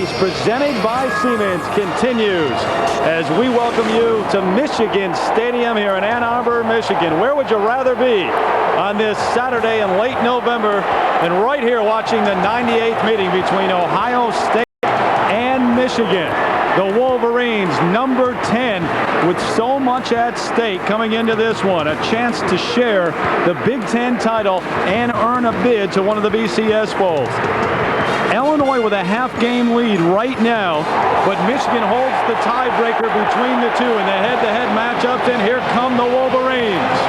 Race, presented by Siemens, continues as we welcome you to Michigan Stadium here in Ann Arbor, Michigan. Where would you rather be on this Saturday in late November than right here watching the 98th meeting between Ohio State and Michigan? The Wolverines, number 10, with so much at stake coming into this one. A chance to share the Big Ten title and earn a bid to one of the BCS Bowls. Illinois with a half-game lead right now, but Michigan holds the tiebreaker between the two in the head-to-head matchups, and here come the Wolverines.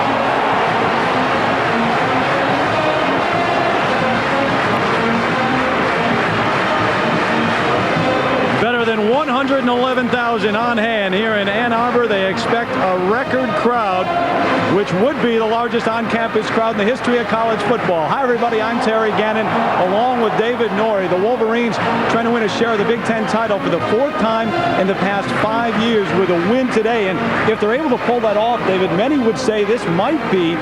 Better than 111,000 on hand here in Ann Arbor. They expect a record crowd, which would be the largest on-campus crowd in the history of college football. Hi, everybody. I'm Terry Gannon, along with David Norrie. The Wolverines trying to win a share of the Big Ten title for the 4th time in the past 5 years with a win today. And if they're able to pull that off, David, many would say this might be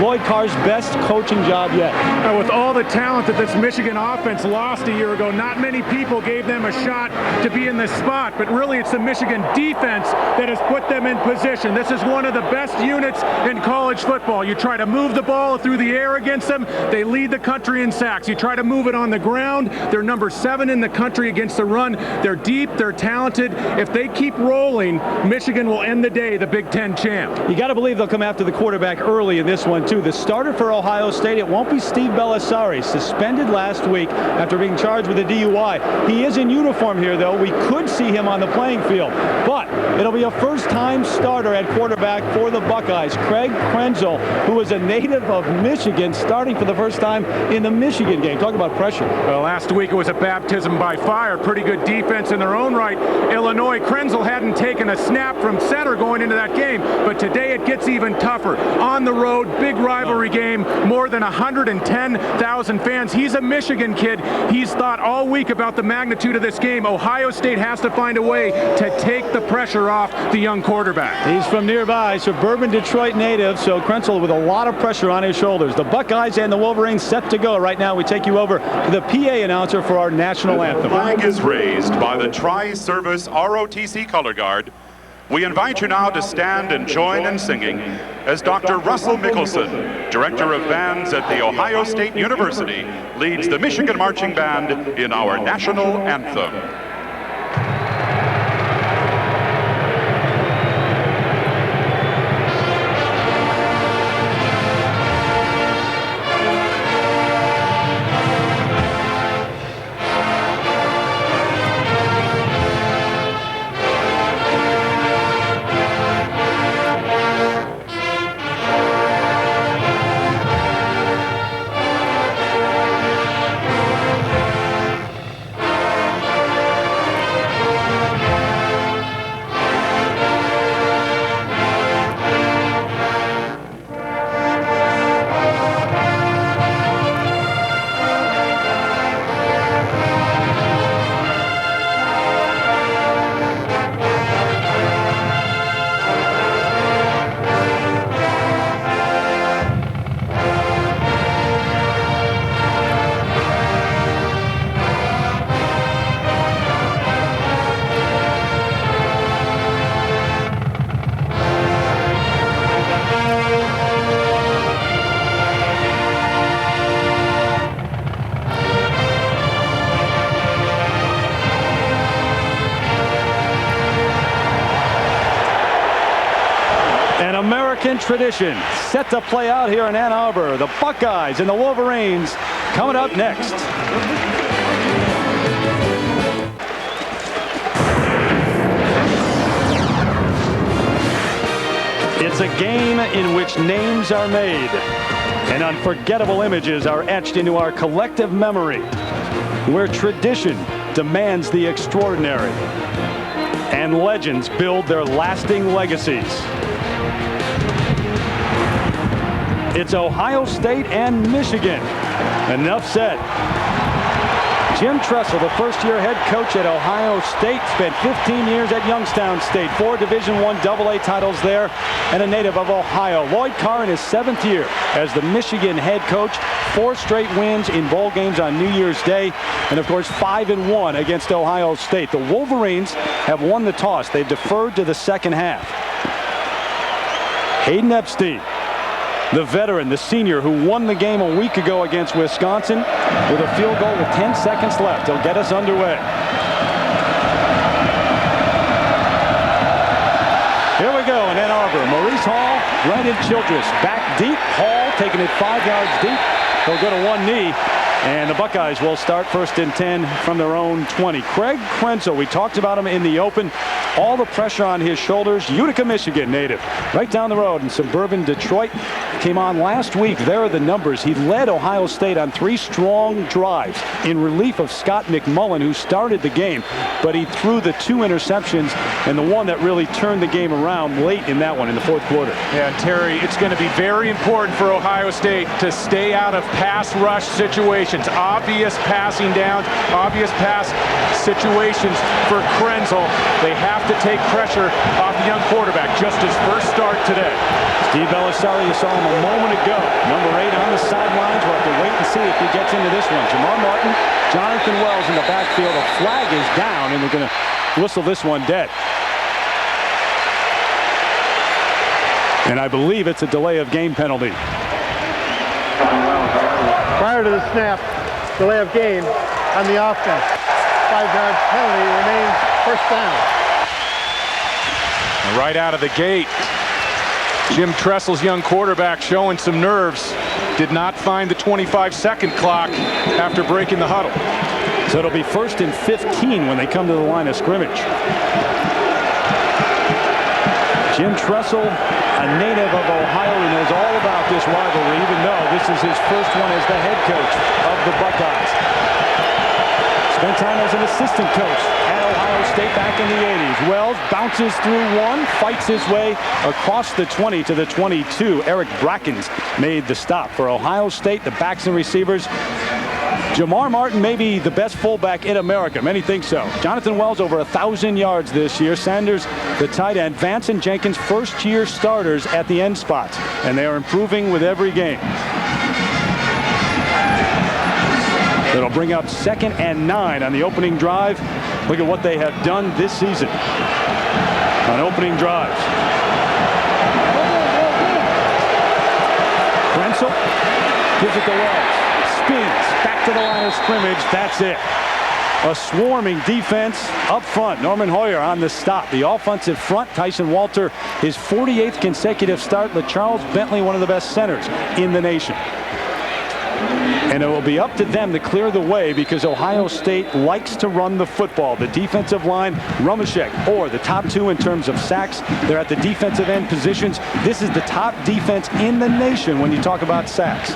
Lloyd Carr's best coaching job yet. With all the talent that this Michigan offense lost a year ago, not many people gave them a shot to be in this spot, but really it's the Michigan defense that has put them in position. This is one of the best units in college football. You try to move the ball through the air against them, they lead the country in sacks. You try to move it on the ground, they're number 7 in the country against the run. They're deep, they're talented. If they keep rolling, Michigan will end the day the Big Ten champ. You got to believe they'll come after the quarterback early in this one too. The starter for Ohio State, it won't be Steve Belisari, suspended last week after being charged with a DUI. He is in uniform here though. We could see him on the playing field, but it'll be a first-time starter at quarterback for the Buckeyes. Craig Krenzel, who is a native of Michigan, starting for the first time in the Michigan game. Talk about pressure. Well, last week it was a baptism by fire. Pretty good defense in their own right. Illinois, Krenzel hadn't taken a snap from center going into that game, but today it gets even tougher. On the road, big rivalry game, more than 110,000 fans. He's a Michigan kid. He's thought all week about the magnitude of this game. Ohio State has to find a way to take the pressure off the young quarterback. He's from nearby, suburban Detroit native, so Krenzel with a lot of pressure on his shoulders. The Buckeyes and the Wolverines set to go. Right now we take you over to the PA announcer for our national anthem. The flag is raised by the Tri-Service ROTC Color Guard. We invite you now to stand and join in singing as Dr. Russell Mickelson, Director of Bands at The Ohio State University, leads the Michigan Marching Band in our national anthem. American tradition set to play out here in Ann Arbor. The Buckeyes and the Wolverines coming up next. It's a game in which names are made and unforgettable images are etched into our collective memory, where tradition demands the extraordinary and legends build their lasting legacies. It's Ohio State and Michigan. Enough said. Jim Tressel, the first-year head coach at Ohio State, spent 15 years at Youngstown State, 4 Division I AA titles there, and a native of Ohio. Lloyd Carr in his 7th year as the Michigan head coach, 4 straight wins in bowl games on New Year's Day, and of course 5-1 against Ohio State. The Wolverines have won the toss. They've deferred to the second half. Hayden Epstein, the veteran, the senior who won the game a week ago against Wisconsin with a field goal with 10 seconds left. He'll get us underway. Here we go in Ann Arbor. Maurice Hall, Brandon Childress back deep. Hall taking it 5 yards deep. He'll go to one knee. And the Buckeyes will start 1st and 10 from their own 20. Craig Krenzel, we talked about him in the open. All the pressure on his shoulders. Utica, Michigan native. Right down the road in suburban Detroit. Came on last week. There are the numbers. He led Ohio State on 3 strong drives in relief of Scott McMullen, who started the game. But he threw the 2 interceptions and the one that really turned the game around late in that one in the 4th quarter. Yeah, and Terry, it's going to be very important for Ohio State to stay out of pass rush situations. Obvious passing downs, obvious pass situations for Krenzel. They have to take pressure off the young quarterback. Just his first start today. Steve Belisari, you saw him a moment ago. Number 8 on the sidelines. We'll have to wait and see if he gets into this one. Jamar Martin, Jonathan Wells in the backfield. A flag is down, and they're going to whistle this one dead. And I believe it's a delay of game penalty. Prior to the snap, delay of game on the offense. 5-yard penalty remains first down. Right out of the gate, Jim Tressel's young quarterback showing some nerves. Did not find the 25-second clock after breaking the huddle. So it'll be 1st and 15 when they come to the line of scrimmage. Jim Tressel, a native of Ohio, he knows all about this rivalry, even though this is his first one as the head coach of the Buckeyes. Spent time as an assistant coach at Ohio State back in the 80s. Wells bounces through one, fights his way across the 20 to the 22. Eric Brackens made the stop for Ohio State. The backs and receivers. Jamar Martin may be the best fullback in America. Many think so. Jonathan Wells over 1,000 yards this year. Sanders, the tight end. Vance and Jenkins, first-year starters at the end spots. And they are improving with every game. It'll bring up 2nd and 9 on the opening drive. Look at what they have done this season on opening drives. Krenzel gives it to Wells. Spins back to the line of scrimmage. That's it. A swarming defense up front. Norman Hoyer on the stop. The offensive front, Tyson Walter, his 48th consecutive start. LaCharles Bentley, one of the best centers in the nation. And it will be up to them to clear the way because Ohio State likes to run the football. The defensive line, Rumashek, or the top 2 in terms of sacks. They're at the defensive end positions. This is the top defense in the nation when you talk about sacks.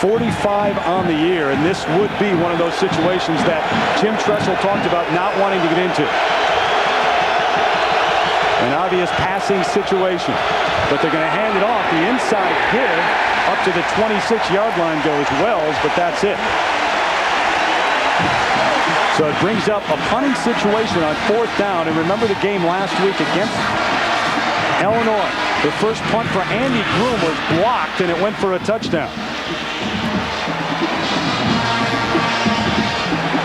45 on the year, and this would be one of those situations that Jim Tressel talked about not wanting to get into. An obvious passing situation, but they're going to hand it off. The inside give up to the 26-yard line goes Wells, but that's it. So it brings up a punting situation on 4th down, and remember the game last week against Illinois. The first punt for Andy Groom was blocked, and it went for a touchdown.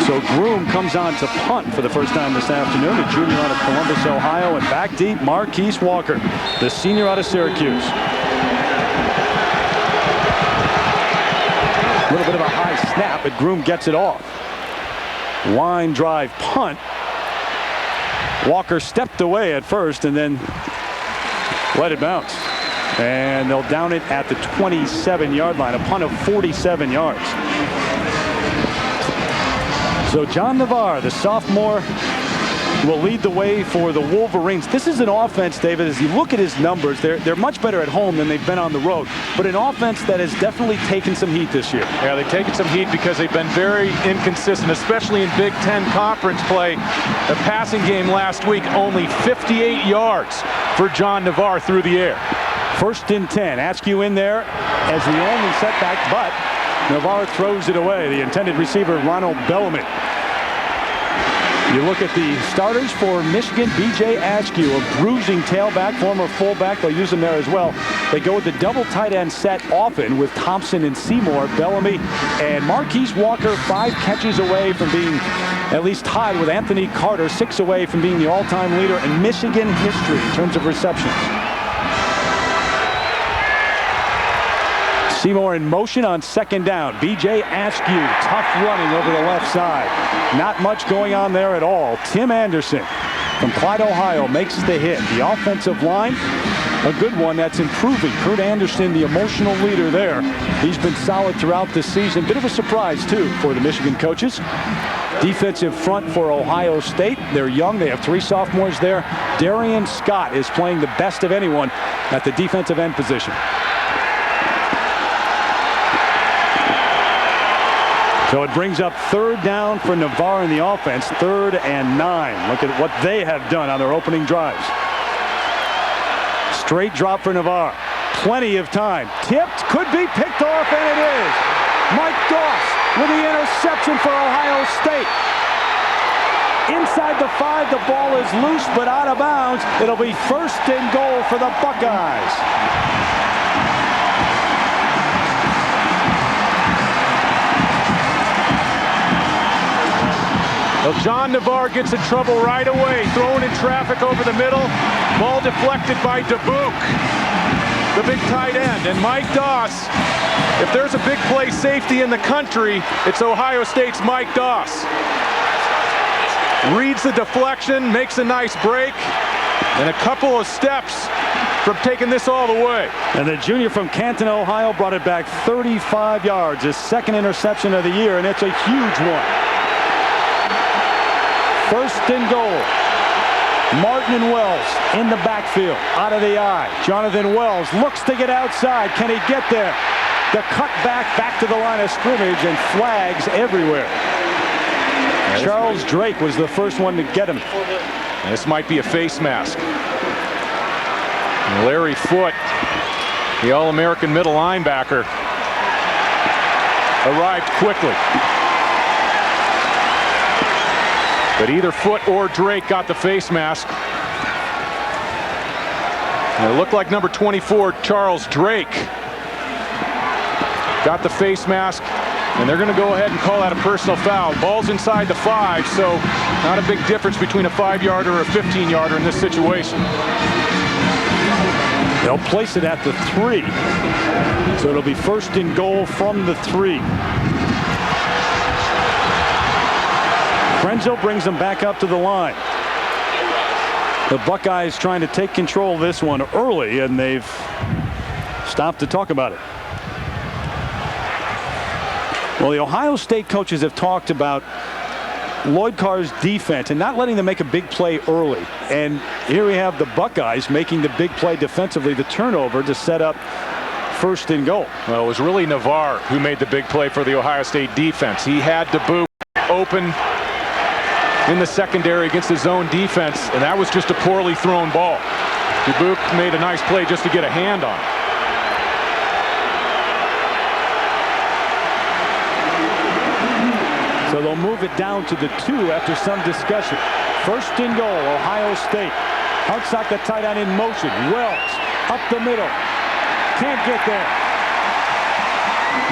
So Groom comes on to punt for the first time this afternoon. The junior out of Columbus, Ohio, and back deep, Marquise Walker, the senior out of Syracuse. A little bit of a high snap, but Groom gets it off. Line drive punt. Walker stepped away at first and then let it bounce. And they'll down it at the 27-yard line, a punt of 47 yards. So John Navarre, the sophomore, will lead the way for the Wolverines. This is an offense, David, as you look at his numbers, they're much better at home than they've been on the road, but an offense that has definitely taken some heat this year. Yeah, they've taken some heat because they've been very inconsistent, especially in Big Ten conference play. The passing game last week, only 58 yards for John Navarre through the air. 1st and 10. Askew in there as the only setback, but Navarre throws it away. The intended receiver, Ronald Bellamy. You look at the starters for Michigan, B.J. Askew, a bruising tailback, former fullback. They'll use him there as well. They go with the double tight end set often with Thompson and Seymour. Bellamy and Marquise Walker, 5 catches away from being at least tied with Anthony Carter, 6 away from being the all-time leader in Michigan history in terms of receptions. Seymour in motion on second down. B.J. Askew, tough running over the left side. Not much going on there at all. Tim Anderson from Clyde, Ohio, makes the hit. The offensive line, a good one that's improving. Kurt Anderson, the emotional leader there. He's been solid throughout the season. Bit of a surprise, too, for the Michigan coaches. Defensive front for Ohio State. They're young. They have 3 sophomores there. Darian Scott is playing the best of anyone at the defensive end position. So it brings up 3rd down for Navarre in the offense, 3rd and 9. Look at what they have done on their opening drives. Straight drop for Navarre. Plenty of time. Tipped, could be picked off, and it is. Mike Doss with the interception for Ohio State. Inside the 5, the ball is loose but out of bounds. It'll be 1st and goal for the Buckeyes. Well, John Navarre gets in trouble right away, thrown in traffic over the middle. Ball deflected by Dubuque, the big tight end. And Mike Doss, if there's a big play safety in the country, it's Ohio State's Mike Doss. Reads the deflection, makes a nice break, and a couple of steps from taking this all the way. And the junior from Canton, Ohio, brought it back 35 yards. His 2nd interception of the year, and it's a huge one. 1st and goal. Martin and Wells in the backfield, out of the eye. Jonathan Wells looks to get outside. Can he get there? The cut back to the line of scrimmage, and flags everywhere. Charles Drake was the first one to get him. This might be a face mask. And Larry Foote, the All-American middle linebacker, arrived quickly. But either Foote or Drake got the face mask. And it looked like number 24, Charles Drake, got the face mask. And they're going to go ahead and call out a personal foul. Ball's inside the 5, so not a big difference between a 5-yarder or a 15-yarder in this situation. They'll place it at the 3. So it'll be 1st and goal from the 3. Frenzel brings them back up to the line. The Buckeyes trying to take control of this one early, and they've stopped to talk about it. Well, the Ohio State coaches have talked about Lloyd Carr's defense and not letting them make a big play early. And here we have the Buckeyes making the big play defensively, the turnover to set up 1st and goal. Well, it was really Navarre who made the big play for the Ohio State defense. He had Dubuque open in the secondary against his own defense, and that was just a poorly thrown ball. Dubuque made a nice play just to get a hand on it. So they'll move it down to the 2 after some discussion. 1st and goal, Ohio State. Outside the tight end in motion. Wells up the middle. Can't get there.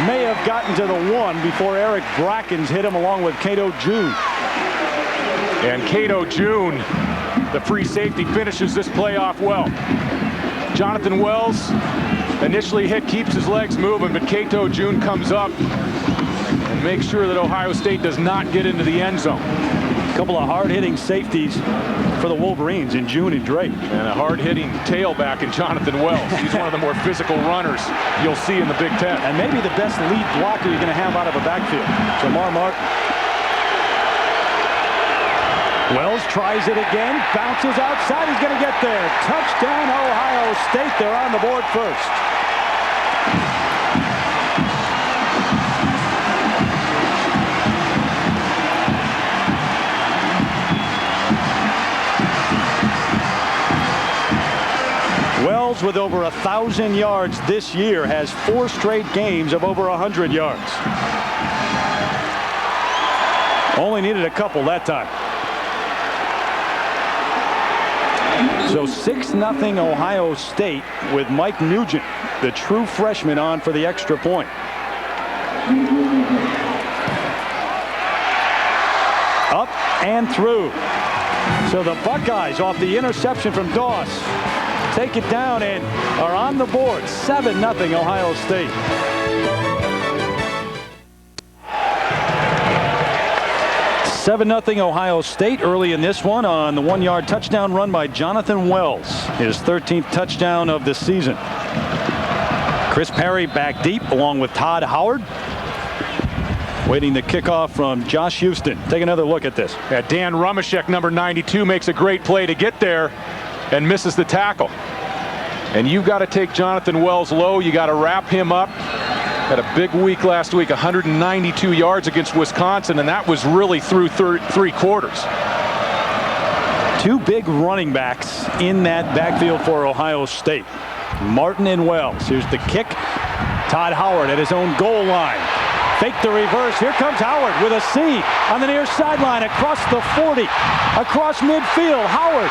May have gotten to the 1 before Eric Brackens hit him along with Cato June. And Cato June, the free safety, finishes this play off well. Jonathan Wells initially hit, keeps his legs moving, but Cato June comes up and makes sure that Ohio State does not get into the end zone. A couple of hard-hitting safeties for the Wolverines in June and Drake. And a hard-hitting tailback in Jonathan Wells. He's one of the more physical runners you'll see in the Big Ten. And maybe the best lead blocker you're going to have out of a backfield. Jamar Martin. Wells tries it again, bounces outside, he's going to get there. Touchdown, Ohio State. They're on the board first. Wells Wales with over 1,000 yards this year has 4 straight games of over 100 yards. Only needed a couple that time. So 6-0 Ohio State with Mike Nugent, the true freshman, on for the extra point. Up and through. So the Buckeyes, off the interception from Doss, take it down and are on the board. 7-0 Ohio State. $7-0 Ohio State early in this one on the 1-yard touchdown run by Jonathan Wells, his 13th touchdown of the season. Chris Perry back deep along with Todd Howard. Waiting the kickoff from Josh Houston. Take another look at this. Yeah, Dan Rumashek, number 92, makes a great play to get there and misses the tackle. And you've got to take Jonathan Wells low. You got to wrap him up. Had a big week last week, 192 yards against Wisconsin, and that was really through 3 quarters. 2 big running backs in that backfield for Ohio State. Martin and Wells. Here's the kick. Todd Howard at his own goal line. Fake the reverse. Here comes Howard with a C on the near sideline across the 40. Across midfield. Howard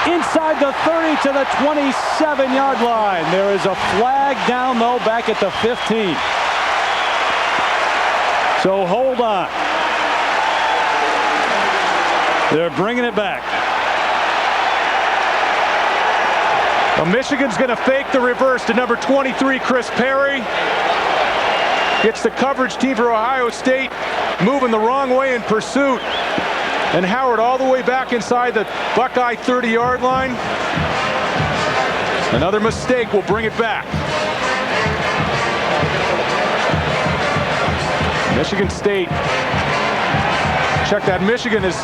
inside the 30 to the 27-yard line. There is a flag down, though, back at the 15. So hold on. They're bringing it back. Well, Michigan's going to fake the reverse to number 23, Chris Perry. Gets the coverage team for Ohio State moving the wrong way in pursuit. And Howard all the way back inside the Buckeye 30-yard line. Another mistake will bring it back. Michigan State. Check that. Michigan has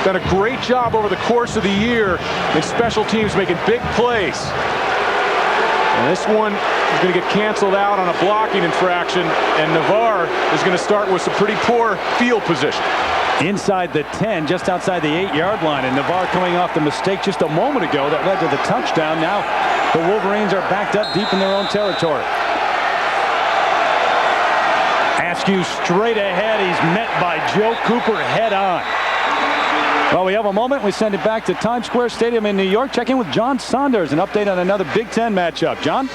done a great job over the course of the year in special teams, making big plays. And this one is going to get canceled out on a blocking infraction, and Navarre is going to start with some pretty poor field position. Inside the 10, just outside the 8-yard line, and Navarre coming off the mistake just a moment ago that led to the touchdown. Now the Wolverines are backed up deep in their own territory. Askew straight ahead. He's met by Joe Cooper head on. Well, we have a moment. We send it back to Times Square Stadium in New York. Check in with John Saunders. An update on another Big Ten matchup. John?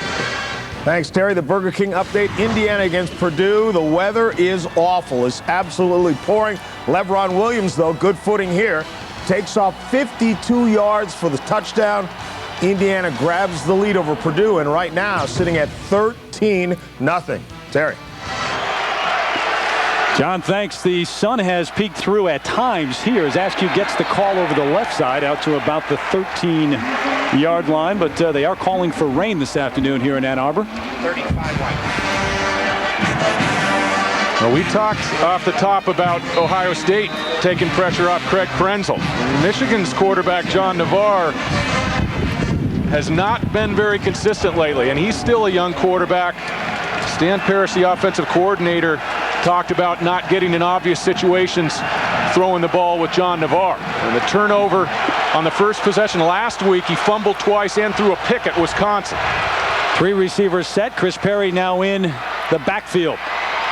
Thanks, Terry. The Burger King update. Indiana against Purdue. The weather is awful. It's absolutely pouring. LeBron Williams, though, good footing here. Takes off 52 yards for the touchdown. Indiana grabs the lead over Purdue, and right now sitting at 13-0. Terry. John, thanks. The sun has peeked through at times here as Askew gets the call over the left side out to about the 13-yard line, but they are calling for rain this afternoon here in Ann Arbor. 35 right. Well, we talked off the top about Ohio State taking pressure off Craig Krenzel. Michigan's quarterback, John Navarre, has not been very consistent lately, and he's still a young quarterback. Stan Parrish, the offensive coordinator, talked about not getting in obvious situations throwing the ball with John Navarre. And the turnover on the first possession last week, he fumbled twice and threw a pick at Wisconsin. 3 receivers set. Chris Perry now in the backfield.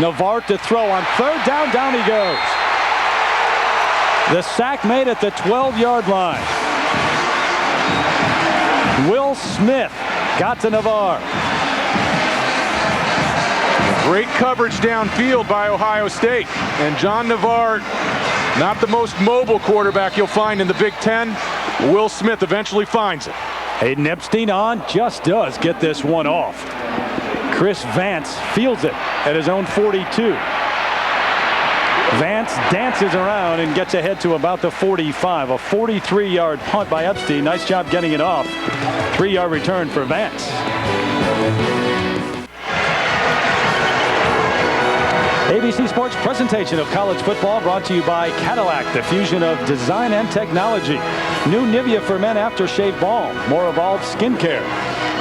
Navarre to throw on 3rd down. Down he goes. The sack made at the 12-yard line. Will Smith got to Navarre. Great coverage downfield by Ohio State. And John Navarre, not the most mobile quarterback you'll find in the Big Ten. Will Smith eventually finds it. Hayden Epstein on, just does get this one off. Chris Vance fields it at his own 42. Vance dances around and gets ahead to about the 45. A 43-yard punt by Epstein. Nice job getting it off. 3-yard return for Vance. ABC Sports presentation of college football brought to you by Cadillac, the fusion of design and technology. New Nivea for Men aftershave balm, more evolved skincare.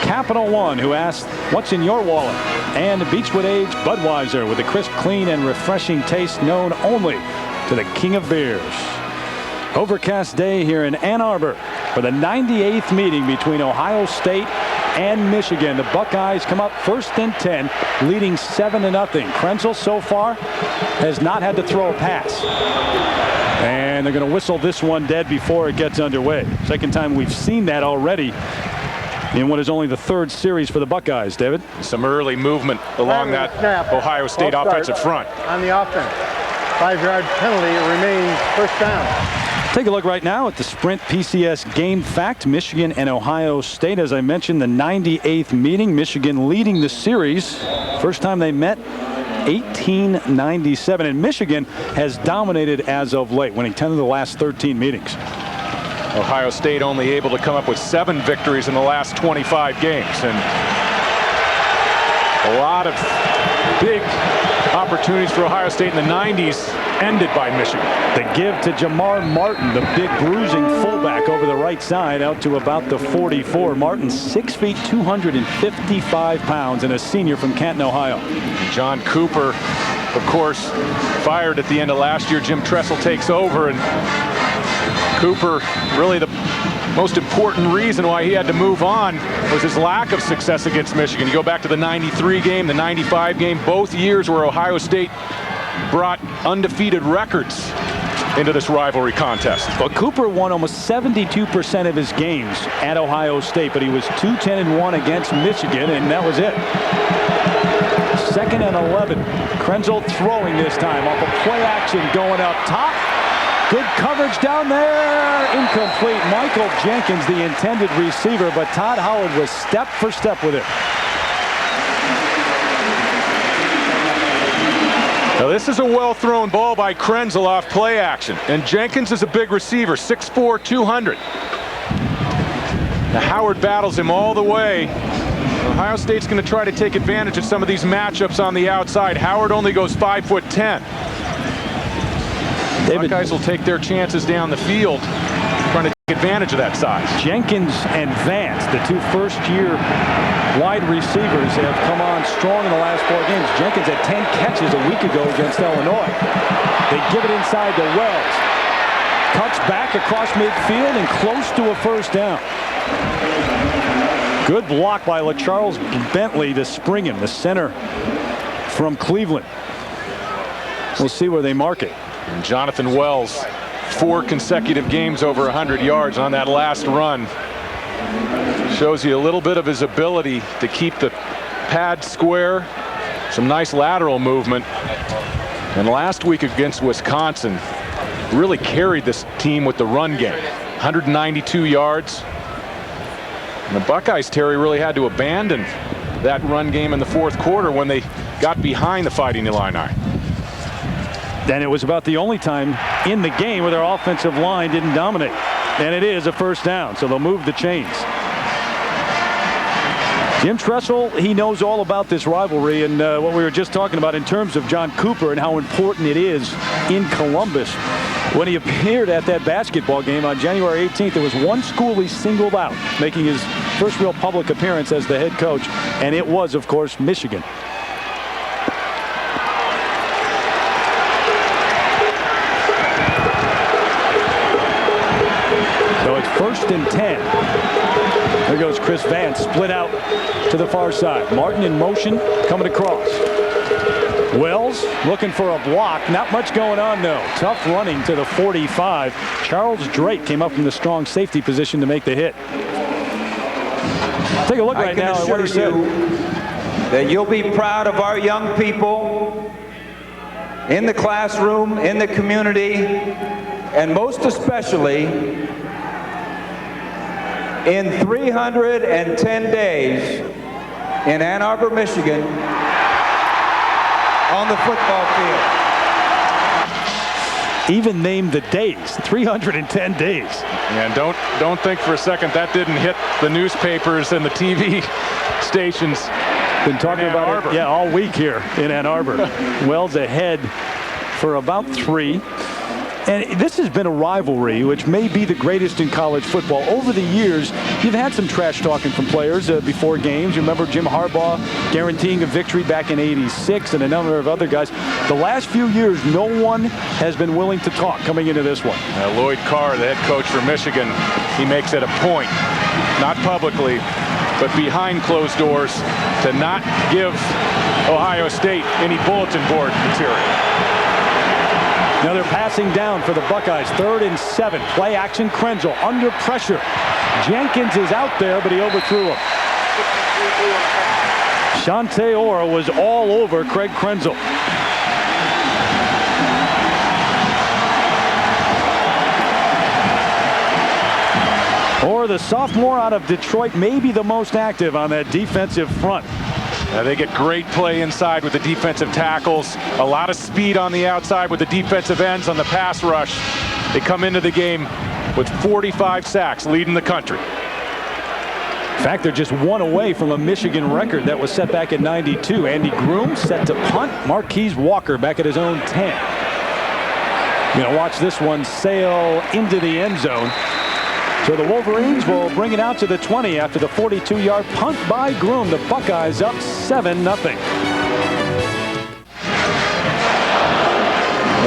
Capital One, who asked, what's in your wallet? And Beechwood Age Budweiser with a crisp, clean, and refreshing taste known only to the king of beers. Overcast day here in Ann Arbor for the 98th meeting between Ohio State and Michigan. The Buckeyes come up first and 10, leading 7-0. Krenzel so far has not had to throw a pass. And they're going to whistle this one dead before it gets underway. Second time we've seen that already in what is only the third series for the Buckeyes, David. Some early movement along that Ohio State offensive front. On the offense. 5-yard penalty. It remains first down. Take a look right now at the Sprint PCS game fact. Michigan and Ohio State, as I mentioned, the 98th meeting. Michigan leading the series. First time they met, 1897. And Michigan has dominated as of late, winning 10 of the last 13 meetings. Ohio State only able to come up with 7 victories in the last 25 games. And a lot of big opportunities for Ohio State in the 90s ended by Michigan. The give to Jamar Martin, the big bruising fullback over the right side, out to about the 44. Martin, 6 feet, 255 pounds, and a senior from Canton, Ohio. John Cooper, of course, fired at the end of last year. Jim Tressel takes over, and Cooper, really the most important reason why he had to move on was his lack of success against Michigan. You go back to the 93 game, the 95 game, both years where Ohio State brought undefeated records into this rivalry contest. Well, Cooper won almost 72% of his games at Ohio State, but he was 2-10-1 against Michigan, and that was it. 2nd and 11. Krenzel throwing this time off a play action going up top. Good coverage down there. Incomplete. Michael Jenkins, the intended receiver, but Todd Howard was step for step with it. Now this is a well-thrown ball by Krenzel off play action. And Jenkins is a big receiver, 6'4", 200. Now Howard battles him all the way. Ohio State's going to try to take advantage of some of these matchups on the outside. Howard only goes 5'10". Buckeyes will take their chances down the field, trying to take advantage of that size. Jenkins and Vance, the 2 first-year wide receivers, have come on strong in the last 4 games. Jenkins had 10 catches a week ago against Illinois. They give it inside to Wells. Cuts back across midfield and close to a first down. Good block by LaCharles Bentley to spring him, the center from Cleveland. We'll see where they mark it. And Jonathan Wells, 4 consecutive games over 100 yards on that last run. Shows you a little bit of his ability to keep the pad square. Some nice lateral movement. And last week against Wisconsin, really carried this team with the run game. 192 yards. And the Buckeyes, Terry, really had to abandon that run game in the 4th quarter when they got behind the Fighting Illini. Then it was about the only time in the game where their offensive line didn't dominate. And it is a first down, so they'll move the chains. Jim Tressel, he knows all about this rivalry and what we were just talking about in terms of John Cooper and how important it is in Columbus. When he appeared at that basketball game on January 18th, there was one school he singled out, making his first real public appearance as the head coach, and it was, of course, Michigan. So it's 1st and 10. There goes Chris Vance, split out to the far side. Martin in motion, coming across. Wells looking for a block. Not much going on, though. Tough running to the 45. Charles Drake came up from the strong safety position to make the hit. Take a look right now at what he said. That you'll be proud of our young people in the classroom, in the community, and most especially in 310 days in Ann Arbor, Michigan, on the football field. Even named the days, 310 days. And don't think for a second that didn't hit the newspapers and the TV stations. Been talking about it, yeah, all week here in Ann Arbor. Wells ahead for about 3. And this has been a rivalry which may be the greatest in college football. Over the years, you've had some trash talking from players before games. You remember Jim Harbaugh guaranteeing a victory back in '86 and a number of other guys. The last few years, no one has been willing to talk coming into this one. Lloyd Carr, the head coach for Michigan, he makes it a point, not publicly, but behind closed doors to not give Ohio State any bulletin board material. Now they're passing down for the Buckeyes. 3rd and 7. Play action. Krenzel under pressure. Jenkins is out there, but he overthrew him. Shante Orr was all over Craig Krenzel. Orr, the sophomore out of Detroit, may be the most active on that defensive front. They get great play inside with the defensive tackles. A lot of speed on the outside with the defensive ends on the pass rush. They come into the game with 45 sacks, leading the country. In fact, they're just one away from a Michigan record that was set back in '92. Andy Groom set to punt. Marquise Walker back at his own 10. You're going to watch this one sail into the end zone. So the Wolverines will bring it out to the 20 after the 42-yard punt by Groom. The Buckeyes up 7-0.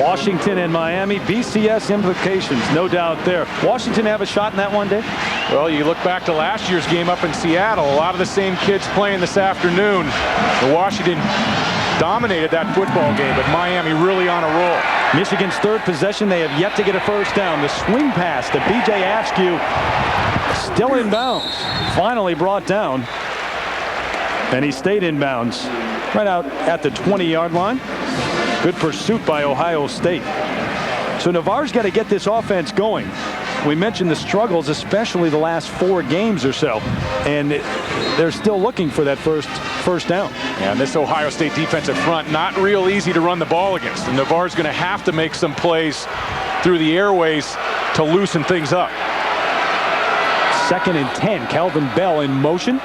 Washington and Miami, BCS implications, no doubt there. Washington have a shot in that one, Dave? Well, you look back to last year's game up in Seattle. A lot of the same kids playing this afternoon. The Washington dominated that football game, but Miami really on a roll. Michigan's 3rd possession. They have yet to get a first down. The swing pass to B.J. Askew, still in bounds. Finally brought down. And he stayed in bounds right out at the 20-yard line. Good pursuit by Ohio State. So Navarre's got to get this offense going. We mentioned the struggles, especially the last 4 games or so. And they're still looking for that first down. Yeah, and this Ohio State defensive front, not real easy to run the ball against. And Navarre's going to have to make some plays through the airways to loosen things up. 2nd and 10. Calvin Bell in motion.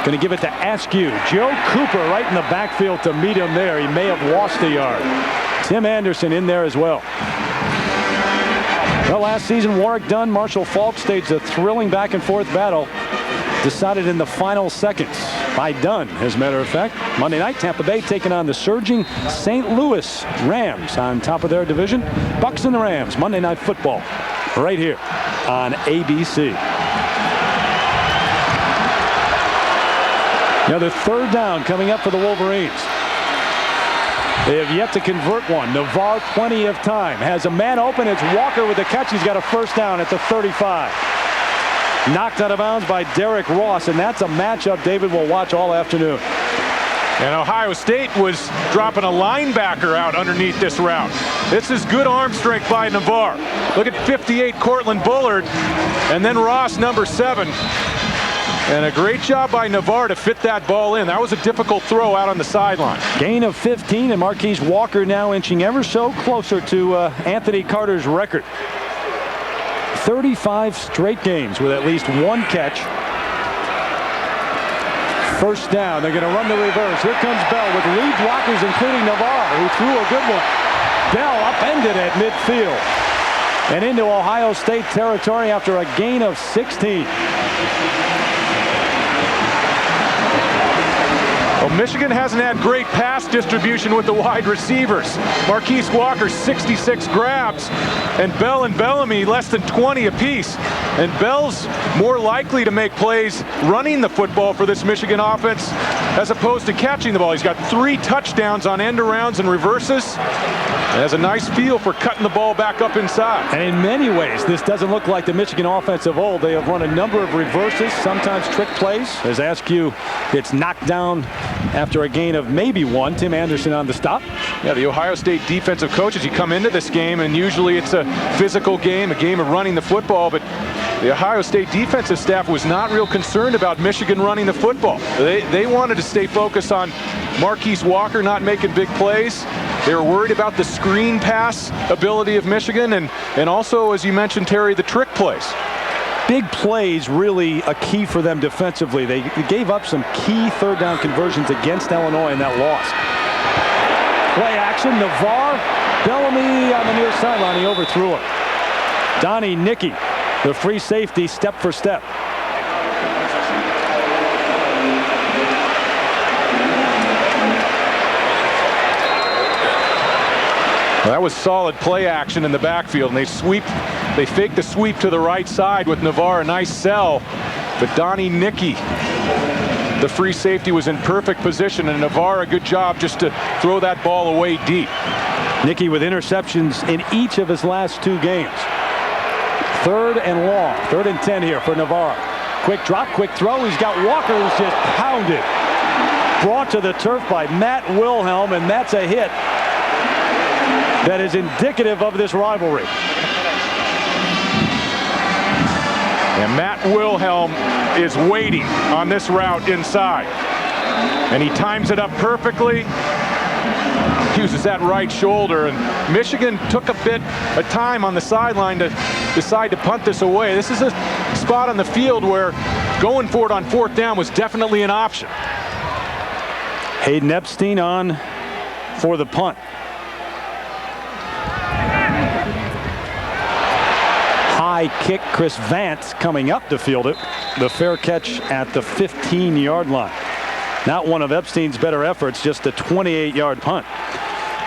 Going to give it to Askew. Joe Cooper right in the backfield to meet him there. He may have lost a yard. Tim Anderson in there as well. Well, last season, Warwick Dunn, Marshall Faulk staged a thrilling back-and-forth battle. Decided in the final seconds by Dunn, as a matter of fact. Monday night, Tampa Bay taking on the surging St. Louis Rams on top of their division. Bucks and the Rams, Monday Night Football, right here on ABC. Now the 3rd down coming up for the Wolverines. They have yet to convert one. Navarre, plenty of time. Has a man open. It's Walker with the catch. He's got a first down at the 35. Knocked out of bounds by Derek Ross, and that's a matchup David will watch all afternoon. And Ohio State was dropping a linebacker out underneath this route. This is good arm strength by Navarre. Look at 58, Cortland Bullard, and then Ross, number 7. And a great job by Navarre to fit that ball in. That was a difficult throw out on the sideline. Gain of 15, and Marquise Walker now inching ever so closer to Anthony Carter's record. 35 straight games with at least 1 catch. First down. They're going to run the reverse. Here comes Bell with lead blockers, including Navarre, who threw a good one. Bell upended at midfield and into Ohio State territory after a gain of 16. Well, Michigan hasn't had great pass distribution with the wide receivers. Marquise Walker, 66 grabs, and Bell and Bellamy less than 20 apiece. And Bell's more likely to make plays running the football for this Michigan offense as opposed to catching the ball. He's got 3 touchdowns on end arounds and reverses. And has a nice feel for cutting the ball back up inside. And in many ways, this doesn't look like the Michigan offense of old. They have run a number of reverses, sometimes trick plays. As Askew gets knocked down after a gain of maybe 1. Tim Anderson on the stop. Yeah, the Ohio State defensive coaches, you come into this game, and usually it's a physical game, a game of running the football, but the Ohio State defensive staff was not real concerned about Michigan running the football. They wanted to stay focused on Marquise Walker not making big plays. They were worried about the screen pass ability of Michigan and also, as you mentioned, Terry, the trick plays. Big plays really a key for them defensively. They gave up some key 3rd down conversions against Illinois in that loss. Play action, Navarre, Bellamy on the near sideline. He overthrew him. Donnie Nicky, the free safety, step for step. Well, that was solid play action in the backfield, and they fake the sweep to the right side with Navarre, a nice sell, but Donnie Nicky, the free safety, was in perfect position, and Navarre, a good job just to throw that ball away deep. Nicky with interceptions in each of his last 2 games. 3rd and long, 3rd and 10 here for Navarre. Quick drop, quick throw. He's got Walker, who's just pounded. Brought to the turf by Matt Wilhelm, and that's a hit that is indicative of this rivalry. And Matt Wilhelm is waiting on this route inside. And he times it up perfectly. Uses that right shoulder, and Michigan took a bit of time on the sideline to decide to punt this away. This is a spot on the field where going for it on 4th down was definitely an option. Hayden Epstein on for the punt. High kick, Chris Vance coming up to field it. The fair catch at the 15-yard line. Not one of Epstein's better efforts, just a 28-yard punt.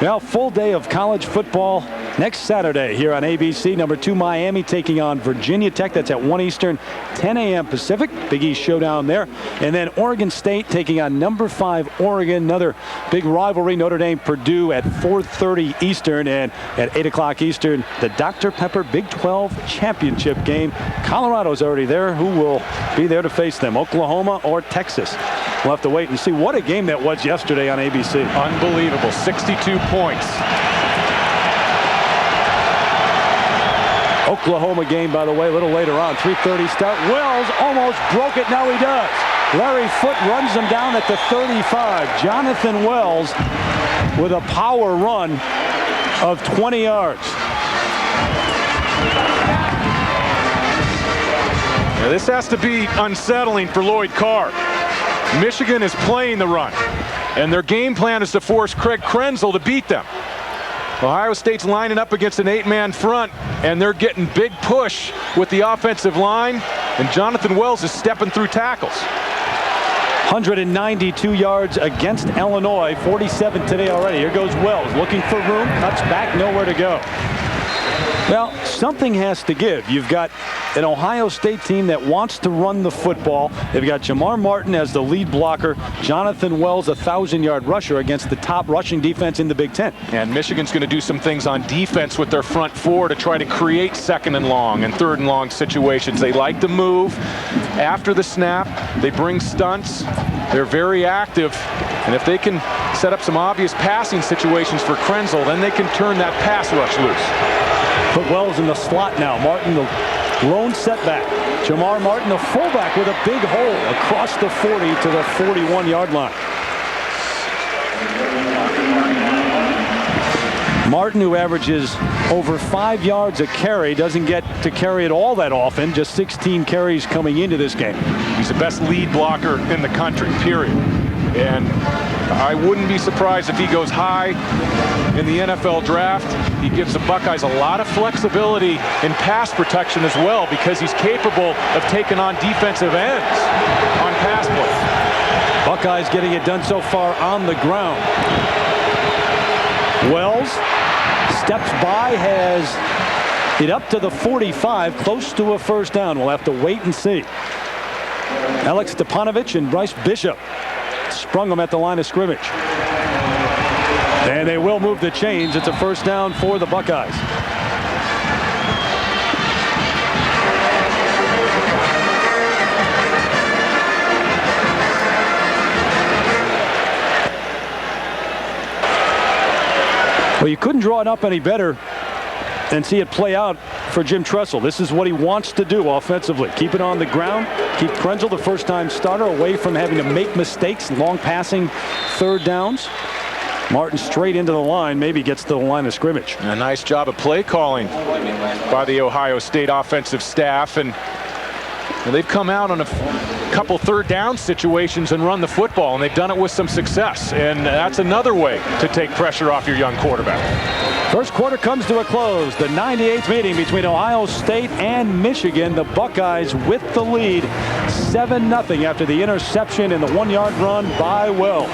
Well, full day of college football next Saturday here on ABC. Number 2 Miami taking on Virginia Tech. That's at 1 Eastern, 10 a.m. Pacific. Big East showdown there. And then Oregon State taking on number 5 Oregon. Another big rivalry, Notre Dame Purdue at 4:30 Eastern. And at 8 o'clock Eastern, the Dr. Pepper Big 12 championship game. Colorado's already there. Who will be there to face them, Oklahoma or Texas? We'll have to wait and see. What a game that was yesterday on ABC. Unbelievable, 62 points. Oklahoma game, by the way, a little later on, 3:30 start. Wells almost broke it. Now he does. Larry Foote runs him down at the 35. Jonathan Wells with a power run of 20 yards. Now, this has to be unsettling for Lloyd Carr. Michigan is playing the run, and their game plan is to force Craig Krenzel to beat them. Ohio State's lining up against an 8-man front, and they're getting big push with the offensive line, and Jonathan Wells is stepping through tackles. 192 yards against Illinois, 47 today already. Here goes Wells, looking for room, cuts back, nowhere to go. Well, something has to give. You've got an Ohio State team that wants to run the football. They've got Jamar Martin as the lead blocker. Jonathan Wells, a 1,000-yard rusher against the top rushing defense in the Big Ten. And Michigan's going to do some things on defense with their front 4 to try to create 2nd and long and 3rd and long situations. They like to move after the snap. They bring stunts. They're very active. And if they can set up some obvious passing situations for Krenzel, then they can turn that pass rush loose. Put Wells in the slot now. Martin, the lone setback. Jamar Martin, the fullback, with a big hole across the 40 to the 41-yard line. Martin, who averages over 5 yards a carry, doesn't get to carry it all that often. Just 16 carries coming into this game. He's the best lead blocker in the country, period. And I wouldn't be surprised if he goes high in the NFL draft. He gives the Buckeyes a lot of flexibility in pass protection as well, because he's capable of taking on defensive ends on pass play. Buckeyes getting it done so far on the ground. Wells steps by, has it up to the 45, close to a 1st down. We'll have to wait and see. Alex Stepanovich and Bryce Bishop sprung them at the line of scrimmage. And they will move the chains. It's a 1st down for the Buckeyes. Well, you couldn't draw it up any better and see it play out for Jim Tressel. This is what he wants to do offensively. Keep it on the ground. Keep Krenzel, the first-time starter, away from having to make mistakes, long passing 3rd downs. Martin straight into the line, maybe gets to the line of scrimmage. A nice job of play calling by the Ohio State offensive staff, and they've come out on a couple 3rd down situations and run the football, and they've done it with some success, and that's another way to take pressure off your young quarterback. First quarter comes to a close. The 98th meeting between Ohio State and Michigan. The Buckeyes with the lead, 7-0 after the interception and the 1-yard run by Wells.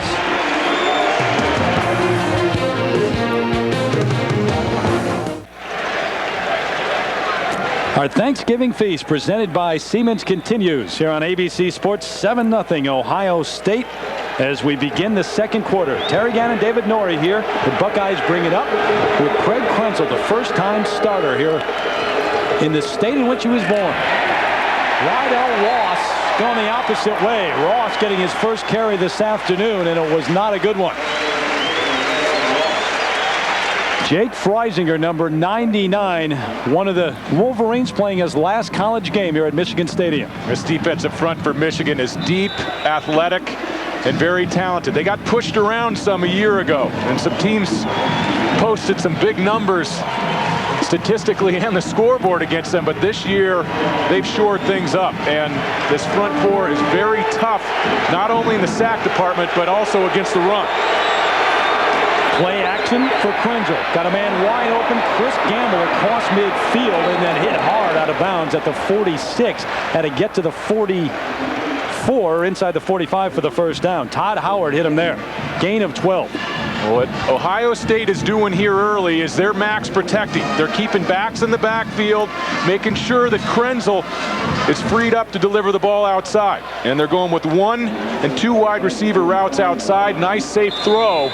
Our Thanksgiving feast presented by Siemens continues here on ABC Sports. 7-0 Ohio State as we begin the second quarter. Terry Gannon, David Norrie here. The Buckeyes bring it up with Craig Krenzel, the first-time starter here in the state in which he was born. Lydell Ross going the opposite way. Ross getting his first carry this afternoon, and it was not a good one. Jake Freisinger, number 99, one of the Wolverines playing his last college game here at Michigan Stadium. This defensive front for Michigan is deep, athletic, and very talented. They got pushed around some a year ago, and some teams posted some big numbers statistically and the scoreboard against them, but this year they've shored things up, and this front four is very tough, not only in the sack department, but also against the run. Play action for Krenzel. Got a man wide open. Chris Gamble across midfield and then hit hard out of bounds at the 46. Had to get to the 44, inside the 45 for the first down. Todd Howard hit him there. Gain of 12. What Ohio State is doing here early is they're max protecting. They're keeping backs in the backfield, making sure that Krenzel is freed up to deliver the ball outside. And they're going with 1 and 2 wide receiver routes outside. Nice safe throw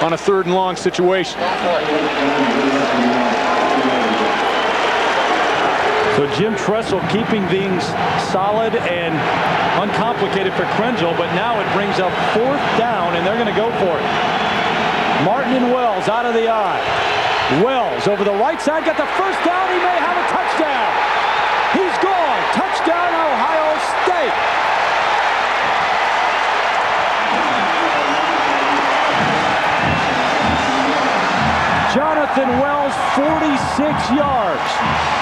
on a 3rd and long situation. So Jim Tressel keeping things solid and uncomplicated for Krenzel, but now it brings up 4th down, and they're going to go for it. Martin and Wells out of the eye. Wells over the right side, got the first down. He may have a touchdown. He's gone. Touchdown, Ohio State. Jonathan Wells, 46 yards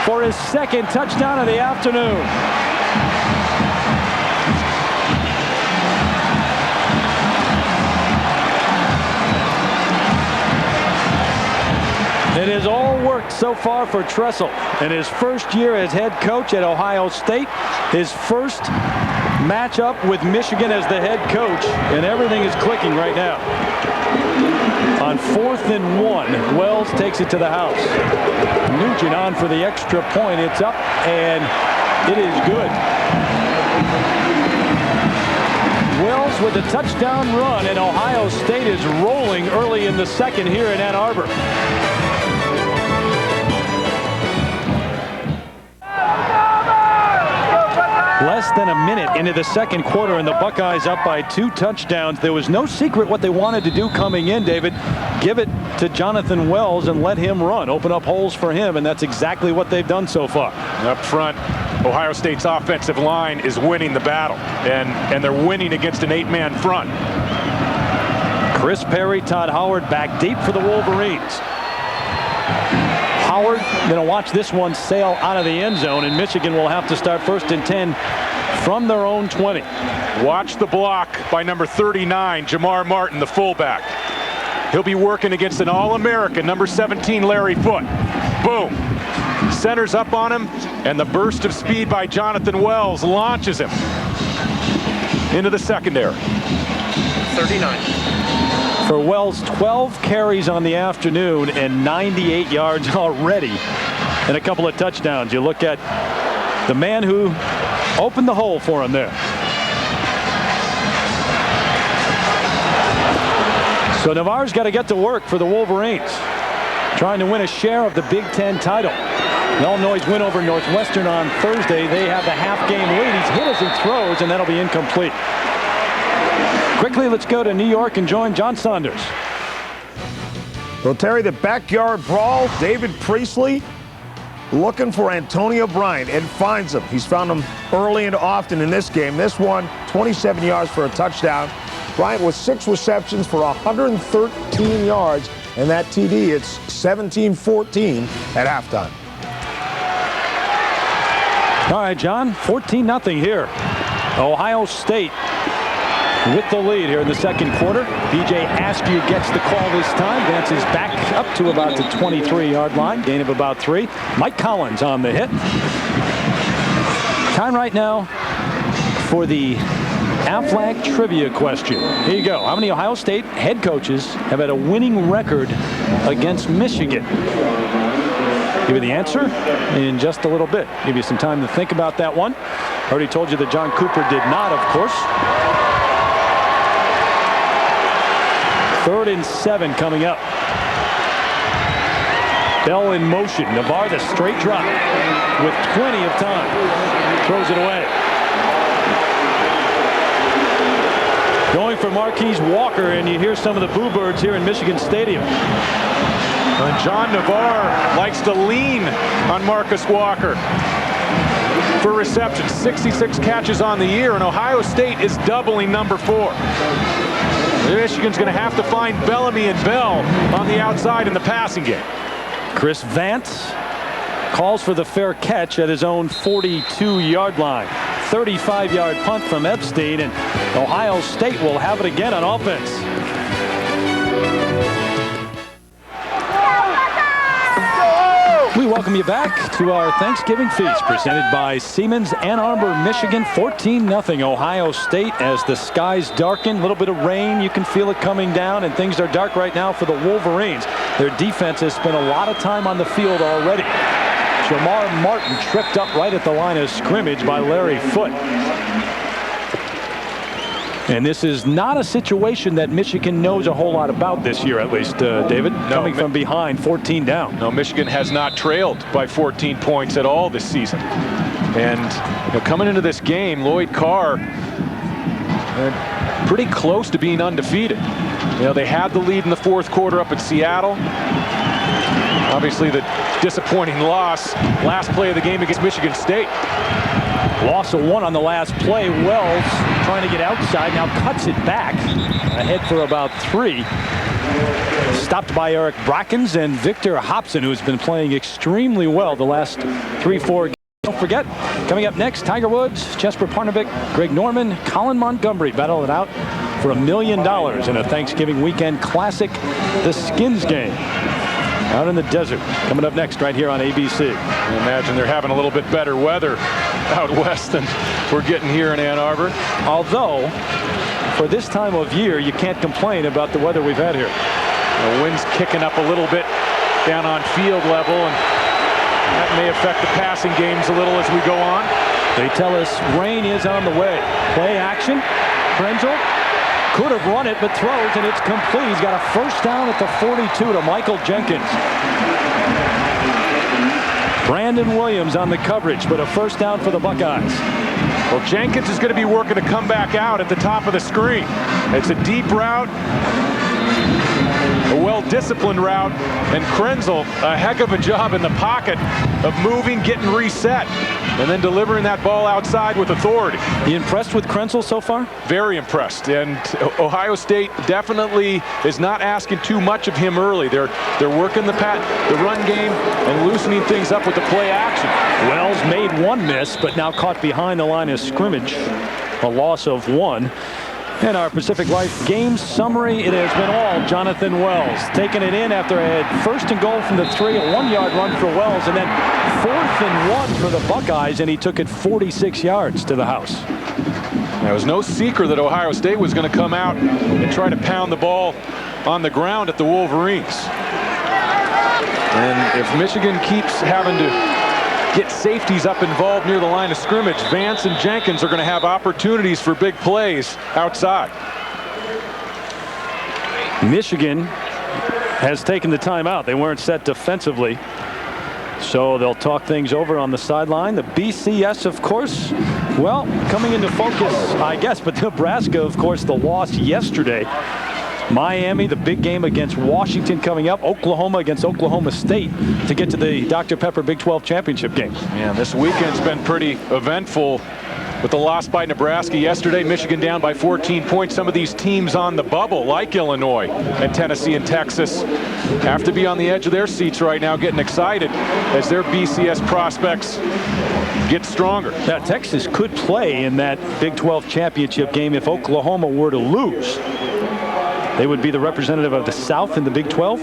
for his 2nd touchdown of the afternoon. It has all worked so far for Tressel in his first year as head coach at Ohio State. His first matchup with Michigan as the head coach, and everything is clicking right now. On 4th and 1, Wells takes it to the house. Nugent on for the extra point. It's up, and it is good. Wells with a touchdown run, and Ohio State is rolling early in the second here in Ann Arbor. Less than a minute into the second quarter, and the Buckeyes up by 2 touchdowns. There was no secret what they wanted to do coming in, David. Give it to Jonathan Wells and let him run. Open up holes for him, and that's exactly what they've done so far. Up front, Ohio State's offensive line is winning the battle, and they're winning against an 8-man front. Chris Perry, Todd Howard back deep for the Wolverines. Howard going to watch this one sail out of the end zone, and Michigan will have to start 1st and 10 from their own 20. Watch the block by number 39, Jamar Martin, the fullback. He'll be working against an All-American, number 17, Larry Foote. Boom. Centers up on him, and the burst of speed by Jonathan Wells launches him into the secondary. 39. For Wells, 12 carries on the afternoon and 98 yards already and a couple of touchdowns. You look at the man who opened the hole for him there. So Navarre's got to get to work for the Wolverines, trying to win a share of the Big Ten title. Illinois' win over Northwestern on Thursday. They have the half-game lead. He's hit as he throws, and that'll be incomplete. Quickly, let's go to New York and join John Saunders. Well, Terry, the backyard brawl. David Priestley looking for Antonio Bryant and finds him. He's found him early and often in this game. This one, 27 yards for a touchdown. Bryant with 6 receptions for 113 yards, and that TD, it's 17-14 at halftime. All right, John, 14-0 here. Ohio State with the lead here in the second quarter. B.J. Askew gets the call this time, dances back up to about the 23-yard line, gain of about 3. Mike Collins on the hit. Time right now for the Aflac trivia question. Here you go. How many Ohio State head coaches have had a winning record against Michigan? Give you the answer in just a little bit. Give you some time to think about that one. Already told you that John Cooper did not, of course. 3rd and 7 coming up. Bell in motion. Navarre the straight drop with plenty of time. Throws it away. Going for Marquise Walker, and you hear some of the boo birds here in Michigan Stadium. And John Navarre likes to lean on Marcus Walker for reception. 66 catches on the year, and Ohio State is doubling number 4. Michigan's going to have to find Bellamy and Bell on the outside in the passing game. Chris Vance calls for the fair catch at his own 42-yard line. 35-yard punt from Epstein, and Ohio State will have it again on offense. We welcome you back to our Thanksgiving feast presented by Siemens Ann Arbor, Michigan. 14-0 Ohio State as the skies darken. A little bit of rain. You can feel it coming down, and things are dark right now for the Wolverines. Their defense has spent a lot of time on the field already. Jamar Martin tripped up right at the line of scrimmage by Larry Foote. And this is not a situation that Michigan knows a whole lot about this year, at least, David. No, coming from behind, 14 down. No, Michigan has not trailed by 14 points at all this season. And coming into this game, Lloyd Carr pretty close to being undefeated. They had the lead in the 4th quarter up at Seattle. Obviously, the disappointing loss last play of the game against Michigan State. Loss of 1 on the last play. Wells trying to get outside, now cuts it back. Ahead for about 3. Stopped by Eric Brackens and Victor Hobson, who's been playing extremely well the last 3-4 games. Don't forget, coming up next, Tiger Woods, Jesper Parnevik, Greg Norman, Colin Montgomery battle it out for $1 million in a Thanksgiving weekend classic, the Skins game. Out in the desert. Coming up next right here on ABC. I imagine they're having a little bit better weather out west than we're getting here in Ann Arbor. Although, for this time of year, you can't complain about the weather we've had here. The wind's kicking up a little bit down on field level, and that may affect the passing games a little as we go on. They tell us rain is on the way. Play action. Krenzel could have run it, but throws, and it's complete. He's got a first down at the 42 to Michael Jenkins. Brandon Williams on the coverage, but a first down for the Buckeyes. Well, Jenkins is going to be working to come back out at the top of the screen. It's a deep route, a well-disciplined route, and Krenzel, a heck of a job in the pocket of moving, getting reset, and then delivering that ball outside with authority. You impressed with Krenzel so far? Very impressed, and Ohio State definitely is not asking too much of him early. They're working the run game and loosening things up with the play action. Wells made one miss, but now caught behind the line of scrimmage. A loss of 1. In our Pacific Life game summary, it has been all Jonathan Wells. Taking it in after a first and goal from the 3, a 1-yard run for Wells, and then 4th and 1 for the Buckeyes, and he took it 46 yards to the house. There was no secret that Ohio State was going to come out and try to pound the ball on the ground at the Wolverines. And if Michigan keeps having to get safeties up involved near the line of scrimmage, Vance and Jenkins are going to have opportunities for big plays outside. Michigan has taken the timeout. They weren't set defensively, so they'll talk things over on the sideline. The BCS, of course, well, coming into focus, I guess, but Nebraska, of course, the loss yesterday. Miami, the big game against Washington coming up. Oklahoma against Oklahoma State to get to the Dr. Pepper Big 12 championship game. Yeah, this weekend's been pretty eventful with the loss by Nebraska yesterday. Michigan down by 14 points. Some of these teams on the bubble, like Illinois and Tennessee and Texas, have to be on the edge of their seats right now, getting excited as their BCS prospects get stronger. Now, Texas could play in that Big 12 championship game if Oklahoma were to lose. They would be the representative of the South in the Big 12.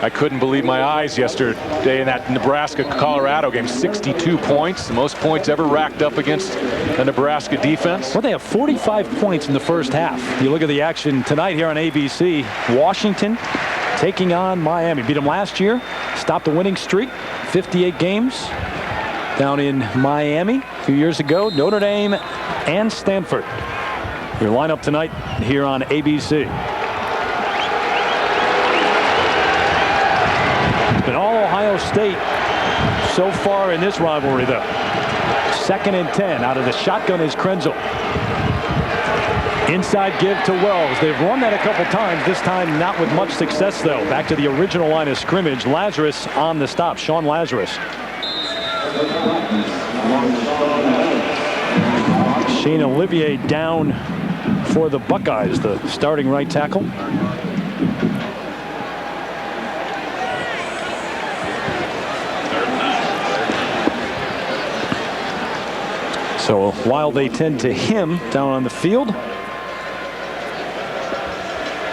I couldn't believe my eyes yesterday in that Nebraska-Colorado game. 62 points, the most points ever racked up against the Nebraska defense. Well, they have 45 points in the first half. You look at the action tonight here on ABC. Washington taking on Miami. Beat them last year, stopped the winning streak, 58 games down in Miami a few years ago. Notre Dame and Stanford. Your lineup tonight here on ABC. It's been all Ohio State so far in this rivalry, though. 2nd and 10. Out of the shotgun is Krenzel. Inside give to Wells. They've run that a couple times. This time not with much success, though. Back to the original line of scrimmage. Lazarus on the stop. Sean Lazarus. Shane Olivier down for the Buckeyes, the starting right tackle. So while they tend to him down on the field,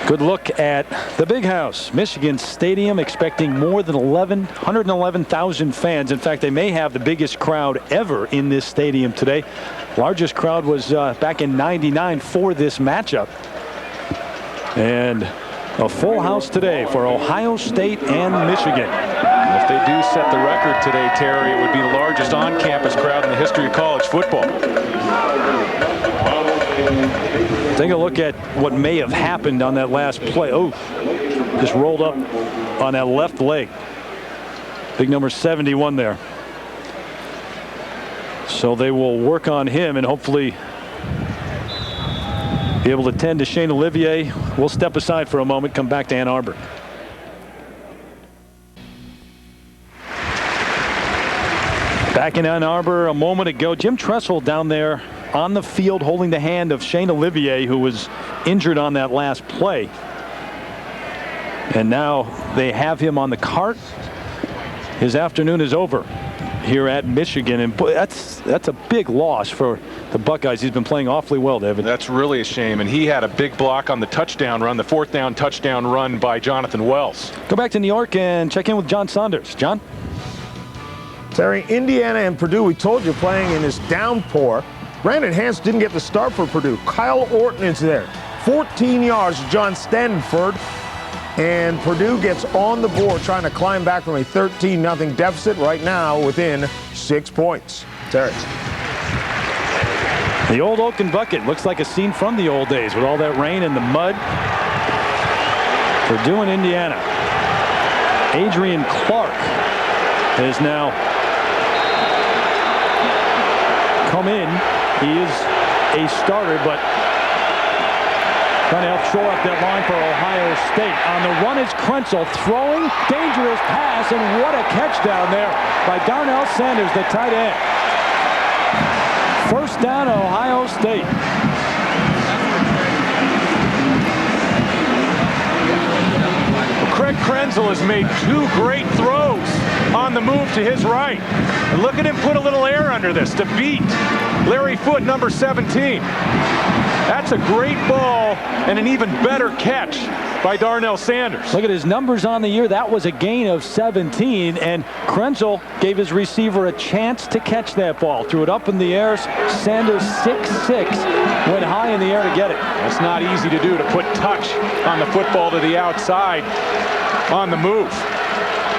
good look at the Big House, Michigan Stadium, expecting more than 111,000 fans. In fact, they may have the biggest crowd ever in this stadium today. Largest crowd was back in '99 for this matchup. And a full house today for Ohio State and Michigan. If they do set the record today, Terry, it would be the largest on-campus crowd in the history of college football. Take a look at what may have happened on that last play. Oh, just rolled up on that left leg. Big number 71 there. So they will work on him and hopefully be able to tend to Shane Olivier. We'll step aside for a moment, come back to Ann Arbor. Back in Ann Arbor a moment ago, Jim Tressel down there on the field holding the hand of Shane Olivier, who was injured on that last play. And now they have him on the cart. His afternoon is over here at Michigan, and that's a big loss for the Buckeyes. He's been playing awfully well, David. That's really a shame, and he had a big block on the touchdown run, the 4th down touchdown run by Jonathan Wells. Go back to New York and check in with John Saunders. John? Terry, Indiana and Purdue, we told you, playing in this downpour. Brandon Hance didn't get the start for Purdue. Kyle Orton is there. 14 yards to John Stanford. And Purdue gets on the board trying to climb back from a 13-0 deficit right now within 6 points. Terry. The old Oaken bucket looks like a scene from the old days with all that rain and the mud. Purdue and Indiana. Adrian Clark is now come in. He is a starter, but trying to help shore up that line for Ohio State. On the run is Krenzel throwing, dangerous pass, and what a catch down there by Darnell Sanders, the tight end. First down, Ohio State. Craig Krenzel has made 2 great throws on the move to his right. And look at him put a little air under this to beat Larry Foote, number 17. That's a great ball and an even better catch by Darnell Sanders. Look at his numbers on the year. That was a gain of 17, and Krenzel gave his receiver a chance to catch that ball. Threw it up in the air. Sanders 6'6", went high in the air to get it. It's not easy to do, to put touch on the football to the outside on the move.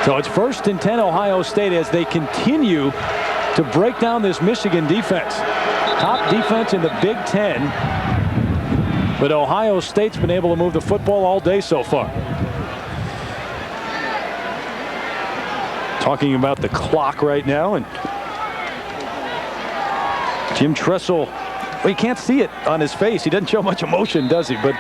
So it's 1st and 10 Ohio State as they continue to break down this Michigan defense. Top defense in the Big Ten. But Ohio State's been able to move the football all day so far. Talking about the clock right now, and Jim Tressel, well, you can't see it on his face. He doesn't show much emotion, does he? But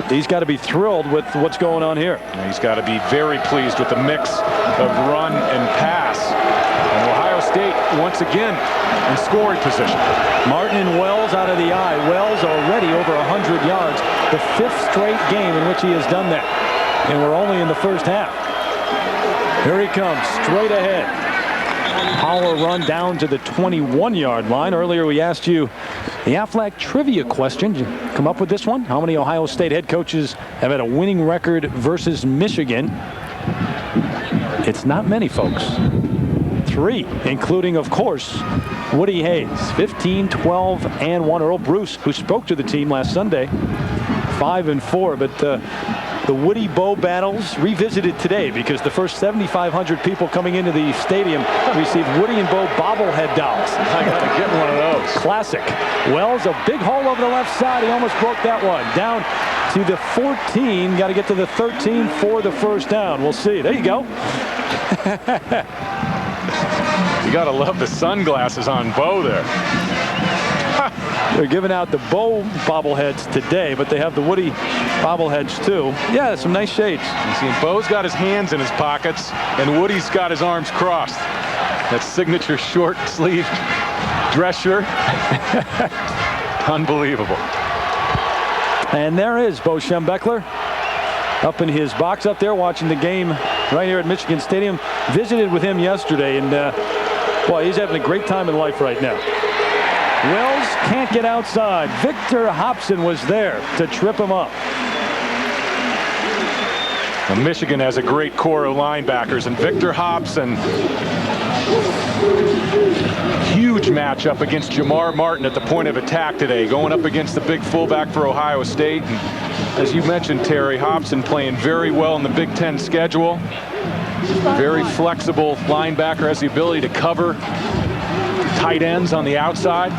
he's got to be thrilled with what's going on here. He's got to be very pleased with the mix of run and pass. And Ohio State, once again, in scoring position. Martin and Wells out of the eye. Wells already over 100 yards. The 5th straight game in which he has done that. And we're only in the first half. Here he comes, straight ahead. Power run down to the 21-yard line. Earlier we asked you the Aflac trivia question. Did you come up with this one? How many Ohio State head coaches have had a winning record versus Michigan? It's not many, folks. 3, including, of course, Woody Hayes. 15, 12, and 1. Earl Bruce, who spoke to the team last Sunday, 5-4. But the Woody Bow battles revisited today because the first 7,500 people coming into the stadium received Woody and Bow bobblehead dolls. I got to get one of those. Classic. Wells, a big hole over the left side. He almost broke that one. Down to the 14. Got to get to the 13 for the first down. We'll see. There you go. You got to love the sunglasses on Bow there. They're giving out the Bow bobbleheads today, but they have the Woody bobbleheads too. Yeah, some nice shades. You see, Bow's got his hands in his pockets, and Woody's got his arms crossed. That signature short sleeve dress shirt. Unbelievable. And there is Bo Schembechler up in his box up there watching the game right here at Michigan Stadium. Visited with him yesterday, and boy, he's having a great time in life right now. Wells can't get outside. Victor Hobson was there to trip him up. Now, Michigan has a great core of linebackers, and Victor Hobson, huge matchup against Jamar Martin at the point of attack today, going up against the big fullback for Ohio State. And as you mentioned, Terry, Hobson playing very well in the Big Ten schedule. Very flexible linebacker, has the ability to cover tight ends on the outside.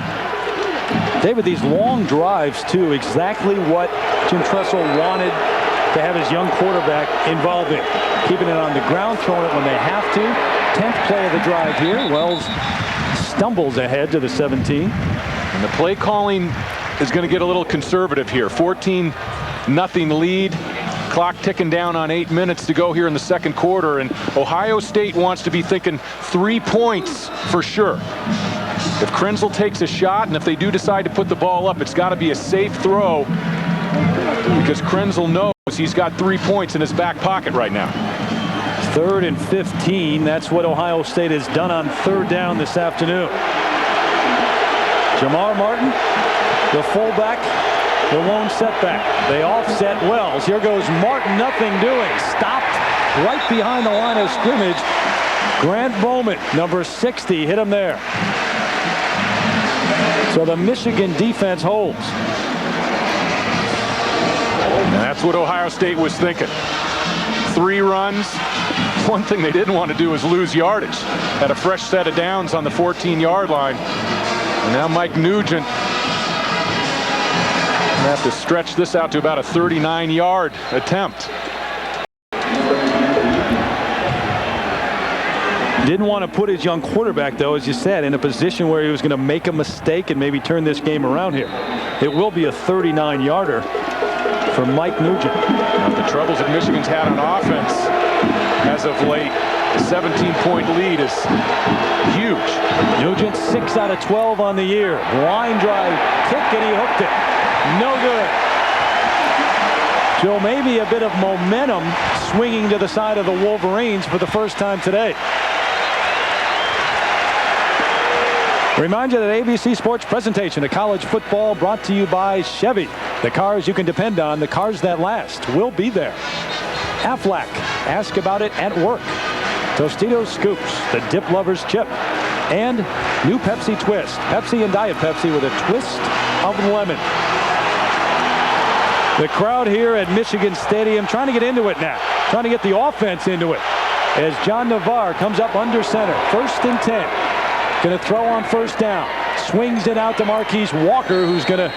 David, these long drives too, exactly what Jim Tressel wanted to have his young quarterback involved in. Keeping it on the ground, throwing it when they have to. 10th play of the drive here. Wells stumbles ahead to the 17. And the play calling is going to get a little conservative here. 14-0 lead. Clock ticking down on 8 minutes to go here in the second quarter, and Ohio State wants to be thinking 3 points for sure. If Krenzel takes a shot, and if they do decide to put the ball up, it's got to be a safe throw because Krenzel knows he's got 3 points in his back pocket right now. 3rd and 15. That's what Ohio State has done on 3rd down this afternoon. Jamar Martin, the fullback, the lone setback. They offset Wells. Here goes Martin, nothing doing. Stopped right behind the line of scrimmage. Grant Bowman, number 60, hit him there. So the Michigan defense holds. And that's what Ohio State was thinking. 3 runs. One thing they didn't want to do was lose yardage. Had a fresh set of downs on the 14-yard line. And now Mike Nugent going to have to stretch this out to about a 39-yard attempt. Didn't want to put his young quarterback, though, as you said, in a position where he was going to make a mistake and maybe turn this game around here. It will be a 39-yarder for Mike Nugent. Now, the troubles that Michigan's had on offense as of late, the 17-point lead is huge. Nugent 6 out of 12 on the year. Line drive, kick, and he hooked it. No good. So maybe a bit of momentum swinging to the side of the Wolverines for the first time today. Remind you that ABC Sports presentation of college football brought to you by Chevy. The cars you can depend on, the cars that last, will be there. Aflac, ask about it at work. Tostitos Scoops, the dip lover's chip. And new Pepsi Twist. Pepsi and Diet Pepsi with a twist of lemon. The crowd here at Michigan Stadium trying to get into it now. Trying to get the offense into it. As John Navarre comes up under center. 1st and 10. Going to throw on 1st down. Swings it out to Marquise Walker, who's going to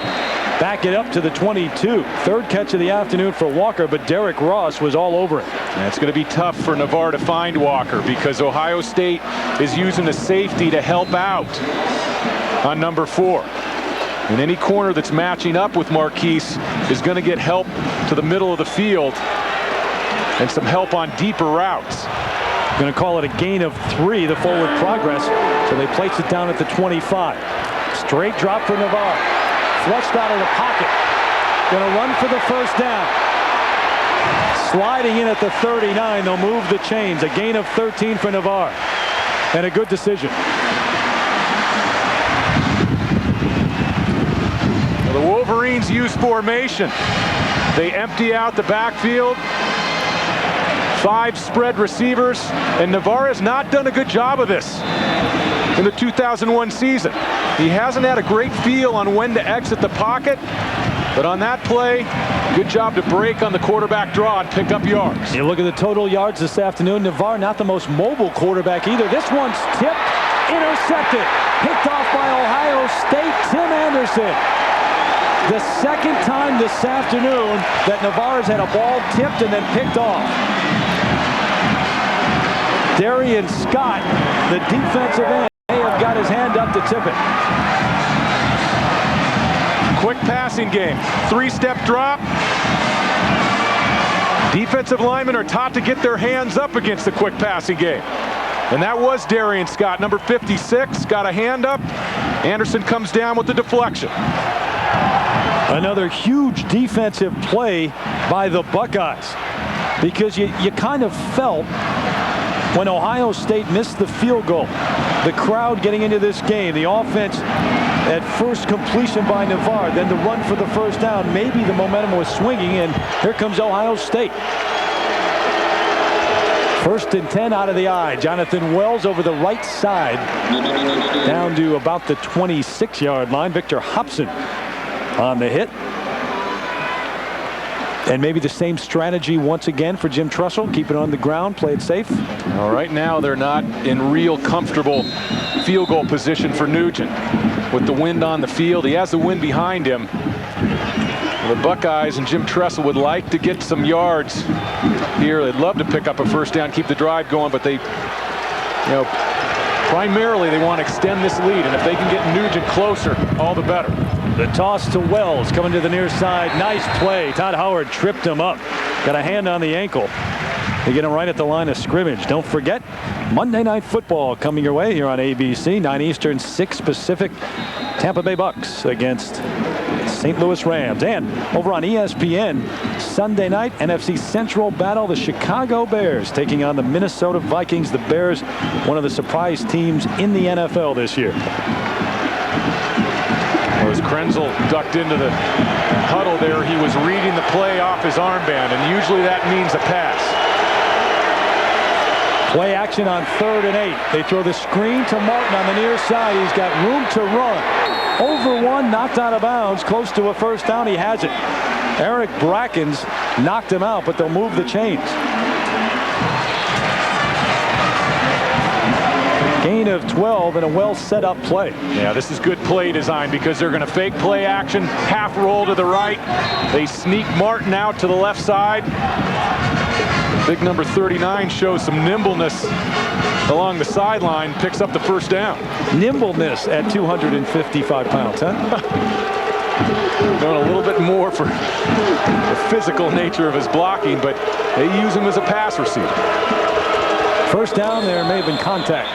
back it up to the 22. 3rd catch of the afternoon for Walker, but Derek Ross was all over it. And it's going to be tough for Navarre to find Walker because Ohio State is using a safety to help out on number 4. And any corner that's matching up with Marquise is going to get help to the middle of the field and some help on deeper routes. Going to call it a gain of 3, the forward progress. So they place it down at the 25. Straight drop for Navarre. Flushed out of the pocket. Going to run for the 1st down. Sliding in at the 39. They'll move the chains. A gain of 13 for Navarre. And a good decision. Well, the Wolverines use formation. They empty out the backfield. 5 spread receivers, and Navarre has not done a good job of this in the 2001 season. He hasn't had a great feel on when to exit the pocket, but on that play, Good job to break on the quarterback draw and pick up yards. You look at the total yards this afternoon. Navarre, not the most mobile quarterback either. This one's tipped, intercepted, picked off by Ohio State, Tim Anderson. The second time this afternoon that Navarre's had a ball tipped and then picked off. Darian Scott, the defensive end, may have got his hand up to tip it. Quick passing game. 3-step drop. Defensive linemen are taught to get their hands up against the quick passing game. And that was Darian Scott, number 56, got a hand up. Anderson comes down with the deflection. Another huge defensive play by the Buckeyes, because you kind of felt when Ohio State missed the field goal, the crowd getting into this game, the offense at first completion by Navarre, then the run for the first down, maybe the momentum was swinging, and here comes Ohio State. 1st and 10 out of the eye. Jonathan Wells over the right side down to about the 26-yard line. Victor Hobson on the hit. And maybe the same strategy once again for Jim Tressel. Keep it on the ground, play it safe. Well, right now they're not in real comfortable field goal position for Nugent. With the wind on the field, he has the wind behind him. The Buckeyes and Jim Tressel would like to get some yards here. They'd love to pick up a first down, keep the drive going, but they, primarily they want to extend this lead, and if they can get Nugent closer, all the better. The toss to Wells coming to the near side. Nice play. Todd Howard tripped him up. Got a hand on the ankle. They get him right at the line of scrimmage. Don't forget, Monday Night Football coming your way here on ABC. 9 Eastern, 6 Pacific. Tampa Bay Bucks against St. Louis Rams. And over on ESPN, Sunday night, NFC Central battle, the Chicago Bears taking on the Minnesota Vikings. The Bears, one of the surprise teams in the NFL this year. As Krenzel ducked into the huddle there, he was reading the play off his armband, and usually that means a pass. Play action on 3rd and 8. They throw the screen to Martin on the near side. He's got room to run. Over one, knocked out of bounds, close to a first down. He has it. Eric Brackens knocked him out, but they'll move the chains. Gain of 12 and a well set up play. Yeah, this is good play design because they're going to fake play action, half roll to the right. They sneak Martin out to the left side. Big number 39 shows some nimbleness along the sideline, picks up the first down. Nimbleness at 255 pounds, huh? Doing a little bit more for the physical nature of his blocking, but they use him as a pass receiver. First down, there may have been contact.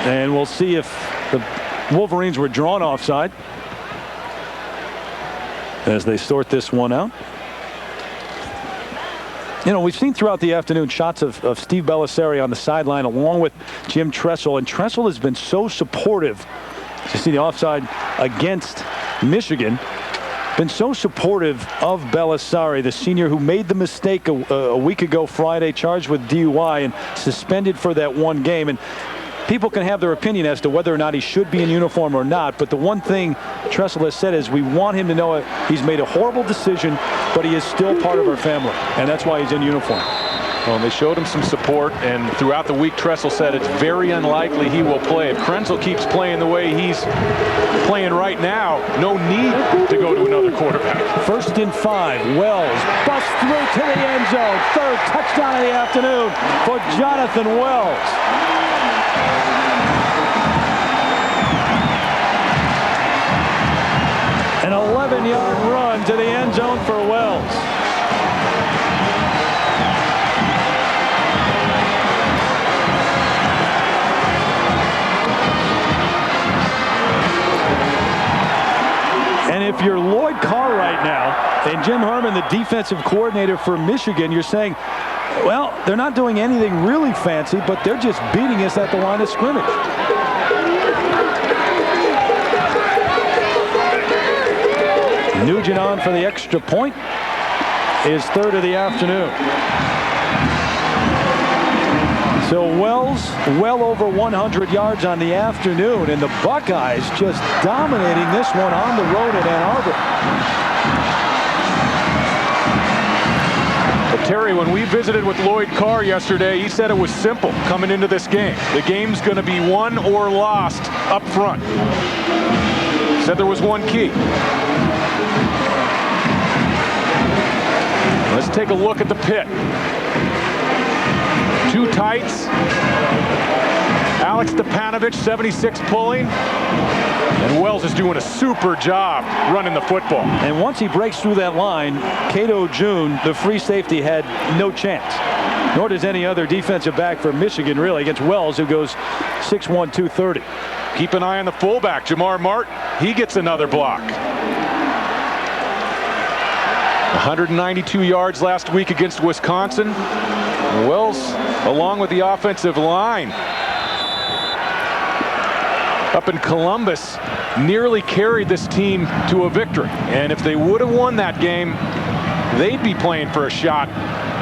And we'll see if the Wolverines were drawn offside as they sort this one out. We've seen throughout the afternoon shots of Steve Bellisari on the sideline along with Jim Tressel, and Tressel has been so supportive. You see the offside against Michigan. Been so supportive of Bellisari, the senior who made the mistake a week ago Friday, charged with DUI and suspended for that one game. And people can have their opinion as to whether or not he should be in uniform or not, but the one thing Tressel has said is we want him to know he's made a horrible decision, but he is still part of our family, and that's why he's in uniform. Well, they showed him some support, and throughout the week, Tressel said it's very unlikely he will play. If Krenzel keeps playing the way he's playing right now, no need to go to another quarterback. 1st and 5. Wells busts through to the end zone. 3rd touchdown of the afternoon for Jonathan Wells. An 11-yard run to the end zone for Wells. And if you're Lloyd Carr right now and Jim Herman, the defensive coordinator for Michigan, you're saying, well, they're not doing anything really fancy, but they're just beating us at the line of scrimmage. Nugent on for the extra point. His 3rd of the afternoon. So Wells well over 100 yards on the afternoon, and the Buckeyes just dominating this one on the road at Ann Arbor. Terry, when we visited with Lloyd Carr yesterday, he said it was simple coming into this game. The game's going to be won or lost up front. Said there was one key. Let's take a look at the pit. Two tights. Alex Stepanovic, 76 pulling. And Wells is doing a super job running the football. And once he breaks through that line, Cato June, the free safety, had no chance. Nor does any other defensive back for Michigan, really, against Wells, who goes 6'1", 230. Keep an eye on the fullback, Jamar Martin. He gets another block. 192 yards last week against Wisconsin. Wells, along with the offensive line, up in Columbus, nearly carried this team to a victory. And if they would have won that game, they'd be playing for a shot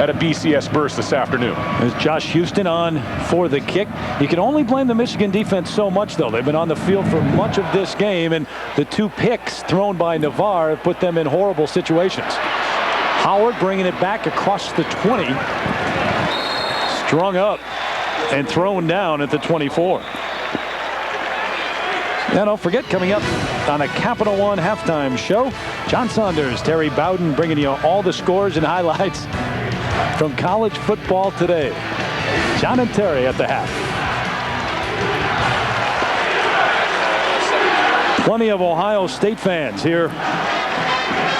at a BCS burst this afternoon. There's Josh Houston on for the kick. You can only blame the Michigan defense so much, though. They've been on the field for much of this game, and the two picks thrown by Navarre have put them in horrible situations. Howard bringing it back across the 20. Strung up and thrown down at the 24. Now, don't forget, coming up on a Capital One halftime show, John Saunders, Terry Bowden bringing you all the scores and highlights from college football today. John and Terry at the half. Plenty of Ohio State fans here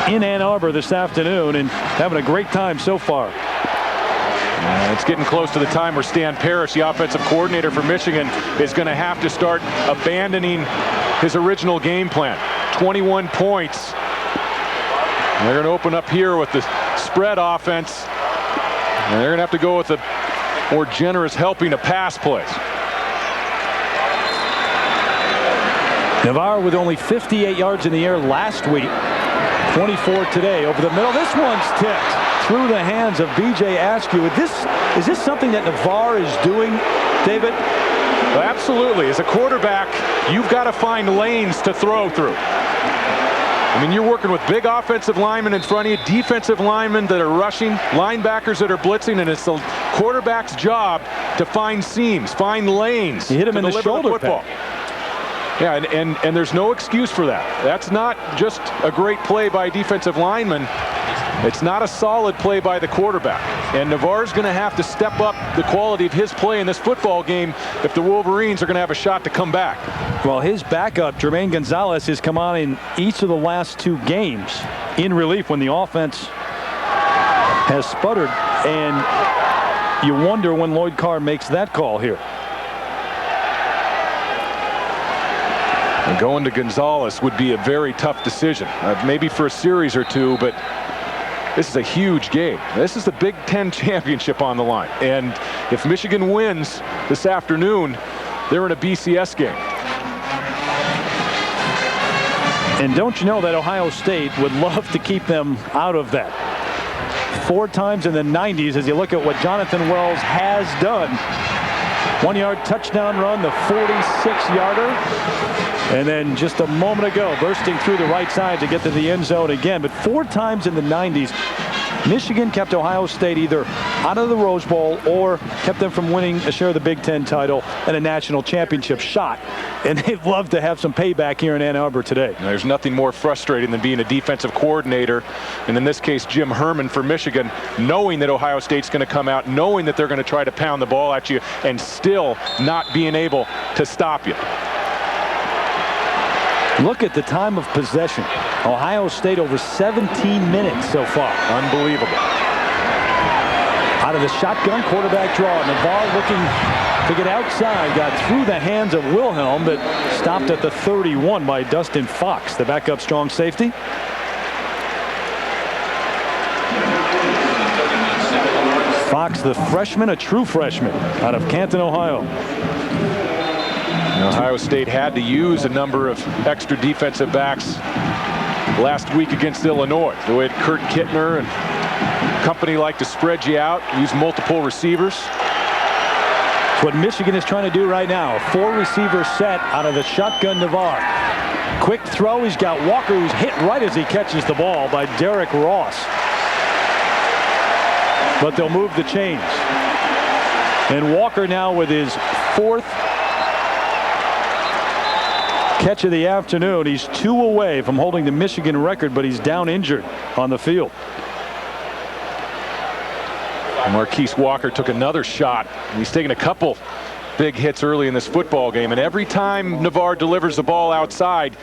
in Ann Arbor this afternoon and having a great time so far. It's getting close to the time where Stan Parrish, the offensive coordinator for Michigan, is going to have to start abandoning his original game plan. 21 points. They're going to open up here with the spread offense. And they're going to have to go with a more generous helping of pass plays. Navarre with only 58 yards in the air last week. 24 today over the middle. This one's tipped through the hands of B.J. Askew. Is this something that Navarre is doing, David? Well, absolutely. As a quarterback, you've got to find lanes to throw through. I mean, you're working with big offensive linemen in front of you, defensive linemen that are rushing, linebackers that are blitzing, and it's the quarterback's job to find seams, find lanes. You hit him in the shoulder football. Yeah, and there's no excuse for that. That's not just a great play by a defensive lineman. It's not a solid play by the quarterback. And Navarre's going to have to step up the quality of his play in this football game if the Wolverines are going to have a shot to come back. Well, his backup, Jermaine Gonzalez, has come on in each of the last two games in relief when the offense has sputtered. And you wonder when Lloyd Carr makes that call here. And going to Gonzalez would be a very tough decision, maybe for a series or two, but this is a huge game. This is the Big Ten championship on the line. And if Michigan wins this afternoon, they're in a BCS game. And don't you know that Ohio State would love to keep them out of that? 4 times in the 90s as you look at what Jonathan Wells has done. 1-yard touchdown run, the 46-yarder. And then just a moment ago, bursting through the right side to get to the end zone again. But 4 times in the 90s, Michigan kept Ohio State either out of the Rose Bowl or kept them from winning a share of the Big Ten title and a national championship shot. And they'd love to have some payback here in Ann Arbor today. There's nothing more frustrating than being a defensive coordinator, and in this case, Jim Herman for Michigan, knowing that Ohio State's going to come out, knowing that they're going to try to pound the ball at you, and still not being able to stop you. Look at the time of possession. Ohio State over 17 minutes so far. Unbelievable. Out of the shotgun, quarterback draw. Navarre looking to get outside. Got through the hands of Wilhelm, but stopped at the 31 by Dustin Fox, the backup strong safety. Fox, the freshman, a true freshman out of Canton, Ohio. Ohio State had to use a number of extra defensive backs last week against Illinois. The way Kurt Kittner and company like to spread you out, use multiple receivers. It's what Michigan is trying to do right now. A 4-receiver set out of the shotgun Navarre. Quick throw. He's got Walker, who's hit right as he catches the ball by Derek Ross. but they'll move the chains. And Walker now with his 4th catch of the afternoon. He's 2 away from holding the Michigan record, but he's down injured on the field. Marquise Walker took another shot. He's taken a couple big hits early in this football game, and every time Navarre delivers the ball outside,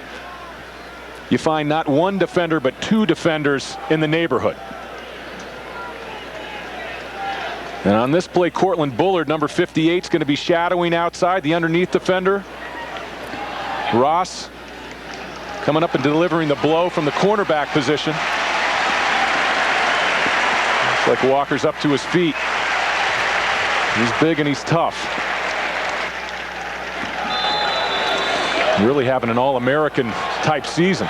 you find not one defender but 2 defenders in the neighborhood. And on this play, Cortland Bullard, number 58, is going to be shadowing outside, the underneath defender. Ross coming up and delivering the blow from the cornerback position. Looks like Walker's up to his feet. He's big and he's tough. Really having an All-American type season.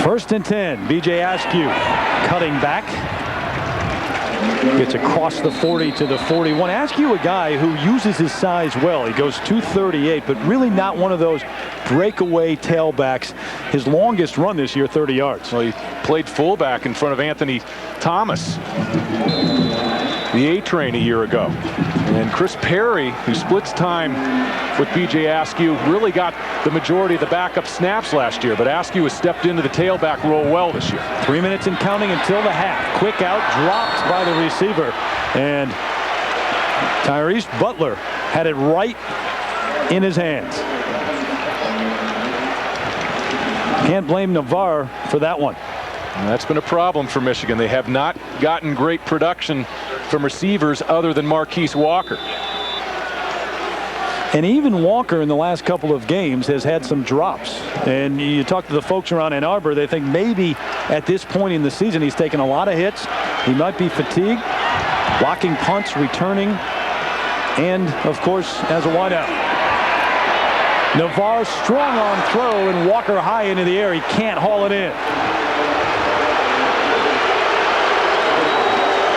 1st and 10. B.J. Askew cutting back. Gets across the 40 to the 41. Askew, a guy who uses his size well. He goes 238, but really not one of those breakaway tailbacks. His longest run this year, 30 yards. Well, he played fullback in front of Anthony Thomas, the A-Train, a year ago. And Chris Perry, who splits time with B.J. Askew, really got the majority of the backup snaps last year, but Askew has stepped into the tailback role well this year. 3 minutes and counting until the half. Quick out, dropped by the receiver. And Tyrese Butler had it right in his hands. Can't blame Navarre for that one. And that's been a problem for Michigan. They have not gotten great production from receivers other than Marquise Walker. And even Walker in the last couple of games has had some drops. And you talk to the folks around Ann Arbor, they think maybe at this point in the season he's taken a lot of hits. He might be fatigued, blocking punts, returning, and of course as a wideout. Navarre strong on throw and Walker high into the air. He can't haul it in.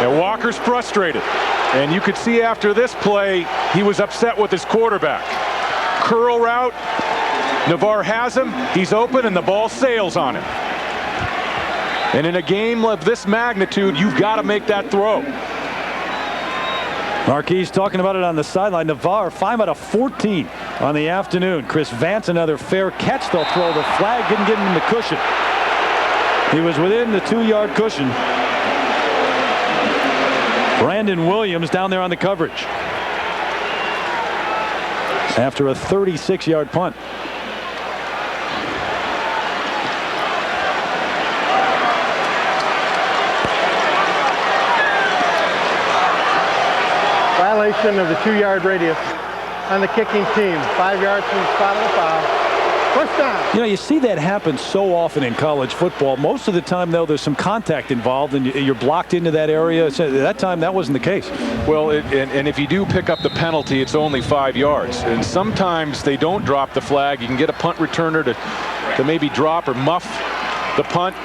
And Walker's frustrated. And you could see after this play, he was upset with his quarterback. Curl route, Navarre has him, he's open, and the ball sails on him. And in a game of this magnitude, you've got to make that throw. Marquise talking about it on the sideline. Navarre 5 out of 14 on the afternoon. Chris Vance another fair catch. They'll throw the flag. Didn't get him in the cushion. He was within the 2-yard cushion. Brandon Williams down there on the coverage after a 36-yard punt. Violation of the 2-yard radius on the kicking team. 5 yards from the spot of the foul. First down. You know, you see that happen so often in college football. Most of the time, though, there's some contact involved, and you're blocked into that area. So that time, that wasn't the case. Well, and if you do pick up the penalty, it's only 5 yards. And sometimes they don't drop the flag. You can get a punt returner to maybe drop or muff the punt.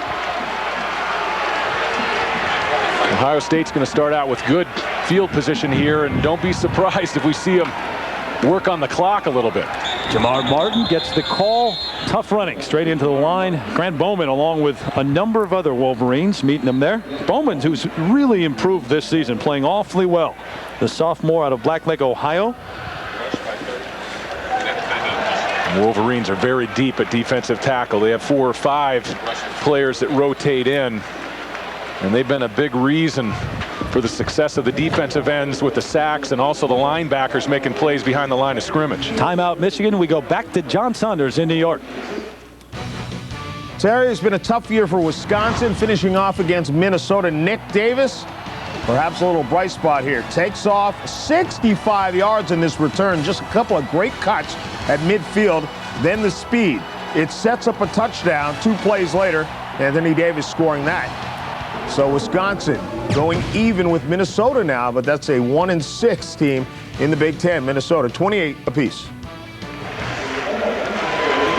Ohio State's going to start out with good field position here, and don't be surprised if we see them work on the clock a little bit. Jamar Martin gets the call. Tough running straight into the line. Grant Bowman along with a number of other Wolverines meeting him there. Bowman, who's really improved this season, playing awfully well. The sophomore out of Black Lake, Ohio. Wolverines are very deep at defensive tackle. They have 4 or 5 players that rotate in, and they've been a big reason for the success of the defensive ends with the sacks and also the linebackers making plays behind the line of scrimmage. Timeout, Michigan. We go back to John Saunders in New York. Terry, it's been a tough year for Wisconsin, finishing off against Minnesota. Nick Davis, perhaps a little bright spot here, takes off 65 yards in this return. Just a couple of great cuts at midfield, then the speed. It sets up a touchdown 2 plays later. Anthony Davis scoring that. So Wisconsin going even with Minnesota now, but that's a 1-6 team in the Big Ten. Minnesota 28 apiece.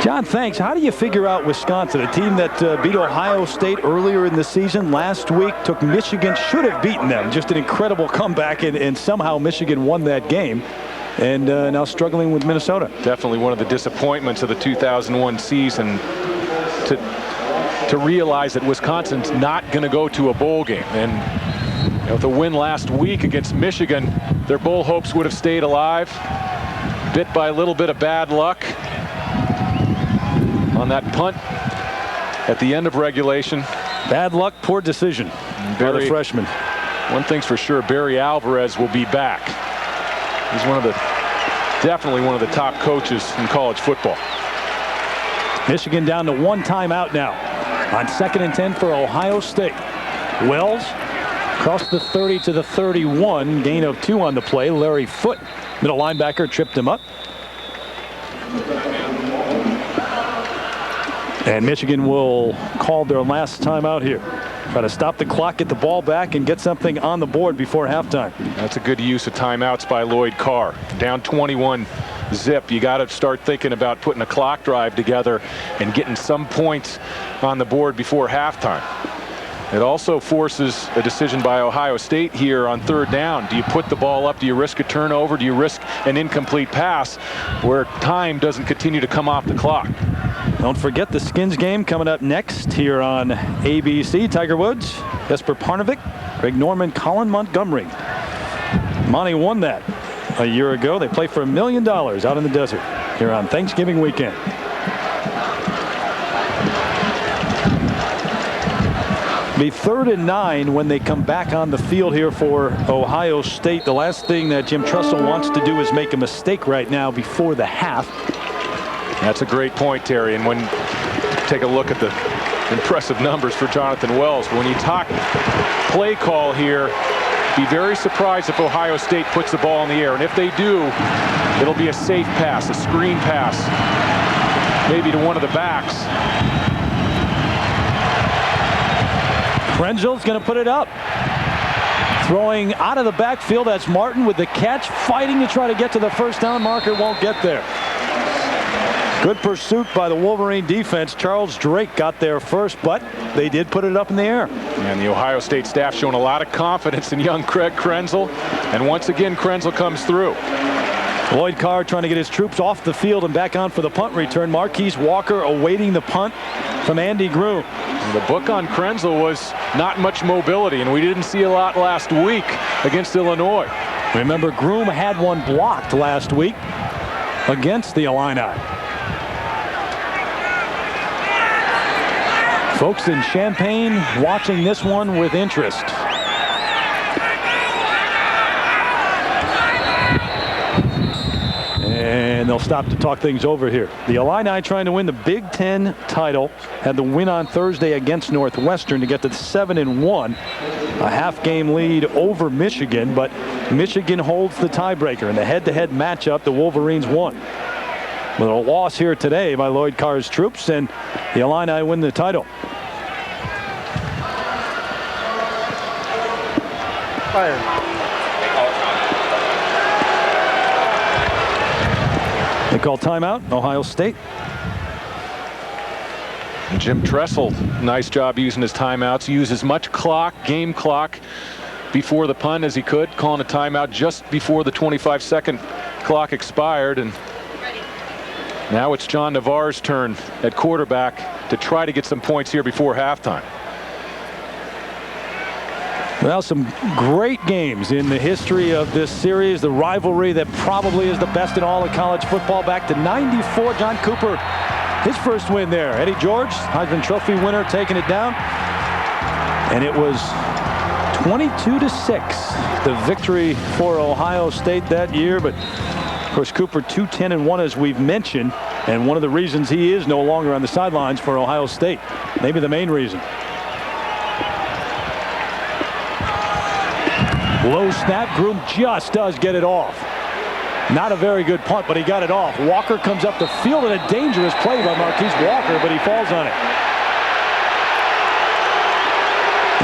John, thanks. How do you figure out Wisconsin, a team that beat Ohio State earlier in the season last week, took Michigan, should have beaten them, just an incredible comeback, and somehow Michigan won that game, and now struggling with Minnesota. Definitely one of the disappointments of the 2001 season. to realize that Wisconsin's not going to go to a bowl game. And with a win last week against Michigan, their bowl hopes would have stayed alive. Bit by a little bit of bad luck on that punt at the end of regulation. Bad luck, poor decision by the freshman. One thing's for sure, Barry Alvarez will be back. He's definitely one of the top coaches in college football. Michigan down to 1 timeout now on 2nd and 10 for Ohio State. Wells across the 30 to the 31, gain of 2 on the play. Larry Foote, middle linebacker, tripped him up. And Michigan will call their last timeout here. Try to stop the clock, get the ball back, and get something on the board before halftime. That's a good use of timeouts by Lloyd Carr. Down 21 zip. You got to start thinking about putting a clock drive together and getting some points on the board before halftime. It also forces a decision by Ohio State here on 3rd down. Do you put the ball up? Do you risk a turnover? Do you risk an incomplete pass where time doesn't continue to come off the clock? Don't forget the Skins game coming up next here on ABC. Tiger Woods, Jesper Parnevik, Greg Norman, Colin Montgomery. Monty won that a year ago. They play for $1 million out in the desert here on Thanksgiving weekend. Be 3rd and 9 when they come back on the field here for Ohio State. The last thing that Jim Tressel wants to do is make a mistake right now before the half. That's a great point, Terry. And when you take a look at the impressive numbers for Jonathan Wells, when you talk play call here, be very surprised if Ohio State puts the ball in the air. And if they do, it'll be a safe pass, a screen pass, maybe to one of the backs. Krenzel's going to put it up. Throwing out of the backfield, that's Martin with the catch, fighting to try to get to the first down marker, won't get there. Good pursuit by the Wolverine defense. Charles Drake got there first, but they did put it up in the air. And the Ohio State staff showing a lot of confidence in young Craig Krenzel. And once again, Krenzel comes through. Lloyd Carr trying to get his troops off the field and back on for the punt return. Marquise Walker awaiting the punt from Andy Groom. The book on Krenzel was not much mobility, and we didn't see a lot last week against Illinois. Remember, Groom had one blocked last week against the Illini. Folks in Champaign watching this one with interest. And they'll stop to talk things over here. The Illini trying to win the Big Ten title. Had the win on Thursday against Northwestern to get to 7-1. A half-game lead over Michigan, but Michigan holds the tiebreaker. In the head-to-head matchup, the Wolverines won. With a loss here today by Lloyd Carr's troops, and the Illini win the title. Fired. They call timeout, Ohio State. Jim Tressel, nice job using his timeouts. Use as much clock, game clock, before the punt as he could. Calling a timeout just before the 25-second clock expired. And now it's John Navarre's turn at quarterback to try to get some points here before halftime. Well, some great games in the history of this series. The rivalry that probably is the best in all of college football. Back to '94, John Cooper, his first win there. Eddie George, Heisman Trophy winner, taking it down. And it was 22-6, the victory for Ohio State that year. But, of course, Cooper 2-10-1, as we've mentioned. And one of the reasons he is no longer on the sidelines for Ohio State. Maybe the main reason. Low snap. Groom just does get it off. Not a very good punt, but he got it off. Walker comes up the field, and a dangerous play by Marquise Walker, but he falls on it.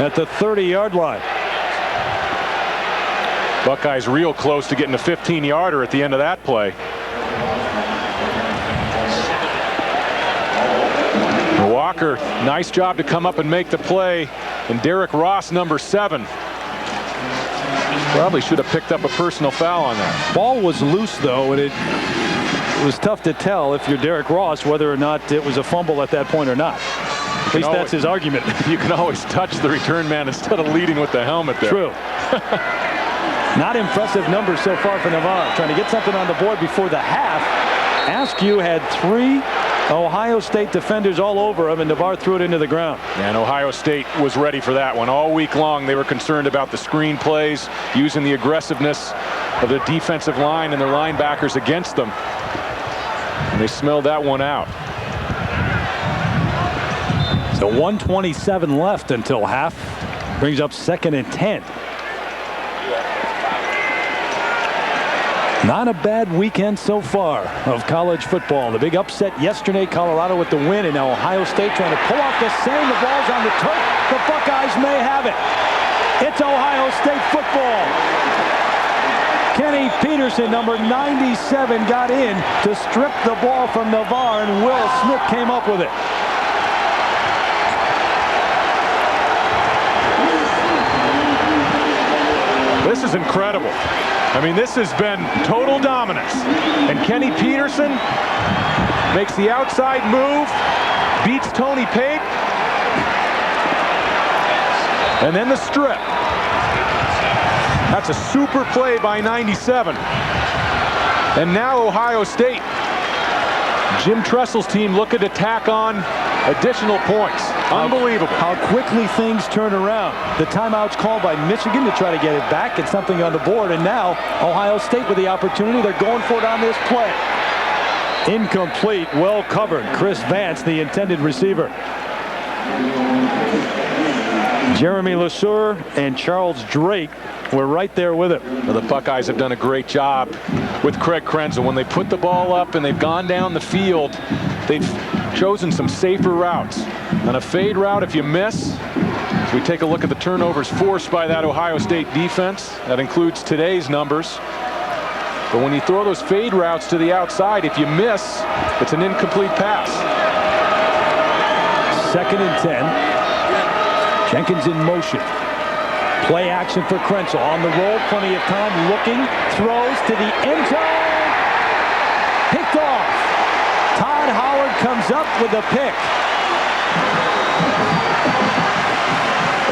At the 30-yard line. Buckeyes real close to getting a 15-yarder at the end of that play. Walker, nice job to come up and make the play. And Derek Ross, number 7. Probably should have picked up a personal foul on that. Ball was loose, though, and it was tough to tell if you're Derek Ross whether or not it was a fumble at that point or not. At least that's his argument. You can always touch the return man instead of leading with the helmet there. True. Not impressive numbers so far for Navarre. Trying to get something on the board before the half. Askew had 3 Ohio State defenders all over him, and Navarre threw it into the ground. And Ohio State was ready for that one. All week long, they were concerned about the screen plays, using the aggressiveness of the defensive line and their linebackers against them. And they smelled that one out. So 1:27 left until half. Brings up 2nd and 10. Not a bad weekend so far of college football. The big upset yesterday, Colorado with the win, and now Ohio State trying to pull off the same. The ball's on the turf. The Buckeyes may have it. It's Ohio State football. Kenny Peterson, number 97, got in to strip the ball from Navarre, and Will Smith came up with it. This is incredible. I mean, this has been total dominance. And Kenny Peterson makes the outside move, beats Tony Pate, and then the strip. That's a super play by 97. And now Ohio State, Jim Tressel's team, looking to tack on additional points. Unbelievable. How quickly things turn around. The timeout's called by Michigan to try to get it back, get something on the board, and now Ohio State with the opportunity. They're going for it on this play. Incomplete, well covered. Chris Vance, the intended receiver. Jeremy LeSueur and Charles Drake were right there with it. Well, the Buckeyes have done a great job with Craig Krenzel. When they put the ball up and they've gone down the field, they've chosen some safer routes. On a fade route, if you miss, as we take a look at the turnovers forced by that Ohio State defense, that includes today's numbers. But when you throw those fade routes to the outside, if you miss, it's an incomplete pass. 2nd and 10. Jenkins in motion. Play action for Krenzel. On the roll, plenty of time, looking, throws to the end zone. Picked off. Todd Howard comes up with a pick.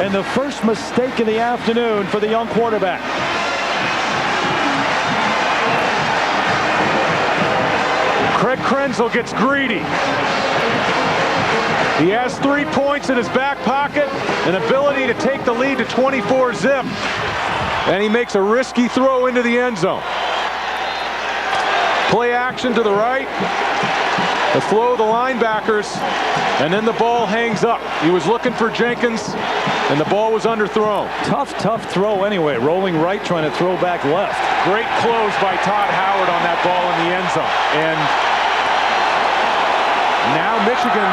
And the first mistake of the afternoon for the young quarterback. Craig Krenzel gets greedy. He has 3 points in his back pocket, an ability to take the lead to 24-zip. And he makes a risky throw into the end zone. Play action to the right. The flow of the linebackers, and then the ball hangs up. He was looking for Jenkins, and the ball was underthrown. Tough throw anyway. Rolling right, trying to throw back left. Great close by Todd Howard on that ball in the end zone. And now Michigan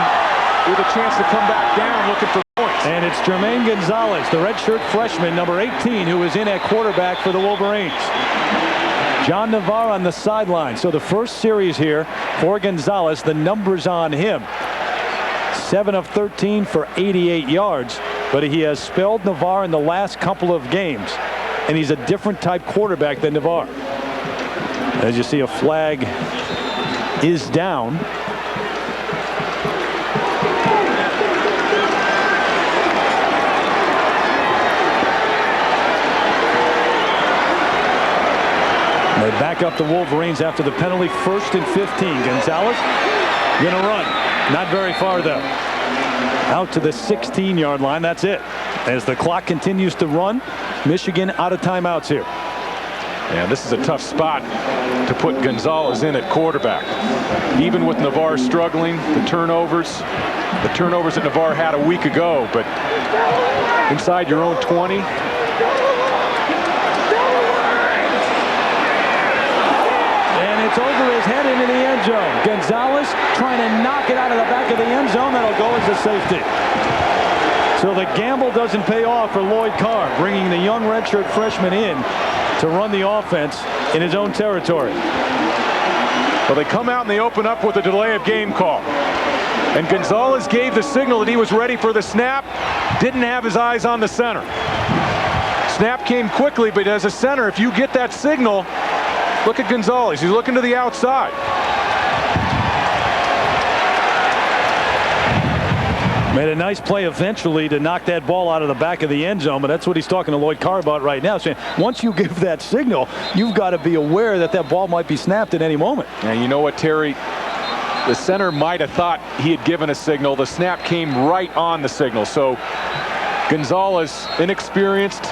with a chance to come back down looking for points. And it's Jermaine Gonzalez, the redshirt freshman, number 18, who is in at quarterback for the Wolverines. John Navarre on the sideline. So the first series here for Gonzalez, the numbers on him. 7 of 13 for 88 yards, but he has spelled Navarre in the last couple of games, and he's a different type quarterback than Navarre. As you see, a flag is down. They back up the Wolverines after the penalty. 1st and 15. Gonzalez going to run. Not very far, though. Out to the 16-yard line. That's it. As the clock continues to run, Michigan out of timeouts here. Yeah, this is a tough spot to put Gonzalez in at quarterback. Even with Navarre struggling, the turnovers that Navarre had a week ago, but inside your own 20. It's over his head into the end zone. Gonzalez trying to knock it out of the back of the end zone. That'll go as a safety. So the gamble doesn't pay off for Lloyd Carr, bringing the young redshirt freshman in to run the offense in his own territory. Well, they come out and they open up with a delay of game call. And Gonzalez gave the signal that he was ready for the snap. Didn't have his eyes on the center. Snap came quickly, but as a center, if you get that signal, look at Gonzalez. He's looking to the outside. Made a nice play eventually to knock that ball out of the back of the end zone, but that's what he's talking to Lloyd Carr about right now, saying once you give that signal, you've got to be aware that that ball might be snapped at any moment. And you know what, Terry? The center might have thought he had given a signal. The snap came right on the signal. So Gonzalez, inexperienced,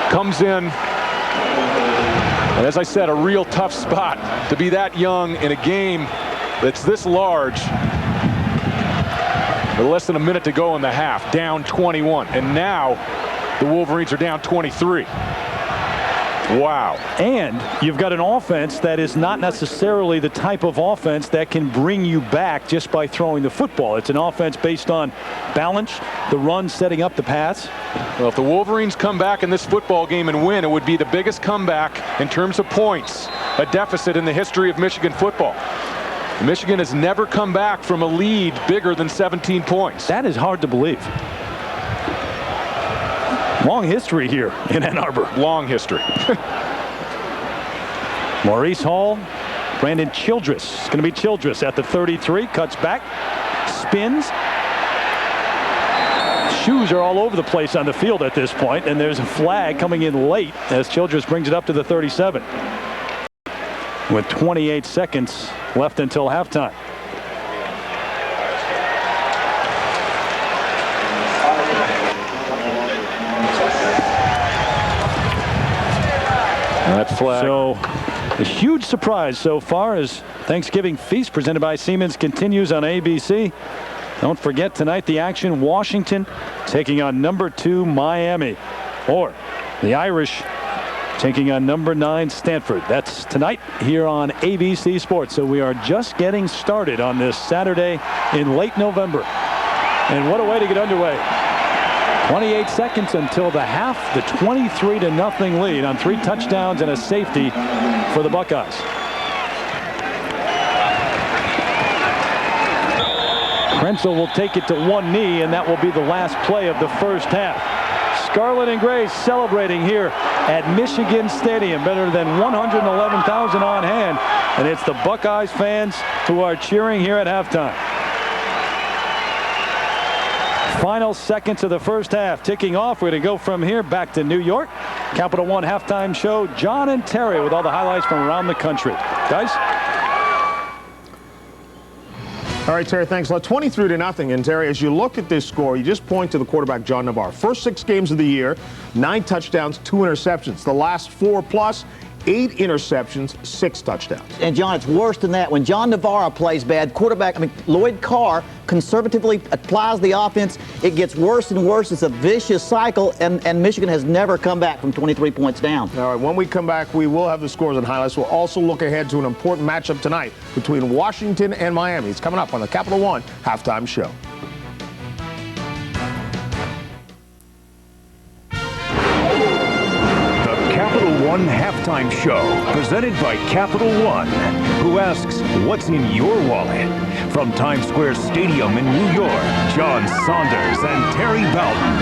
comes in. And as I said, a real tough spot to be that young in a game that's this large. With less than a minute to go in the half, down 21. And now the Wolverines are down 23. Wow. And you've got an offense that is not necessarily the type of offense that can bring you back just by throwing the football. It's an offense based on balance, the run setting up the pass. Well, if the Wolverines come back in this football game and win, it would be the biggest comeback in terms of points, a deficit in the history of Michigan football. Michigan has never come back from a lead bigger than 17 points. That is hard to believe. Long history here in Ann Arbor. Long history. Maurice Hall, Brandon Childress. It's going to be Childress at the 33. Cuts back, spins. Shoes are all over the place on the field at this point, and there's a flag coming in late as Childress brings it up to the 37. With 28 seconds left until halftime. That flag. So a huge surprise so far as Thanksgiving feast presented by Siemens continues on ABC. Don't forget tonight the action, Washington taking on number 2 Miami, or the Irish taking on number 9 Stanford. That's tonight here on ABC Sports. So we are just getting started on this Saturday in late November. And what a way to get underway. 28 seconds until the half, the 23-0 lead on 3 touchdowns and a safety for the Buckeyes. Krenzel will take it to one knee, and that will be the last play of the first half. Scarlet and Gray celebrating here at Michigan Stadium. Better than 111,000 on hand, and it's the Buckeyes fans who are cheering here at halftime. Final seconds of the first half ticking off. We're going to go from here back to New York. Capital One halftime show. John and Terry with all the highlights from around the country. Guys? All right, Terry, thanks a lot. 23-0. And, Terry, as you look at this score, you just point to the quarterback, John Navarre. First 6 games of the year, 9 touchdowns, 2 interceptions. The last 4+, 8 interceptions, 6 touchdowns. And, John, it's worse than that. When John Navarre plays bad, Lloyd Carr conservatively applies the offense. It gets worse and worse. It's a vicious cycle, and Michigan has never come back from 23 points down. All right, when we come back, we will have the scores and highlights. We'll also look ahead to an important matchup tonight between Washington and Miami. It's coming up on the Capital One Halftime Show. Capital One Halftime Show, presented by Capital One, who asks, what's in your wallet? From Times Square Stadium in New York, John Saunders and Terry Bowden.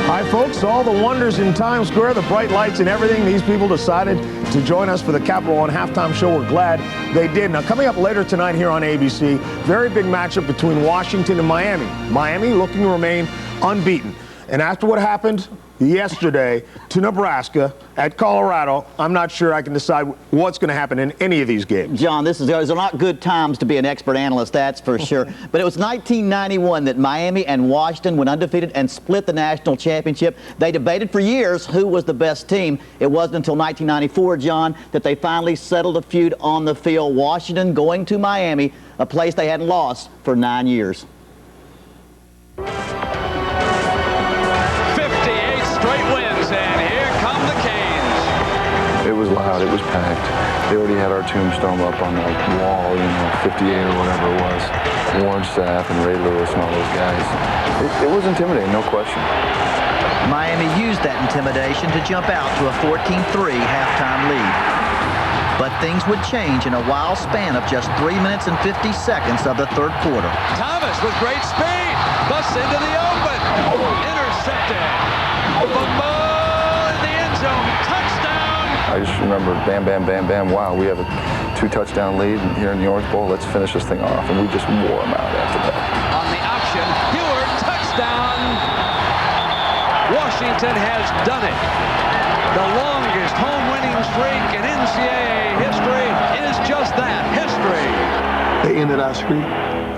Hi, folks. All the wonders in Times Square, the bright lights and everything, these people decided to join us for the Capital One Halftime Show. We're glad they did. Now, coming up later tonight here on ABC, very big matchup between Washington and Miami. Miami looking to remain unbeaten. And after what happened yesterday to Nebraska at Colorado, I'm not sure I can decide what's going to happen in any of these games. John, these are not good times to be an expert analyst, that's for sure. But it was 1991 that Miami and Washington went undefeated and split the national championship. They debated for years who was the best team. It wasn't until 1994, John, that they finally settled a feud on the field. Washington going to Miami, a place they hadn't lost for 9 years. It was loud, it was packed. They already had our tombstone up on the wall, 58 or whatever it was. Warren Sapp and Ray Lewis and all those guys. It was intimidating, no question. Miami used that intimidation to jump out to a 14-3 halftime lead. But things would change in a wild span of just 3 minutes and 50 seconds of the third quarter. Thomas with great speed, busts into the open, intercepted. Fumble in the end zone, touchdown. I just remember bam, bam, bam, bam, wow, we have a 2-touchdown lead here in the Orange Bowl. Let's finish this thing off. And we just wore them out after that. On the option, Hewer, touchdown. Washington has done it. The longest home winning streak in NCAA history is just that, history. At the end of that streak,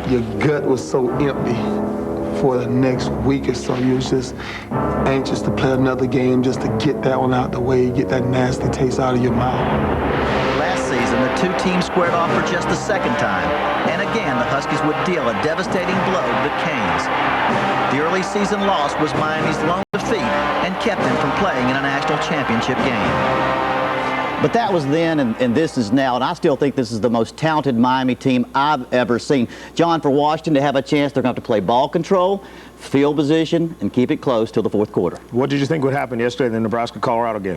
your gut was so empty for the next week or so. You was just anxious to play another game just to get that one out the way, get that nasty taste out of your mouth. Last season, the two teams squared off for just the second time. And again, the Huskies would deal a devastating blow to the Canes. The early season loss was Miami's lone defeat and kept them from playing in a national championship game. But that was then, and this is now, and I still think this is the most talented Miami team I've ever seen. John, for Washington to have a chance, they're going to have to play ball control, field position, and keep it close till the fourth quarter. What did you think would happen yesterday in the Nebraska-Colorado game?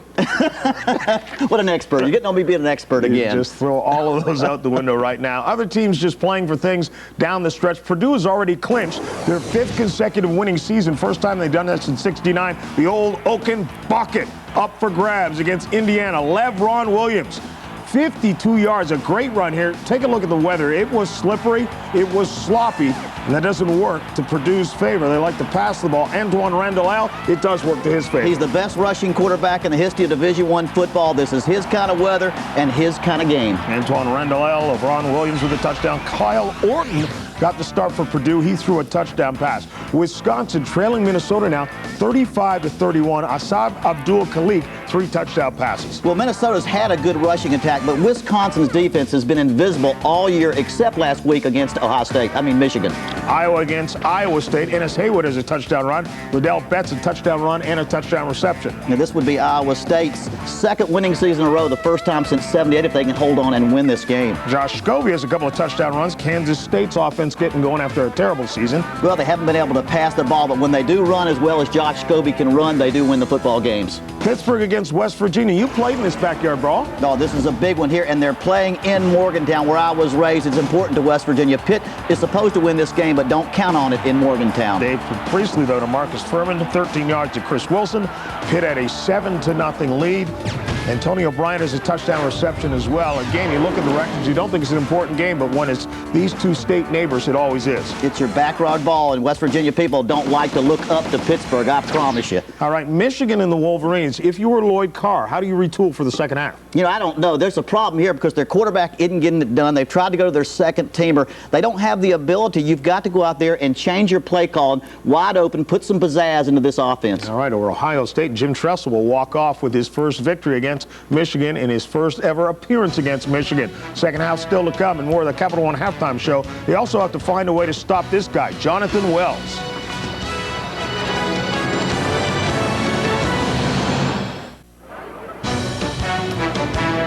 What an expert. You're getting on me being an expert again. You just throw all of those out the window right now. Other teams just playing for things down the stretch. Purdue has already clinched their 5th consecutive winning season. First time they've done that since '69. The old Oaken Bucket up for grabs against Indiana. LeBron Williams, 52 yards, a great run here. Take a look at the weather. It was slippery, it was sloppy, and that doesn't work to Purdue's favor. They like to pass the ball. Antoine Randall, it does work to his favor. He's the best rushing quarterback in the history of Division I football. This is his kind of weather and his kind of game. Antoine Randall, LeBron Williams with a touchdown. Kyle Orton got the start for Purdue. He threw a touchdown pass. Wisconsin trailing Minnesota now 35-31. Asad Abdul-Khalik, 3 touchdown passes. Well, Minnesota's had a good rushing attack, but Wisconsin's defense has been invisible all year except last week against Michigan. Iowa against Iowa State. Ennis Haywood has a touchdown run. Liddell Betts a touchdown run and a touchdown reception. Now, this would be Iowa State's 2nd winning season in a row, the first time since '78 if they can hold on and win this game. Josh Scobie has a couple of touchdown runs. Kansas State's offense getting going after a terrible season. Well, they haven't been able to pass the ball, but when they do run as well as Josh Scobie can run, they do win the football games. Pittsburgh against West Virginia. You played in this backyard brawl. No, this is a big one here, and they're playing in Morgantown, where I was raised. It's important to West Virginia. Pitt is supposed to win this game, but don't count on it in Morgantown. Dave Priestley, though, to Marcus Furman, 13 yards to Chris Wilson. Pitt had a 7-0 lead. Antonio Bryant has a touchdown reception as well. Again, you look at the records, you don't think it's an important game, but when it's these two state neighbors, it always is. It's your backyard ball, and West Virginia people don't like to look up to Pittsburgh, I promise you. All right, Michigan and the Wolverines. If you were Lloyd Carr, how do you retool for the second half? You know, I don't know. There's a problem here because their quarterback isn't getting it done. They've tried to go to their second teamer. They don't have the ability. You've got to go out there and change your play call wide open, put some pizzazz into this offense. All right, over Ohio State, Jim Tressel will walk off with his first victory against Michigan in his first ever appearance against Michigan. Second half still to come, and more of the Capital One halftime show. They also have to find a way to stop this guy, Jonathan Wells.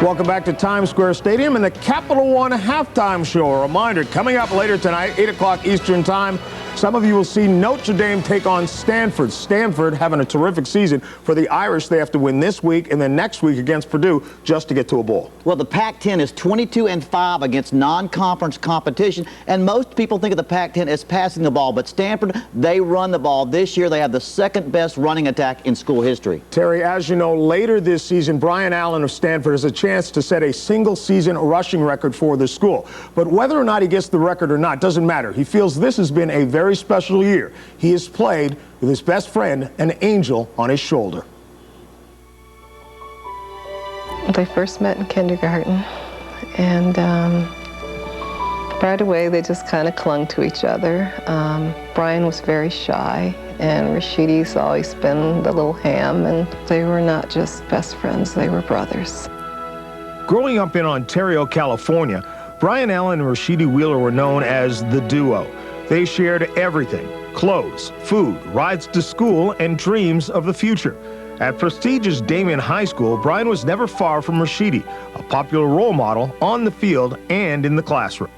Welcome back to Times Square Stadium and the Capital One halftime show. A reminder, coming up later tonight, 8 o'clock Eastern Time, some of you will see Notre Dame take on Stanford. Stanford having a terrific season. For the Irish, they have to win this week and then next week against Purdue just to get to a bowl. Well, the Pac-10 is 22-5 against non-conference competition, and most people think of the Pac-10 as passing the ball, but Stanford, they run the ball. This year, they have the 2nd best running attack in school history. Terry, as you know, later this season, Brian Allen of Stanford has a chance to set a single-season rushing record for the school. But whether or not he gets the record or not doesn't matter. He feels this has been a very special year. He has played with his best friend, an angel on his shoulder. They first met in kindergarten, and right away they just kind of clung to each other. Brian was very shy, and Rashidi's always been the little ham, and they were not just best friends, they were brothers. Growing up in Ontario, California, Brian Allen and Rashidi Wheeler were known as the duo. They shared everything: clothes, food, rides to school, and dreams of the future. At prestigious Damien High School, Brian was never far from Rashidi, a popular role model on the field and in the classroom.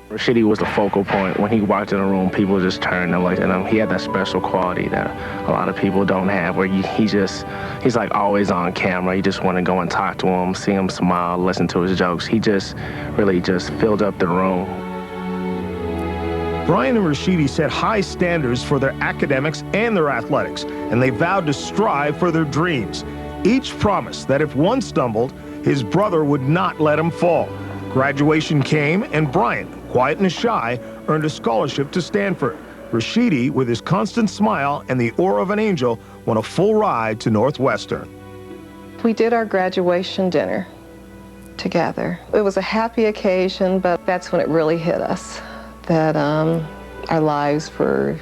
Rashidi was the focal point. When he walked in the room, people just turned and looked at him. He had that special quality that a lot of people don't have, where he's like always on camera. You just want to go and talk to him, see him smile, listen to his jokes. He just really just filled up the room. Brian and Rashidi set high standards for their academics and their athletics, and they vowed to strive for their dreams. Each promised that if one stumbled, his brother would not let him fall. Graduation came, and Brian, quiet and shy, earned a scholarship to Stanford. Rashidi, with his constant smile and the aura of an angel, won a full ride to Northwestern. We did our graduation dinner together. It was a happy occasion, but that's when it really hit us that our lives were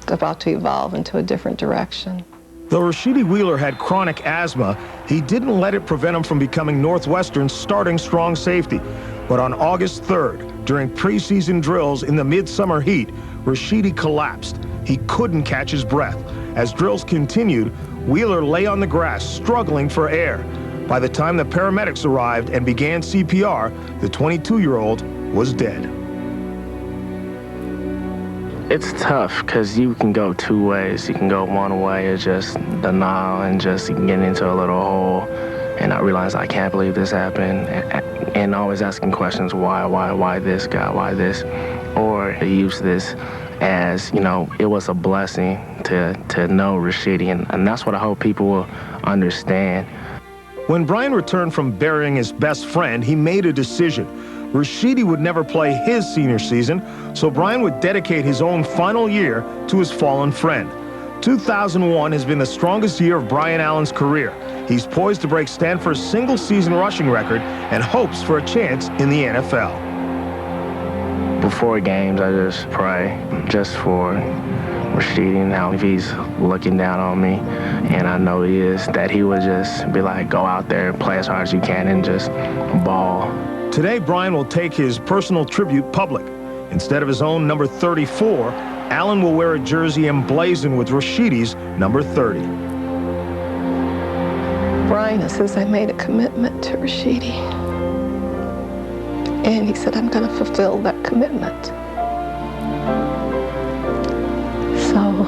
about to evolve into a different direction. Though Rashidi Wheeler had chronic asthma, he didn't let it prevent him from becoming Northwestern's starting strong safety. But on August 3rd, during preseason drills in the midsummer heat, Rashidi collapsed. He couldn't catch his breath. As drills continued, Wheeler lay on the grass, struggling for air. By the time the paramedics arrived and began CPR, the 22-year-old was dead. It's tough because you can go two ways. You can go one way, it's just denial and just get into a little hole and I realize I can't believe this happened and always asking questions, why this guy, why this? Or use this as, you know, it was a blessing to know Rashidi, and that's what I hope people will understand. When Brian returned from burying his best friend, he made a decision. Rashidi would never play his senior season, so Brian would dedicate his own final year to his fallen friend. 2001 has been the strongest year of Brian Allen's career. He's poised to break Stanford's single-season rushing record and hopes for a chance in the NFL. Before games, I just pray just for Rashidi and how if he's looking down on me, and I know he is, that he would just be like, go out there, play as hard as you can, and just ball. Today, Brian will take his personal tribute public. Instead of his own number 34, Allen will wear a jersey emblazoned with Rashidi's number 30. Brian says I made a commitment to Rashidi. And he said, I'm going to fulfill that commitment. So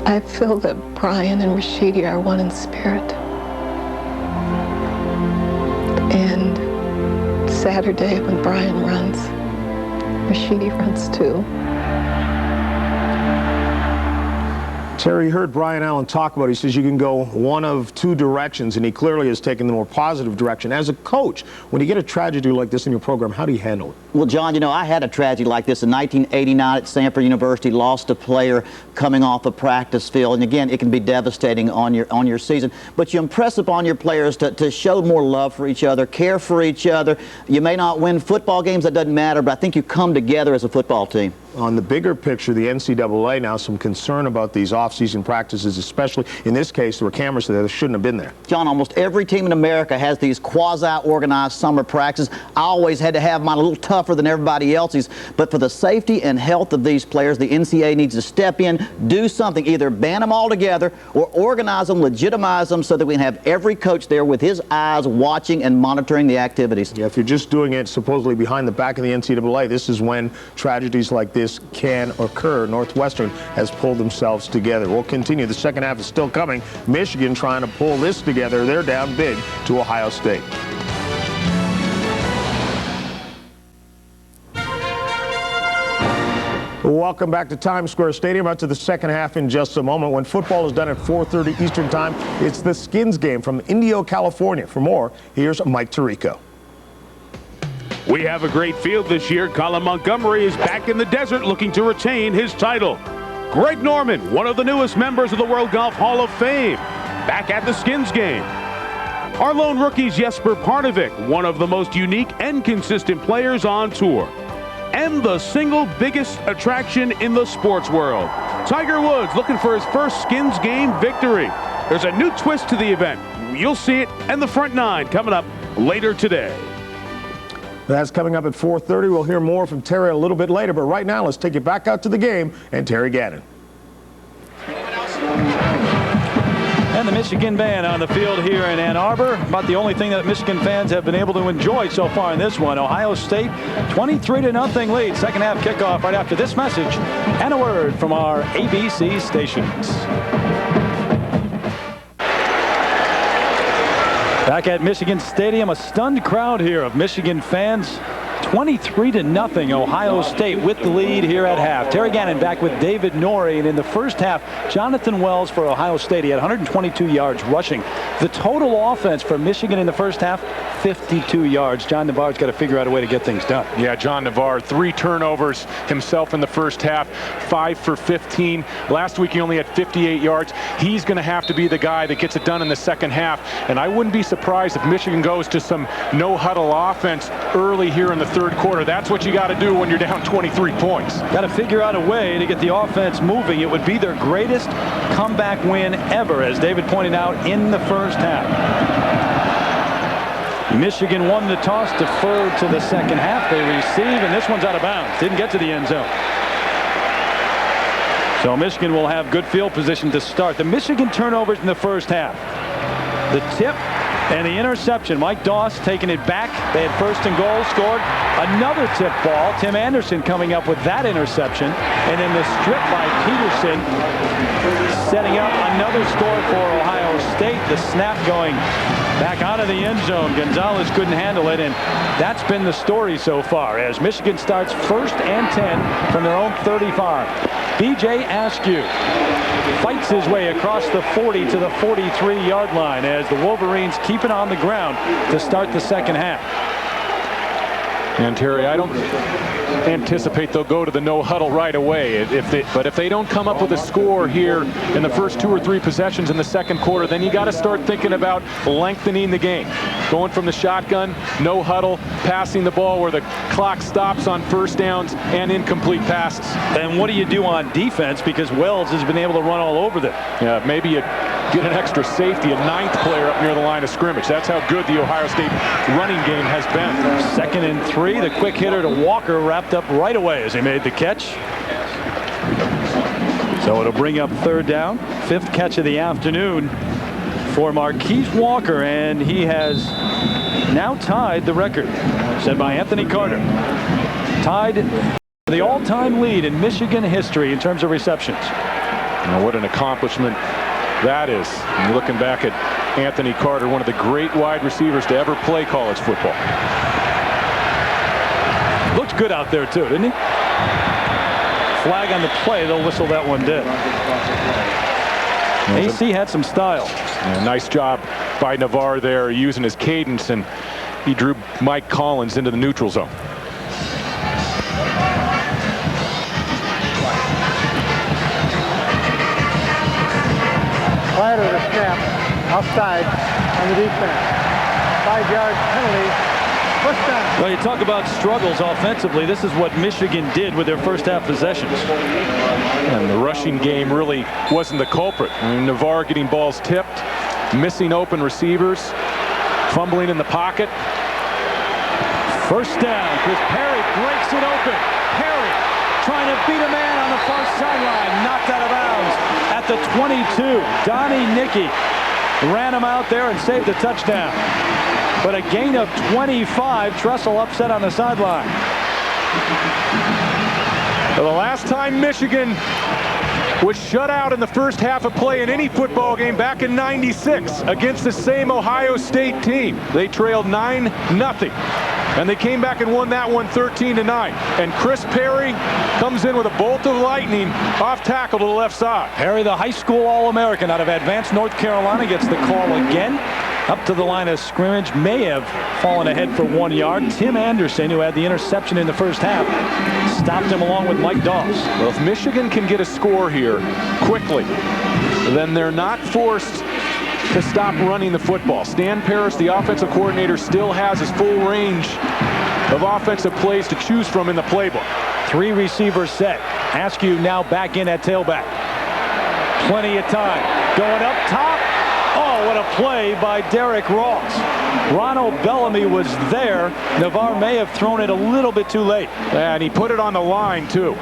I feel that Brian and Rashidi are one in spirit. And Saturday when Brian runs, Rashidi runs too. Terry, heard Brian Allen talk about it. He says you can go one of two directions, and he clearly has taken the more positive direction. As a coach, when you get a tragedy like this in your program, how do you handle it? Well, John, you know, I had a tragedy like this in 1989 at Stanford University, lost a player coming off a practice field. And again, it can be devastating on your season. But you impress upon your players to show more love for each other, care for each other. You may not win football games, that doesn't matter, but I think you come together as a football team. On the bigger picture, the NCAA now some concern about these off-season practices, especially in this case, there were cameras there that shouldn't have been there. John, almost every team in America has these quasi-organized summer practices. I always had to have mine a little tougher than everybody else's, but for the safety and health of these players, the NCAA needs to step in, do something, either ban them all together or organize them, legitimize them so that we can have every coach there with his eyes watching and monitoring the activities. Yeah, if you're just doing it supposedly behind the back of the NCAA, this is when tragedies like this can occur. Northwestern has pulled themselves together. We'll continue. The second half is still coming. Michigan trying to pull this together. They're down big to Ohio State. Welcome back to Times Square Stadium. Out to the second half in just a moment. When football is done at 4:30 Eastern Time, it's the Skins game from Indio, California. For more, here's Mike Tirico. We have a great field this year. Colin Montgomery is back in the desert looking to retain his title. Greg Norman, one of the newest members of the World Golf Hall of Fame, back at the Skins game. Our lone rookies, Jesper Parnevik, one of the most unique and consistent players on tour. And the single biggest attraction in the sports world, Tiger Woods looking for his first Skins game victory. There's a new twist to the event. You'll see it and the front nine coming up later today. That's coming up at 4:30. We'll hear more from Terry a little bit later, but right now let's take you back out to the game and Terry Gannon. And the Michigan band on the field here in Ann Arbor. About the only thing that Michigan fans have been able to enjoy so far in this one. Ohio State 23-0 lead. Second half kickoff right after this message and a word from our ABC stations. Back at Michigan Stadium, a stunned crowd here of Michigan fans. 23-0 Ohio State with the lead here at half. Terry Gannon back with David Norrie, and in the first half, Jonathan Wells for Ohio State. He had 122 yards rushing. The total offense for Michigan in the first half, 52 yards. John Navarre's got to figure out a way to get things done. Yeah, John Navarre, 3 turnovers himself in the first half, 5 for 15. Last week he only had 58 yards. He's going to have to be the guy that gets it done in the second half. And I wouldn't be surprised if Michigan goes to some no-huddle offense early here in the third quarter. That's what you got to do when you're down 23 points. Got to figure out a way to get the offense moving. It would be their greatest comeback win ever, as David pointed out, in the first half. Michigan won the toss, deferred to the second half. They receive, and this one's out of bounds. Didn't get to the end zone. So Michigan will have good field position to start. The Michigan turnovers in the first half. The tip and the interception. Mike Doss taking it back. They had first and goal, scored another tip ball. Tim Anderson coming up with that interception. And then the strip by Peterson setting up another score for Ohio State. The snap going back out of the end zone. Gonzalez couldn't handle it, and that's been the story so far as Michigan starts 1st and 10 from their own 35. B.J. Askew fights his way across the 40 to the 43-yard line as the Wolverines keep it on the ground to start the second half. And Terry, I don't anticipate they'll go to the no huddle right away. But if they don't come up with a score here in the first 2 or 3 possessions in the second quarter, then you got to start thinking about lengthening the game. Going from the shotgun, no huddle, passing the ball where the clock stops on first downs and incomplete passes. And what do you do on defense? Because Wells has been able to run all over them. Yeah, maybe you get an extra safety, a 9th player up near the line of scrimmage. That's how good the Ohio State running game has been. 2nd and 3. The quick hitter to Walker wrapped up right away as he made the catch. So it'll bring up 3rd down. 5th catch of the afternoon for Marquise Walker, and he has now tied the record set by Anthony Carter. Tied the all-time lead in Michigan history in terms of receptions. Now, what an accomplishment that is. And looking back at Anthony Carter, one of the great wide receivers to ever play college football. Looked good out there too, didn't he? Flag on the play. They'll whistle that one dead. AC had some style. Yeah, nice job by Navarre there, using his cadence, and he drew Mike Collins into the neutral zone. Prior to the snap, outside on the defense. 5-yard penalty. Well, you talk about struggles offensively. This is what Michigan did with their first half possessions. And the rushing game really wasn't the culprit. I mean, Navarre getting balls tipped, missing open receivers, fumbling in the pocket. First down. Chris Perry breaks it open. Perry trying to beat a man on the far sideline. Knocked out of bounds at the 22. Donnie Nicky ran him out there and saved a touchdown. But a gain of 25. Tressel upset on the sideline. The last time Michigan was shut out in the first half of play in any football game back in '96 against the same Ohio State team. They trailed 9-0. And they came back and won that one 13-9. And Chris Perry comes in with a bolt of lightning off tackle to the left side. Perry, the high school All-American out of Advanced North Carolina, gets the call again. Up to the line of scrimmage, may have fallen ahead for 1 yard. Tim Anderson, who had the interception in the first half, stopped him along with Mike Doss. Well, if Michigan can get a score here quickly, then they're not forced to stop running the football. Stan Parrish, the offensive coordinator, still has his full range of offensive plays to choose from in the playbook. 3 receivers set. Askew now back in at tailback. Plenty of time. Going up top. Oh, what a play by Derek Ross. Ronald Bellamy was there. Navarre may have thrown it a little bit too late. And he put it on the line, too.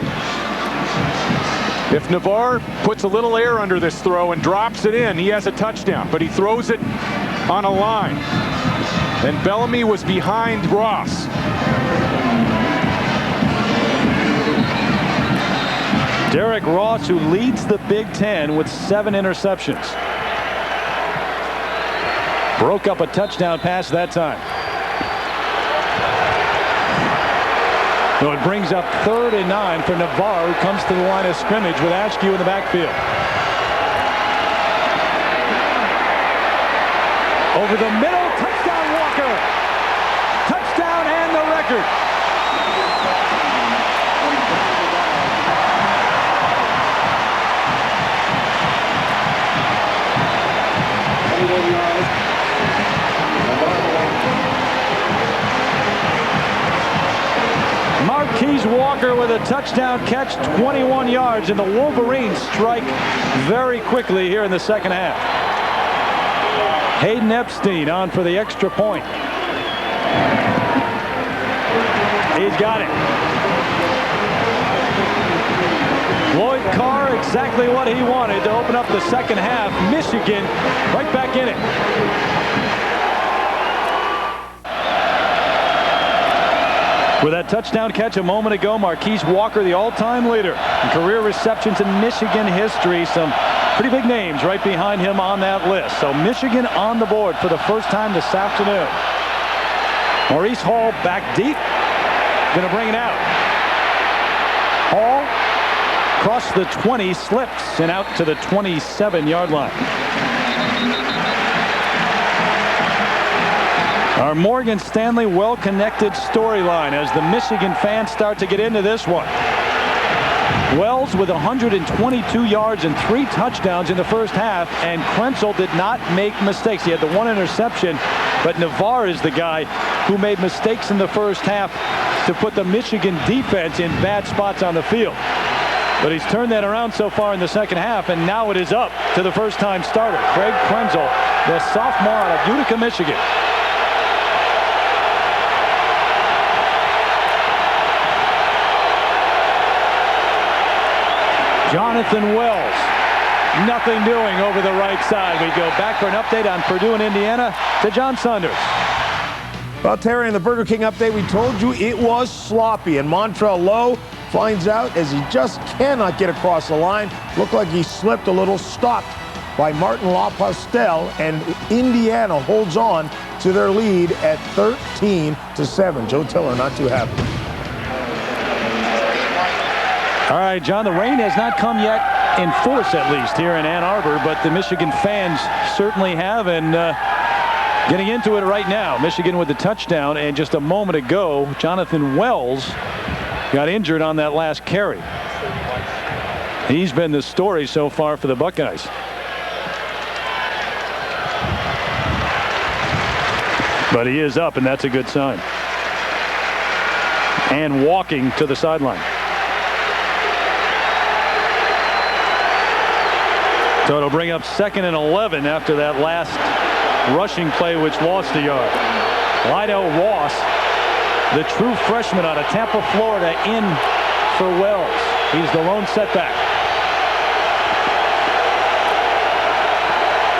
If Navarre puts a little air under this throw and drops it in, he has a touchdown. But he throws it on a line. And Bellamy was behind Ross. Derek Ross, who leads the Big Ten with 7 interceptions. Broke up a touchdown pass that time. So it brings up 3rd and 9 for Navarre, who comes to the line of scrimmage with Askew in the backfield. Over the middle, touchdown Walker. record. Marquise Walker with a touchdown catch, 21 yards, and the Wolverines strike very quickly here in the second half. Hayden Epstein on for the extra point. He's got it. Lloyd Carr, exactly what he wanted to open up the second half. Michigan right back in it. With that touchdown catch a moment ago, Marquise Walker, the all-time leader in career receptions in Michigan history. Some pretty big names right behind him on that list. So Michigan on the board for the first time this afternoon. Maurice Hall back deep. Going to bring it out. Hall across the 20, slips and out to the 27-yard line. Our Morgan Stanley well-connected storyline as the Michigan fans start to get into this one. Wells with 122 yards and 3 touchdowns in the first half, and Krenzel did not make mistakes. He had the 1 interception, but Navarre is the guy who made mistakes in the first half to put the Michigan defense in bad spots on the field. But he's turned that around so far in the second half, and now it is up to the first-time starter, Craig Krenzel, the sophomore out of Utica, Michigan. Jonathan Wells, nothing doing over the right side. We go back for an update on Purdue and Indiana to John Saunders. Well, Terry, in the Burger King update, we told you it was sloppy, and Montrell Lowe finds out as he just cannot get across the line. Looked like he slipped a little, stopped by Martin LaPastel, and Indiana holds on to their lead at 13-7. Joe Tiller not too happy. All right, John, the rain has not come yet in force, at least here in Ann Arbor, but the Michigan fans certainly have, and getting into it right now. Michigan with the touchdown, and just a moment ago, Jonathan Wells got injured on that last carry. He's been the story so far for the Buckeyes. But he is up, and that's a good sign. And walking to the sideline. So it'll bring up 2nd and 11 after that last rushing play, which lost a yard. Lydell Ross, the true freshman out of Tampa, Florida, in for Wells. He's the lone setback.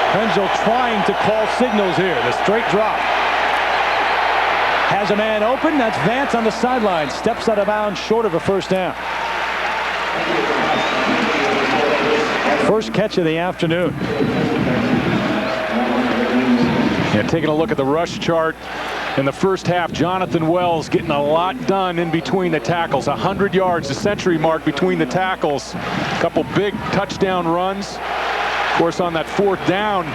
Krenzel trying to call signals here. The straight drop. Has a man open. That's Vance on the sideline. Steps out of bounds short of a first down. First catch of the afternoon. Yeah, taking a look at the rush chart in the first half, Jonathan Wells getting a lot done in between the tackles. 100 yards, the century mark between the tackles. A couple big touchdown runs. Of course, on that 4th down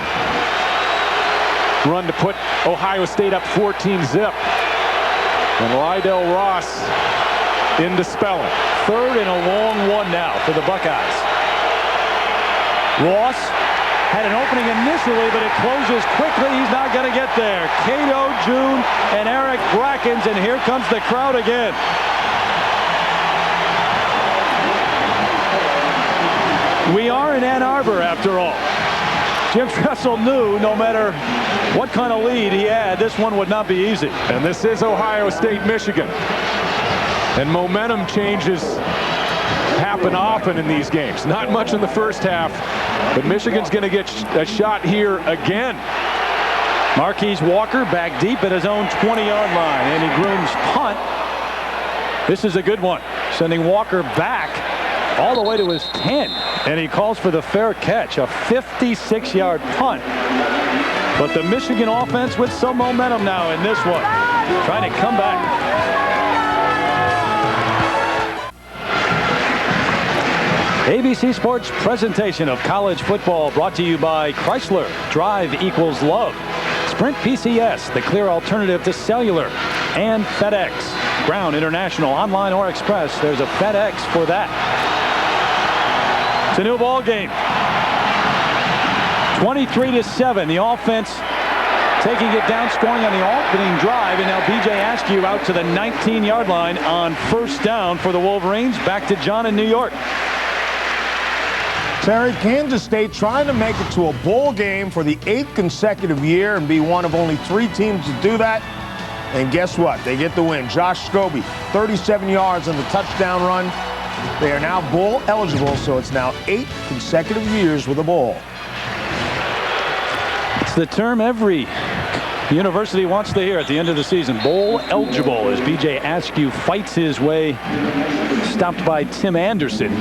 run to put Ohio State up 14-zip. And Lydell Ross into Spelling. 3rd and a long one now for the Buckeyes. Ross had an opening initially, but it closes quickly. He's not going to get there. Cato, June, and Eric Brackens, and here comes the crowd again. We are in Ann Arbor, after all. Jim Tressel knew no matter what kind of lead he had, this one would not be easy. And this is Ohio State, Michigan. And momentum changes happen often in these games. Not much in the first half, but Michigan's going to get a shot here again. Marquise Walker back deep at his own 20-yard line, and he grooms punt. This is a good one, sending Walker back all the way to his 10, and he calls for the fair catch, a 56-yard punt. But the Michigan offense with some momentum now in this one, trying to come back. ABC Sports presentation of college football brought to you by Chrysler. Drive equals love. Sprint PCS, the clear alternative to cellular. And FedEx. Ground International, online or express. There's a FedEx for that. It's a new ball game. 23-7. The offense taking it down, scoring on the opening drive, and now B.J. Askew out to the 19-yard line on first down for the Wolverines. Back to John in New York. Terry, Kansas State trying to make it to a bowl game for the 8th consecutive year and be one of only 3 teams to do that. And guess what? They get the win. Josh Scobie, 37 yards on the touchdown run. They are now bowl eligible, so it's now 8 consecutive years with a bowl. It's the term every university wants to hear at the end of the season. Bowl eligible as B.J. Askew fights his way, stopped by Tim Anderson.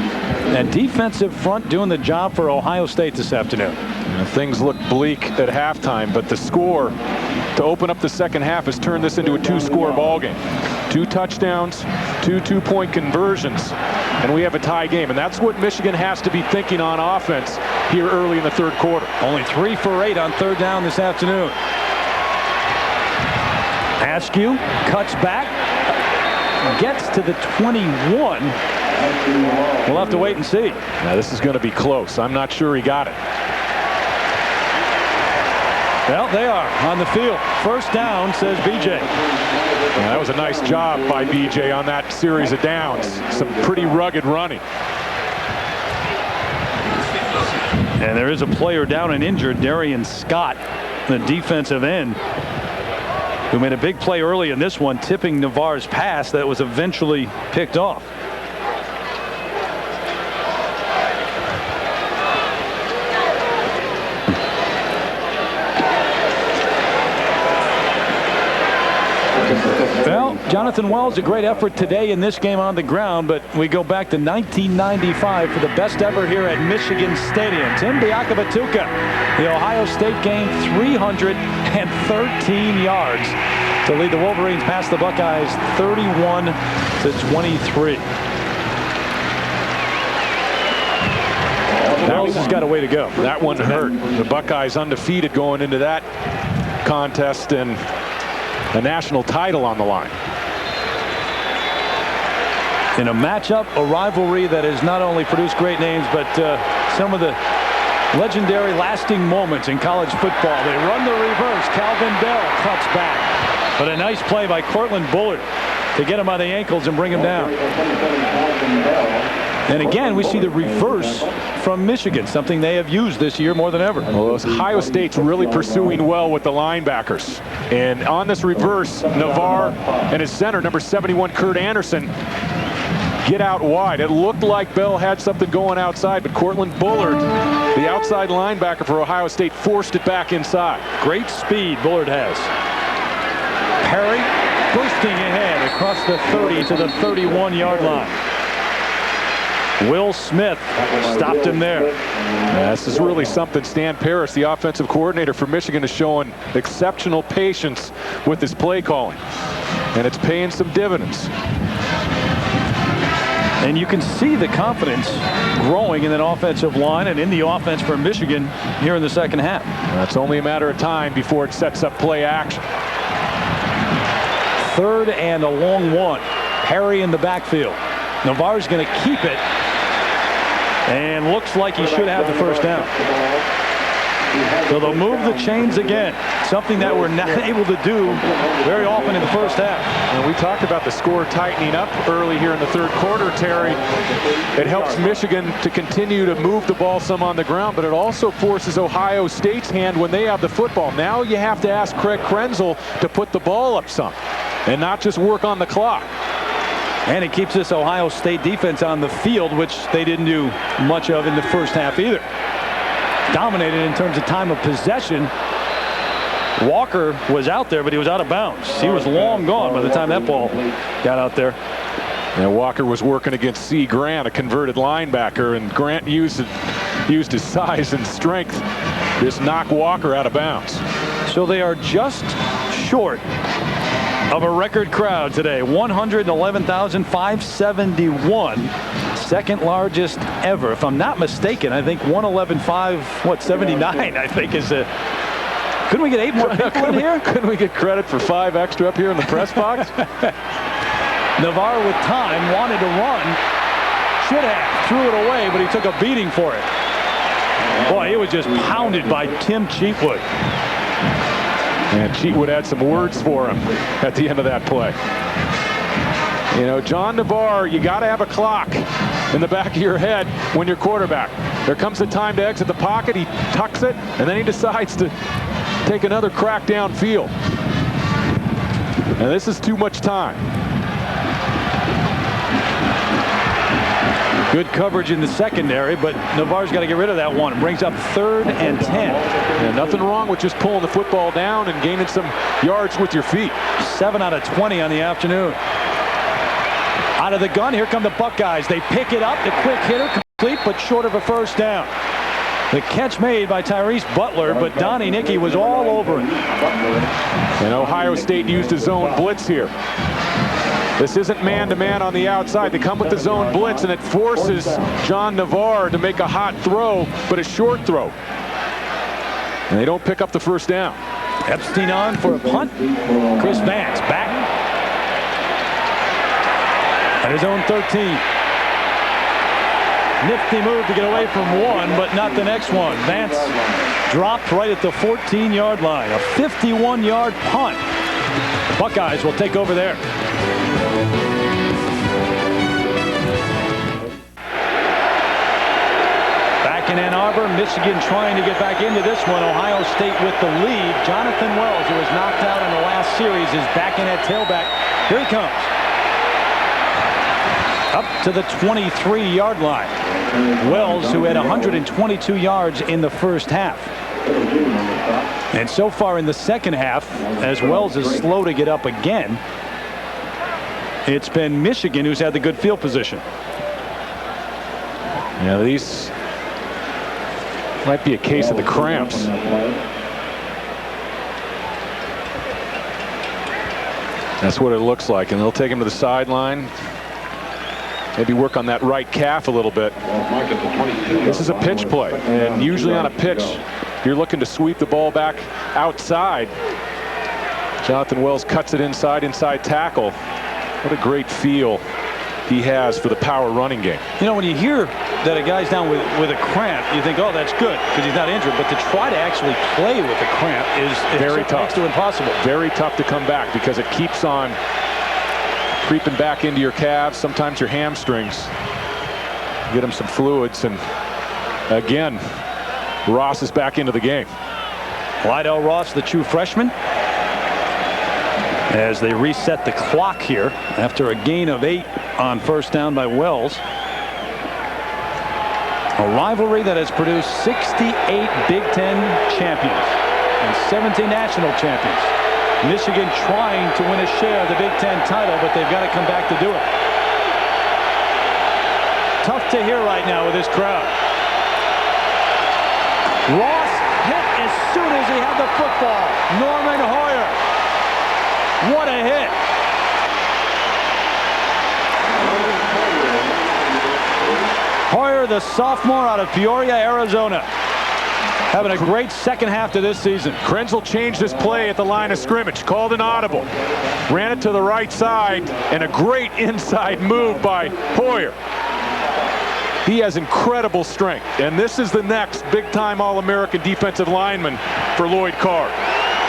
And defensive front doing the job for Ohio State this afternoon. Things look bleak at halftime, but the score to open up the second half has turned this into a 2-score ball game. 2 touchdowns, 2 two-point conversions, and we have a tie game. And that's what Michigan has to be thinking on offense here early in the third quarter. Only 3 for 8 on third down this afternoon. Askew cuts back, gets to the 21. We'll have to wait and see. Now this is going to be close. I'm not sure he got it. Well, they are on the field. First down, says B.J. That was a nice job by B.J. on that series of downs. Some pretty rugged running. And there is a player down and injured, Darian Scott, the defensive end, who made a big play early in this one, tipping Navarre's pass that was eventually picked off. Well, Jonathan Wells, a great effort today in this game on the ground, but we go back to 1995 for the best ever here at Michigan Stadium. Tim Biakabatuka, the Ohio State game, 313 yards to lead the Wolverines past the Buckeyes 31-23. Wells has got a way to go. That one hurt. The Buckeyes undefeated going into that contest, and a national title on the line. In a matchup, a rivalry that has not only produced great names, but some of the legendary lasting moments in college football. They run the reverse. Calvin Bell cuts back. But a nice play by Cortland Bullard to get him by the ankles and bring him down. And again, we see the reverse from Michigan, something they have used this year more than ever. Well, Ohio State's really pursuing well with the linebackers. And on this reverse, Navarre and his center, number 71, Kurt Anderson, get out wide. It looked like Bell had something going outside, but Cortland Bullard, the outside linebacker for Ohio State, forced it back inside. Great speed Bullard has. Perry bursting ahead across the 30 to the 31-yard line. Will Smith stopped him there. Yeah, this is really something. Stan Parrish, the offensive coordinator for Michigan, is showing exceptional patience with his play calling. And it's paying some dividends. And you can see the confidence growing in that offensive line and in the offense for Michigan here in the second half. It's only a matter of time before it sets up play action. Third and a long one. Perry in the backfield. Navarre's going to keep it. And looks like he should have the first down. So they'll move the chains again. Something that we're not able to do very often in the first half. And we talked about the score tightening up early here in the third quarter, Terry. It helps Michigan to continue to move the ball some on the ground, but it also forces Ohio State's hand when they have the football. Now you have to ask Craig Krenzel to put the ball up some and not just work on the clock. And it keeps this Ohio State defense on the field, which they didn't do much of in the first half either. Dominated in terms of time of possession. Walker was out there, but he was out of bounds. He was long gone by the time that ball got out there. And Walker was working against C. Grant, a converted linebacker, and Grant used his size and strength to just knock Walker out of bounds. So they are just short of a record crowd today. 111,571. Second largest ever. If I'm not mistaken, I think 111,579, I think is a... Couldn't we get 8 more people in here? Couldn't we get credit for 5 extra up here in the press box? Navarre with time, wanted to run. Should have. Threw it away, but he took a beating for it. Boy, he was just pounded by Tim Cheatwood. And Cheatwood had some words for him at the end of that play. You know, John Navarre, you got to have a clock in the back of your head when you're quarterback. There comes the time to exit the pocket, he tucks it, and then he decides to take another crack downfield. And this is too much time. Good coverage in the secondary, but Navarre's got to get rid of that one. It brings up 3rd and 10. Yeah, nothing wrong with just pulling the football down and gaining some yards with your feet. 7 out of 20 on the afternoon. Out of the gun, here come the Buckeyes. They pick it up, the quick hitter, complete, but short of a first down. The catch made by Tyrese Butler, but Donnie Nicky was all over it. And Ohio State used a zone blitz here. This isn't man-to-man on the outside. They come with the zone blitz, and it forces John Navarre to make a hot throw, but a short throw. And they don't pick up the first down. Epstein on for a punt. Chris Vance back at his own 13. Nifty move to get away from one, but not the next one. Vance dropped right at the 14-yard line. A 51-yard punt. Buckeyes will take over there. Back in Ann Arbor, Michigan trying to get back into this one. Ohio State with the lead. Jonathan Wells, who was knocked out in the last series, is back in at tailback. Here he comes. Up to the 23-yard line. Wells, who had 122 yards in the first half. And so far in the second half, as Wells is slow to get up again, it's been Michigan who's had the good field position. Yeah, these might be a case of the cramps. That's what it looks like, and they'll take him to the sideline. Maybe work on that right calf a little bit. This is a pitch play, and usually on a pitch, you're looking to sweep the ball back outside. Jonathan Wells cuts it inside tackle. What a great feel he has for the power running game. You know, when you hear that a guy's down with a cramp, you think, oh, that's good because he's not injured. But to try to actually play with a cramp is very tough. Next to impossible. Very tough to come back because it keeps on creeping back into your calves, sometimes your hamstrings. Get him some fluids, and again, Ross is back into the game. Lydell Ross, the true freshman, as they reset the clock here after a gain of 8 on first down by Wells. A rivalry that has produced 68 Big Ten champions and 17 national champions. Michigan trying to win a share of the Big Ten title, but they've got to come back to do it. Tough to hear right now with this crowd. Ross hit as soon as he had the football. Norman Hoyer. What a hit. Hoyer, the sophomore out of Peoria, Arizona. Having a great second half to this season. Krenzel changed his play at the line of scrimmage, called an audible, ran it to the right side, and a great inside move by Hoyer. He has incredible strength, and this is the next big-time All-American defensive lineman for Lloyd Carr.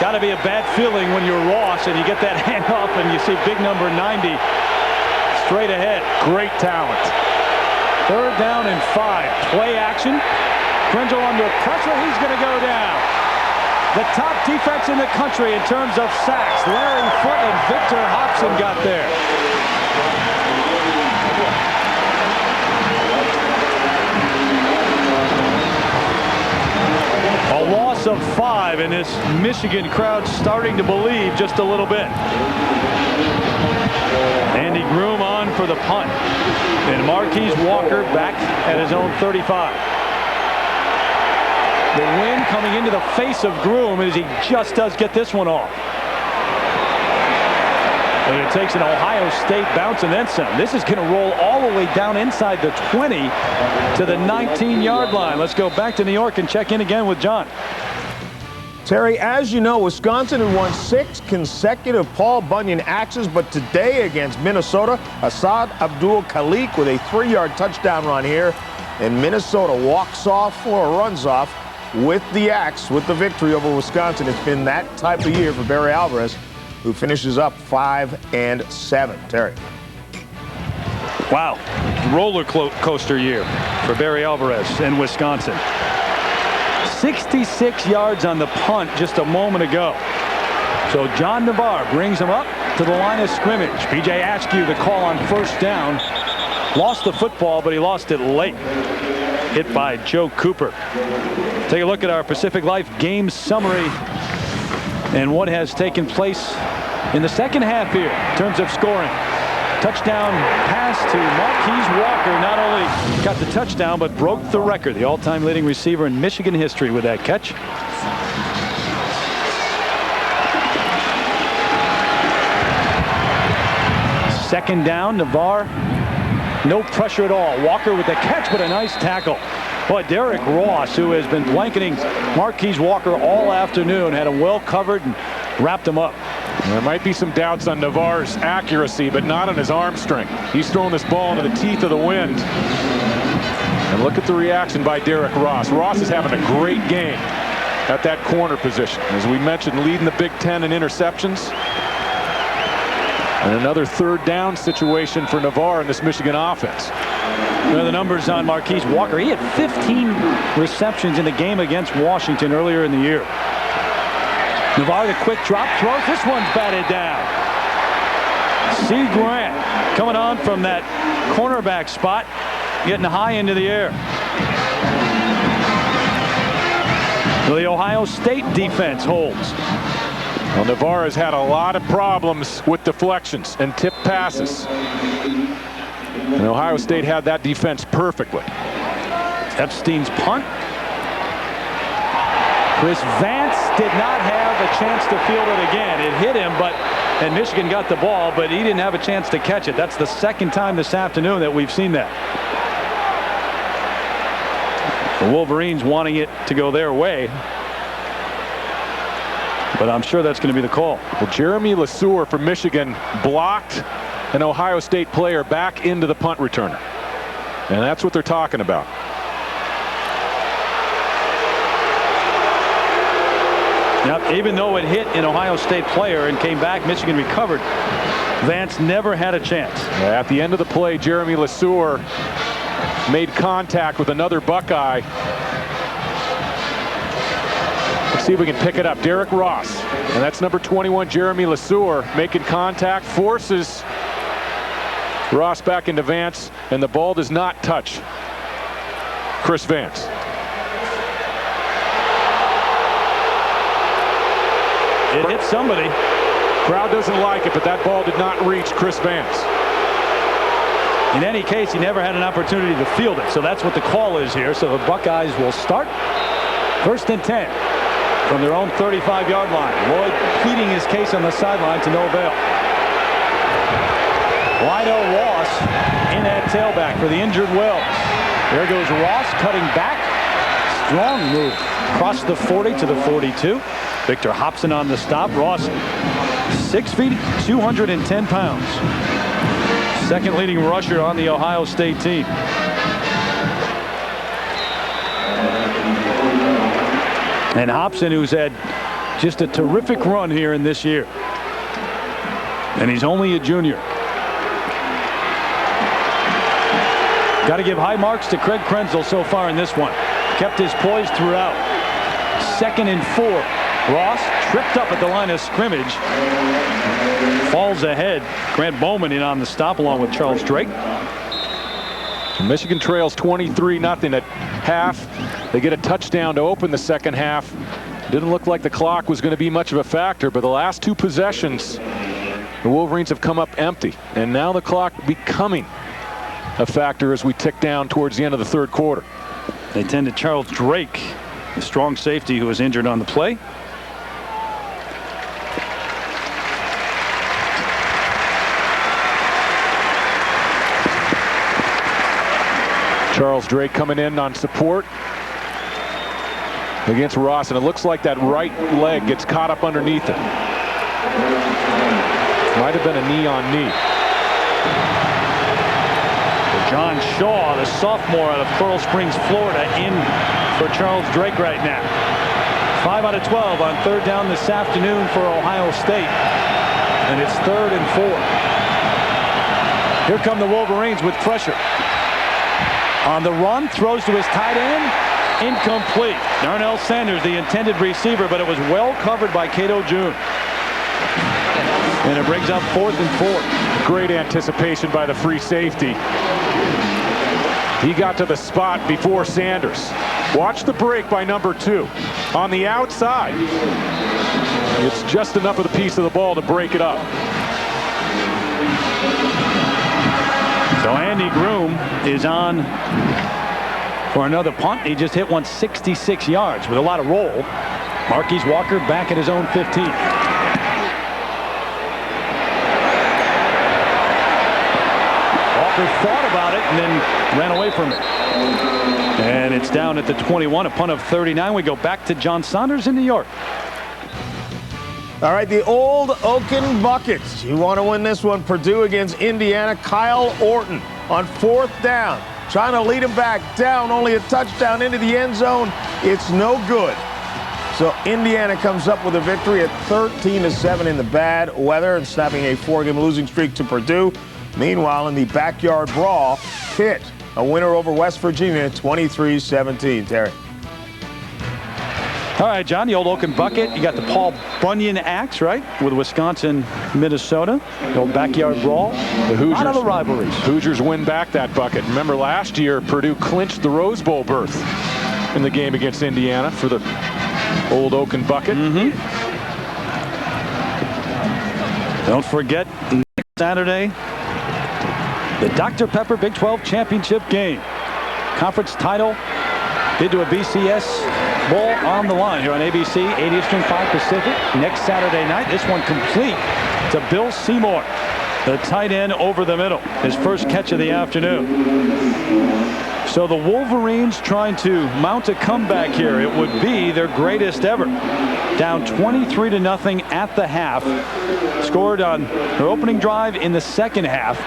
Got to be a bad feeling when you're Ross and you get that handoff and you see big number 90 straight ahead. Great talent. 3rd down and 5. Play action. Krenzel under pressure. He's going to go down. The top defense in the country in terms of sacks. Larry Foote and Victor Hobson got there. A loss of 5, and this Michigan crowd starting to believe just a little bit. Andy Groom on for the punt. And Marquise Walker back at his own 35. The wind coming into the face of Groom as he just does get this one off. And it takes an Ohio State bounce and then some. This is going to roll all the way down inside the 20 to the 19-yard line. Let's go back to New York and check in again with John. Terry, as you know, Wisconsin had won 6 consecutive Paul Bunyan axes, but today against Minnesota, Assad Abdul-Khalik with a 3-yard touchdown run here, and Minnesota walks off or runs off with the axe, with the victory over Wisconsin. It's been that type of year for Barry Alvarez, who finishes up 5-7. Terry. Wow, roller coaster year for Barry Alvarez in Wisconsin. 66 yards on the punt just a moment ago. So John Navarre brings him up to the line of scrimmage. P.J. Askew, the call on first down. Lost the football, but he lost it late. Hit by Joe Cooper. Take a look at our Pacific Life game summary and what has taken place in the second half here in terms of scoring. Touchdown pass to Marquise Walker. Not only got the touchdown, but broke the record. The all-time leading receiver in Michigan history with that catch. Second down, Navarre. No pressure at all. Walker with the catch, but a nice tackle. Boy, Derek Ross, who has been blanketing Marquise Walker all afternoon, had him well covered and wrapped him up. There might be some doubts on Navarre's accuracy, but not on his arm strength. He's throwing this ball into the teeth of the wind. And look at the reaction by Derek Ross. Ross is having a great game at that corner position. As we mentioned, leading the Big Ten in interceptions. And another third down situation for Navarre in this Michigan offense. The numbers on Marquise Walker. He had 15 receptions in the game against Washington earlier in the year. Navarre, the quick drop throws. This one's batted down. C. Grant coming on from that cornerback spot, getting high into the air. So the Ohio State defense holds. Well, Navarre has had a lot of problems with deflections and tip passes. And Ohio State had that defense perfectly. Epstein's punt. Chris Vance did not have a chance to field it again. It hit him, and Michigan got the ball, but he didn't have a chance to catch it. That's the second time this afternoon that we've seen that. The Wolverines wanting it to go their way, but I'm sure that's going to be the call. Well, Jeremy LeSueur from Michigan blocked an Ohio State player back into the punt returner. And that's what they're talking about. Yep, even though it hit an Ohio State player and came back, Michigan recovered. Vance never had a chance. At the end of the play, Jeremy LeSueur made contact with another Buckeye. Let's see if we can pick it up. Derek Ross, and that's number 21, Jeremy LeSueur, making contact, forces Ross back into Vance, and the ball does not touch Chris Vance. It hit somebody. Crowd doesn't like it, but that ball did not reach Chris Vance. In any case, he never had an opportunity to field it, so that's what the call is here. So the Buckeyes will start 1st and 10 from their own 35-yard line. Lloyd pleading his case on the sideline to no avail. Lionel Ross in at tailback for the injured Wells. There goes Ross cutting back. Strong move across the 40 to the 42. Victor Hobson on the stop. Ross 6 feet, 210 pounds. Second leading rusher on the Ohio State team. And Hobson, who's had just a terrific run here in this year. And he's only a junior. Got to give high marks to Craig Krenzel so far in this one. Kept his poise throughout. 2nd and 4. Ross tripped up at the line of scrimmage. Falls ahead. Grant Bowman in on the stop along with Charles Drake. Michigan trails 23-0 at half. They get a touchdown to open the second half. Didn't look like the clock was going to be much of a factor, but the last 2 possessions, the Wolverines have come up empty. And now the clock becoming a factor as we tick down towards the end of the 3rd quarter. They tend to Charles Drake, the strong safety who was injured on the play. Charles Drake coming in on support. against Ross, and it looks like that right leg gets caught up underneath it. Might have been a knee on knee. John Shaw, the sophomore out of Coral Springs, Florida, in for Charles Drake right now. 5 out of 12 on third down this afternoon for Ohio State. And it's 3rd and 4. Here come the Wolverines with pressure. On the run, throws to his tight end. Incomplete. Darnell Sanders, the intended receiver, but it was well covered by Cato June. And it brings up 4th and 4. Great anticipation by the free safety. He got to the spot before Sanders. Watch the break by number 2. On the outside. It's just enough of the piece of the ball to break it up. So Andy Groom is on for another punt. He just hit one 66 yards with a lot of roll. Marquise Walker back at his own 15. Walker thought about it and then ran away from it. And it's down at the 21, a punt of 39. We go back to John Saunders in New York. All right, the old Oaken Buckets. You want to win this one. Purdue against Indiana. Kyle Orton on 4th down. Trying to lead him back. Down, only a touchdown into the end zone. It's no good. So Indiana comes up with a victory at 13-7 in the bad weather and snapping a 4-game losing streak to Purdue. Meanwhile, in the backyard brawl, Pitt, a winner over West Virginia, 23-17. Terry. All right, John, the old Oaken Bucket. You got the Paul Bunyan axe, right, with Wisconsin, Minnesota. The old backyard brawl. The Hoosiers. Out of the rivalries. Hoosiers win back that bucket. Remember last year, Purdue clinched the Rose Bowl berth in the game against Indiana for the old Oaken Bucket. Don't forget, next Saturday, the Dr. Pepper Big 12 Championship game. Conference title, bid to a BCS Bowl on the line here on ABC, 8 Eastern, 5 Pacific. Next Saturday night, this one complete to Bill Seymour, the tight end over the middle. His first catch of the afternoon. So the Wolverines trying to mount a comeback here. It would be their greatest ever. Down 23-0 at the half. Scored on their opening drive in the second half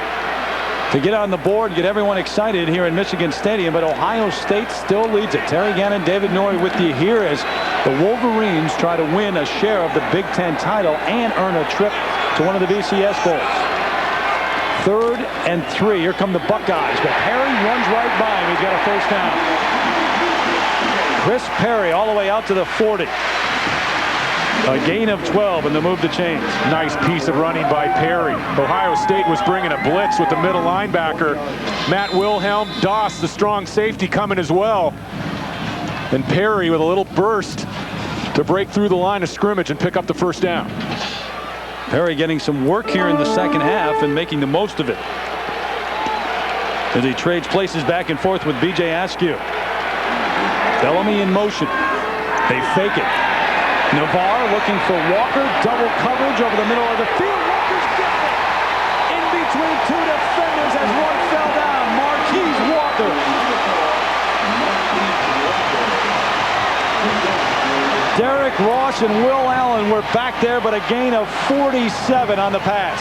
to get on the board, get everyone excited here in Michigan Stadium, but Ohio State still leads it. Terry Gannon, David Norrie with you here as the Wolverines try to win a share of the Big Ten title and earn a trip to one of the BCS Bowls. 3rd and 3. Here come the Buckeyes, but Perry runs right by him. He's got a first down. Chris Perry all the way out to the 40. A gain of 12 and the move to change. Nice piece of running by Perry. Ohio State was bringing a blitz with the middle linebacker. Matt Wilhelm, Doss, the strong safety, coming as well. And Perry with a little burst to break through the line of scrimmage and pick up the first down. Perry getting some work here in the second half and making the most of it as he trades places back and forth with B.J. Askew. Bellamy in motion. They fake it. Navarre looking for Walker. Double coverage over the middle of the field. Walker's got it. In between 2 defenders as one fell down. Marquise Walker. Derek Ross and Will Allen were back there, but a gain of 47 on the pass.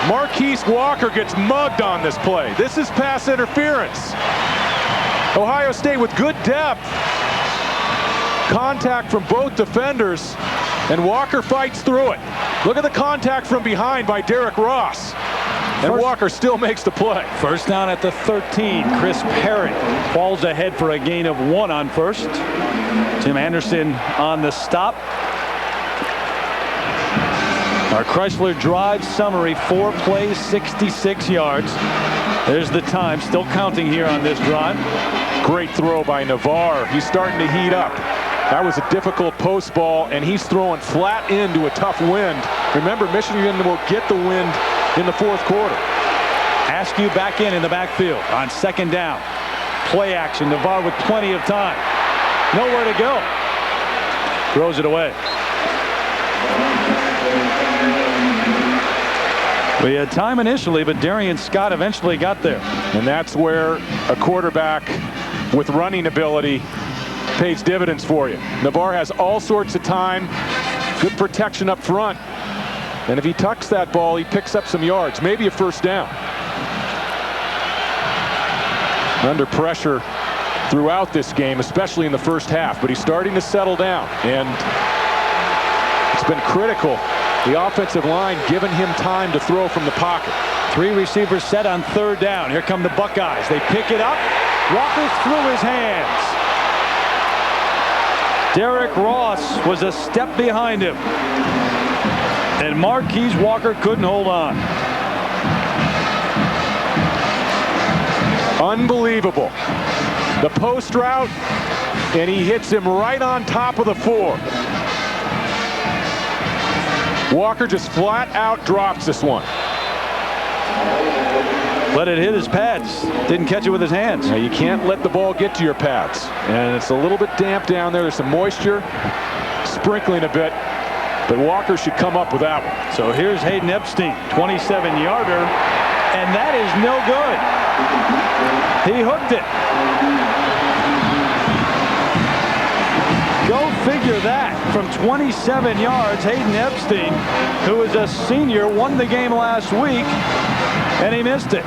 Marquise Walker gets mugged on this play. This is pass interference. Ohio State with good depth. Contact from both defenders, and Walker fights through it. Look at the contact from behind by Derek Ross. And Walker still makes the play. First down at the 13. Chris Perry falls ahead for a gain of 1 on first. Tim Anderson on the stop. Our Chrysler Drive summary, 4 plays, 66 yards. There's the time, still counting here on this drive. Great throw by Navarre. He's starting to heat up. That was a difficult post ball, and he's throwing flat into a tough wind. Remember, Michigan will get the wind in the 4th quarter. Askew back in the backfield on second down. Play action. Navarre with plenty of time. Nowhere to go. Throws it away. We had time initially, but Darian Scott eventually got there. And that's where a quarterback with running ability pays dividends for you. Navarre has all sorts of time, good protection up front. And if he tucks that ball, he picks up some yards, maybe a first down. Under pressure throughout this game, especially in the first half, but he's starting to settle down, and it's been critical. The offensive line giving him time to throw from the pocket. 3 receivers set on 3rd down. Here come the Buckeyes. They pick it up. Walker through his hands. Derek Ross was a step behind him, and Marquise Walker couldn't hold on. Unbelievable. The post route, and he hits him right on top of the 4. Walker just flat out drops this one. Let it hit his pads. Didn't catch it with his hands. Now, you can't let the ball get to your pads. And it's a little bit damp down there. There's some moisture, sprinkling a bit. But Walker should come up with that one. So here's Hayden Epstein, 27-yarder, and that is no good. He hooked it. Go figure that. From 27 yards, Hayden Epstein, who is a senior, won the game last week, and he missed it.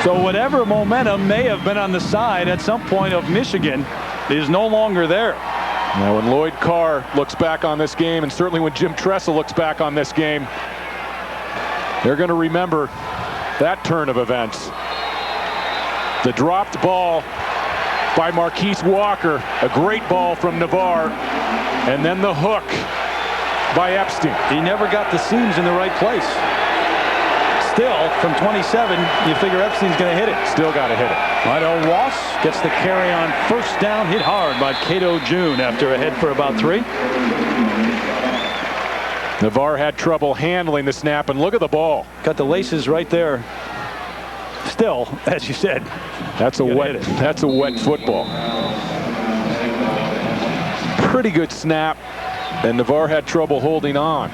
So whatever momentum may have been on the side at some point of Michigan is no longer there. Now, when Lloyd Carr looks back on this game, and certainly when Jim Tressel looks back on this game, they're going to remember that turn of events. The dropped ball by Marquise Walker, a great ball from Navarre, and then the hook by Epstein. He never got the seams in the right place. Still, from 27, you figure Epstein's going to hit it. Still got to hit it. Rido Ross gets the carry on 1st down, hit hard by Cato June after a head for about 3. Navarre had trouble handling the snap, and look at the ball. Got the laces right there. Still, as you said, that's a wet football. Pretty good snap, and Navarre had trouble holding on.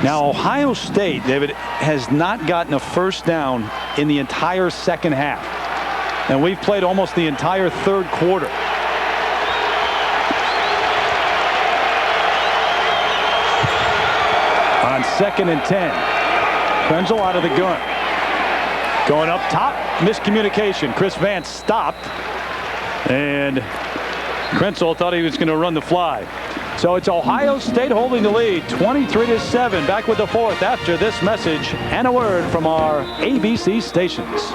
Now, Ohio State, David, has not gotten a first down in the entire second half, and we've played almost the entire 3rd quarter. On 2nd and 10. Krenzel out of the gun. Going up top, miscommunication. Chris Vance stopped, and Krenzel thought he was going to run the fly. So it's Ohio State holding the lead, 23-7. Back with the 4th after this message and a word from our ABC stations.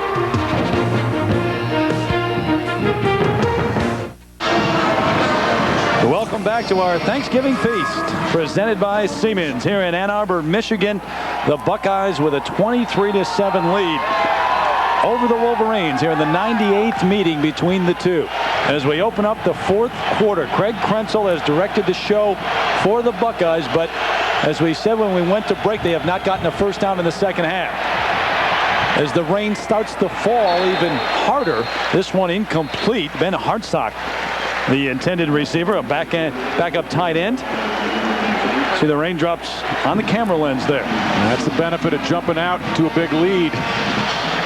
Welcome back to our Thanksgiving feast presented by Siemens here in Ann Arbor, Michigan. The Buckeyes with a 23-7 lead over the Wolverines here in the 98th meeting between the two. As we open up the 4th quarter, Craig Krenzel has directed the show for the Buckeyes, but as we said when we went to break, they have not gotten a first down in the second half. As the rain starts to fall even harder, this one incomplete. Ben Hartsock, the intended receiver, a backup tight end. See the raindrops on the camera lens there. And that's the benefit of jumping out to a big lead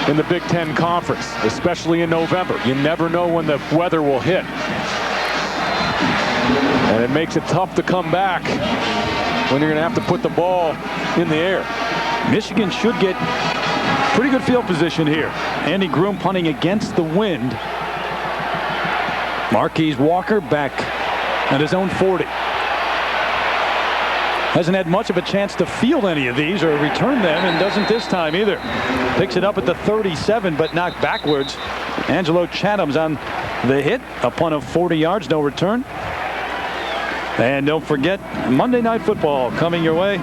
in the Big Ten Conference, especially in November. You never know when the weather will hit. And it makes it tough to come back when you're going to have to put the ball in the air. Michigan should get pretty good field position here. Andy Groom punting against the wind. Marquise Walker back at his own 40. Hasn't had much of a chance to field any of these or return them, and doesn't this time either. Picks it up at the 37, but knocked backwards. Angelo Chatham's on the hit. A punt of 40 yards, no return. And don't forget, Monday Night Football coming your way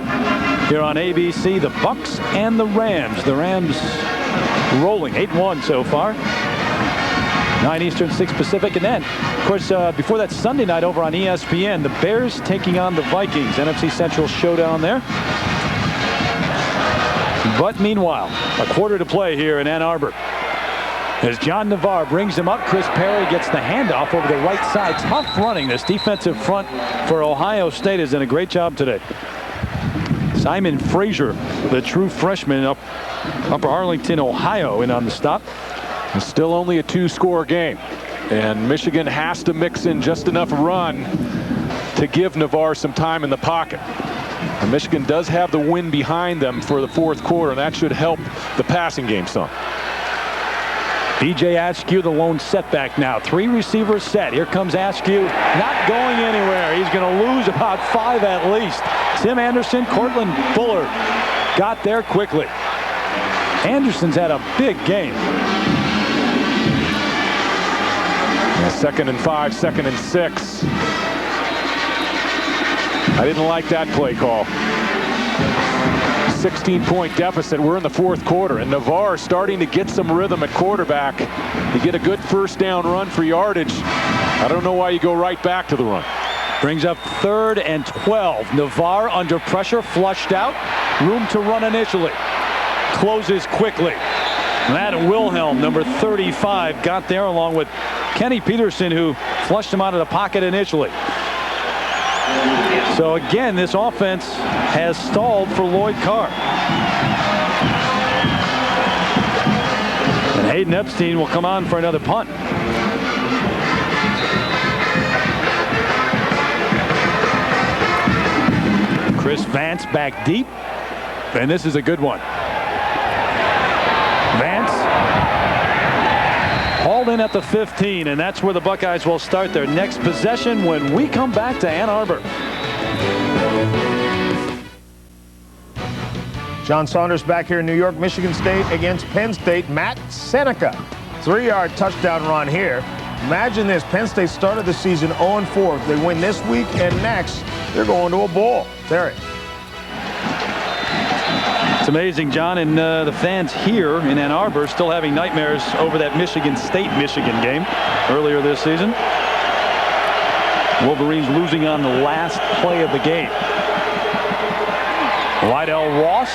here on ABC. The Bucks and the Rams. The Rams rolling 8-1 so far. 9 Eastern, 6 Pacific. And then, of course, before that Sunday night over on ESPN, the Bears taking on the Vikings. NFC Central showdown there. But meanwhile, a quarter to play here in Ann Arbor. As John Navarre brings him up, Chris Perry gets the handoff over the right side. Tough running. This defensive front for Ohio State has done a great job today. Simon Frazier, the true freshman, Upper Arlington, Ohio, in on the stop. It's still only a 2-score game, and Michigan has to mix in just enough run to give Navarre some time in the pocket. And Michigan does have the wind behind them for the fourth quarter, and that should help the passing game some. DJ Askew, the lone setback now. 3 receivers set. Here comes Askew, not going anywhere. He's going to lose about 5 at least. Tim Anderson, Cortland Fuller got there quickly. Anderson's had a big game. Yeah, 2nd and 5, 2nd and 6. I didn't like that play call. 16-point deficit. We're in the fourth quarter, and Navarre starting to get some rhythm at quarterback. You get a good first down run for yardage. I don't know why you go right back to the run. Brings up 3rd and 12. Navarre under pressure, flushed out. Room to run initially. Closes quickly. Matt Wilhelm, number 35, got there along with Kenny Peterson, who flushed him out of the pocket initially. So again, this offense has stalled for Lloyd Carr. And Hayden Epstein will come on for another punt. Chris Vance back deep, and this is a good one. Vance hauled in at the 15, and that's where the Buckeyes will start their next possession when we come back to Ann Arbor. John Saunders back here in New York. Michigan State against Penn State. Matt Seneca, 3-yard touchdown run here. Imagine this. Penn State started the season 0-4. If they win this week and next, they're going to a bowl. Terry. It's amazing, John, and the fans here in Ann Arbor still having nightmares over that Michigan State-Michigan game earlier this season. Wolverines losing on the last play of the game. Lydell Ross,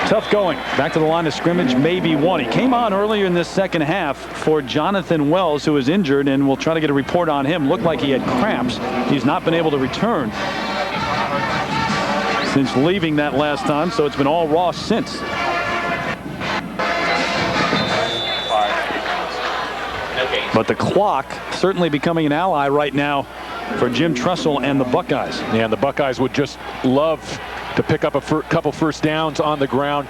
tough going. Back to the line of scrimmage, maybe one. He came on earlier in this second half for Jonathan Wells, who was injured, and we'll try to get a report on him. Looked like he had cramps. He's not been able to return since leaving that last time, so it's been all Ross since. But the clock certainly becoming an ally right now for Jim Tressel and the Buckeyes. Yeah, and the Buckeyes would just love to pick up a couple first downs on the ground,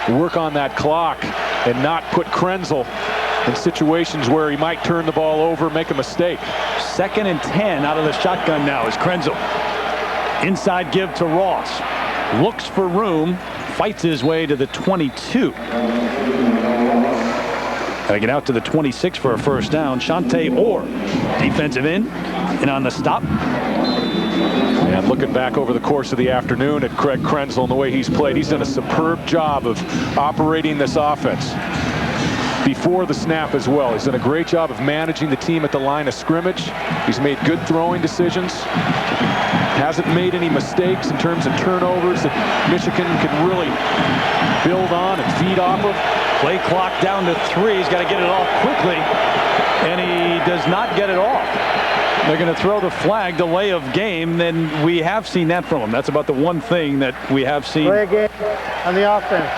work on that clock, and not put Krenzel in situations where he might turn the ball over, make a mistake. 2nd and 10 out of the shotgun now is Krenzel. Inside give to Ross. Looks for room, fights his way to the 22. Gotta get out to the 26 for a first down. Shante Orr, defensive end, and on the stop. And looking back over the course of the afternoon at Craig Krenzel and the way he's played, he's done a superb job of operating this offense before the snap as well. He's done a great job of managing the team at the line of scrimmage. He's made good throwing decisions. Hasn't made any mistakes in terms of turnovers that Michigan can really build on and feed off of. Play clock down to 3. He's got to get it off quickly, and he does not get it off. They're going to throw the flag, delay of game, and we have seen that from him. That's about the one thing that we have seen. Play a game on the offense.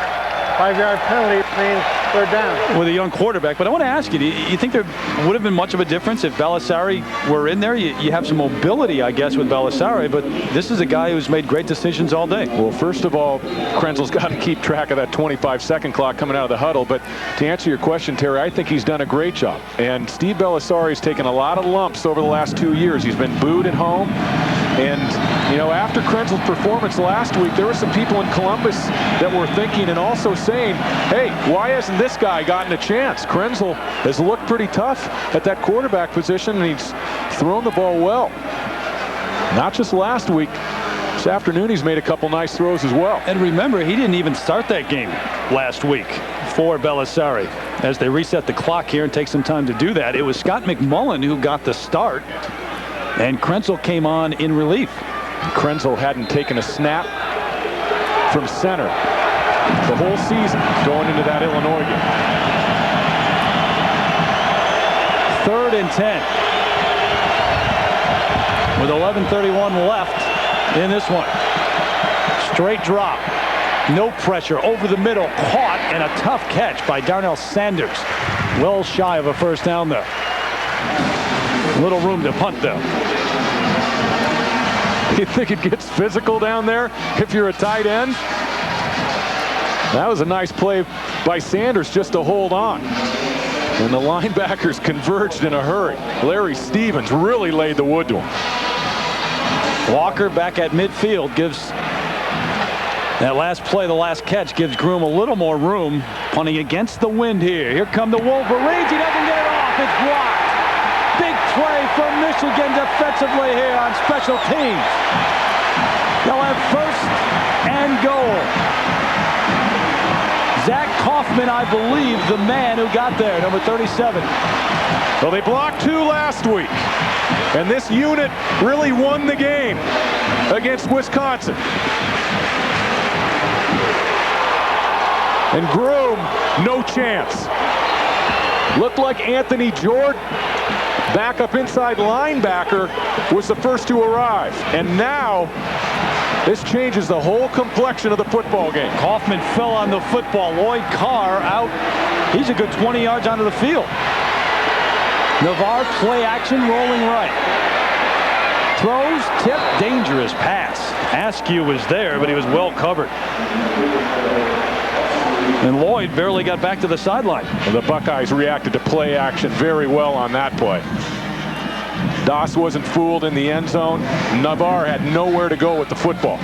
5-yard penalty means 3rd down. With a young quarterback. But I want to ask you, do you think there would have been much of a difference if Belisari were in there? You have some mobility, I guess, with Belisari, but this is a guy who's made great decisions all day. Well, first of all, Krenzel's got to keep track of that 25-second clock coming out of the huddle. But to answer your question, Terry, I think he's done a great job. And Steve Belisari's taken a lot of lumps over the last 2 years. He's been booed at home. And, you know, after Krenzel's performance last week, there were some people in Columbus that were thinking and also saying, hey, why hasn't this guy gotten a chance? Krenzel has looked pretty tough at that quarterback position, and he's thrown the ball well. Not just last week. This afternoon, he's made a couple nice throws as well. And remember, he didn't even start that game last week for Belisari. As they reset the clock here and take some time to do that, it was Scott McMullen who got the start. And Krenzel came on in relief. Krenzel hadn't taken a snap from center the whole season going into that Illinois game. 3rd and 10. With 11:31 left in this one. Straight drop. No pressure. Over the middle. Caught, and a tough catch by Darnell Sanders. Well shy of a first down there. Little room to punt, though. You think it gets physical down there if you're a tight end? That was a nice play by Sanders just to hold on. And the linebackers converged in a hurry. Larry Stevens really laid the wood to him. Walker back at midfield gives that last play, the last catch, gives Groom a little more room. Punting against the wind here. Here come the Wolverines. He doesn't get it off. It's blocked. Big play from Michigan defensively here on special teams. They'll have first and goal. Zach Kaufman, I believe, the man who got there, number 37. Well, they blocked 2 last week. And this unit really won the game against Wisconsin. And Groom, no chance. Looked like Anthony Jordan, backup inside linebacker, was the first to arrive. And now, this changes the whole complexion of the football game. Kaufman fell on the football. Lloyd Carr out. He's a good 20 yards onto the field. Navarre play action, rolling right. Throws, tip, dangerous pass. Askew was there, but he was well covered. And Lloyd barely got back to the sideline. Well, the Buckeyes reacted to play action very well on that play. Doss wasn't fooled in the end zone. Navarre had nowhere to go with the football.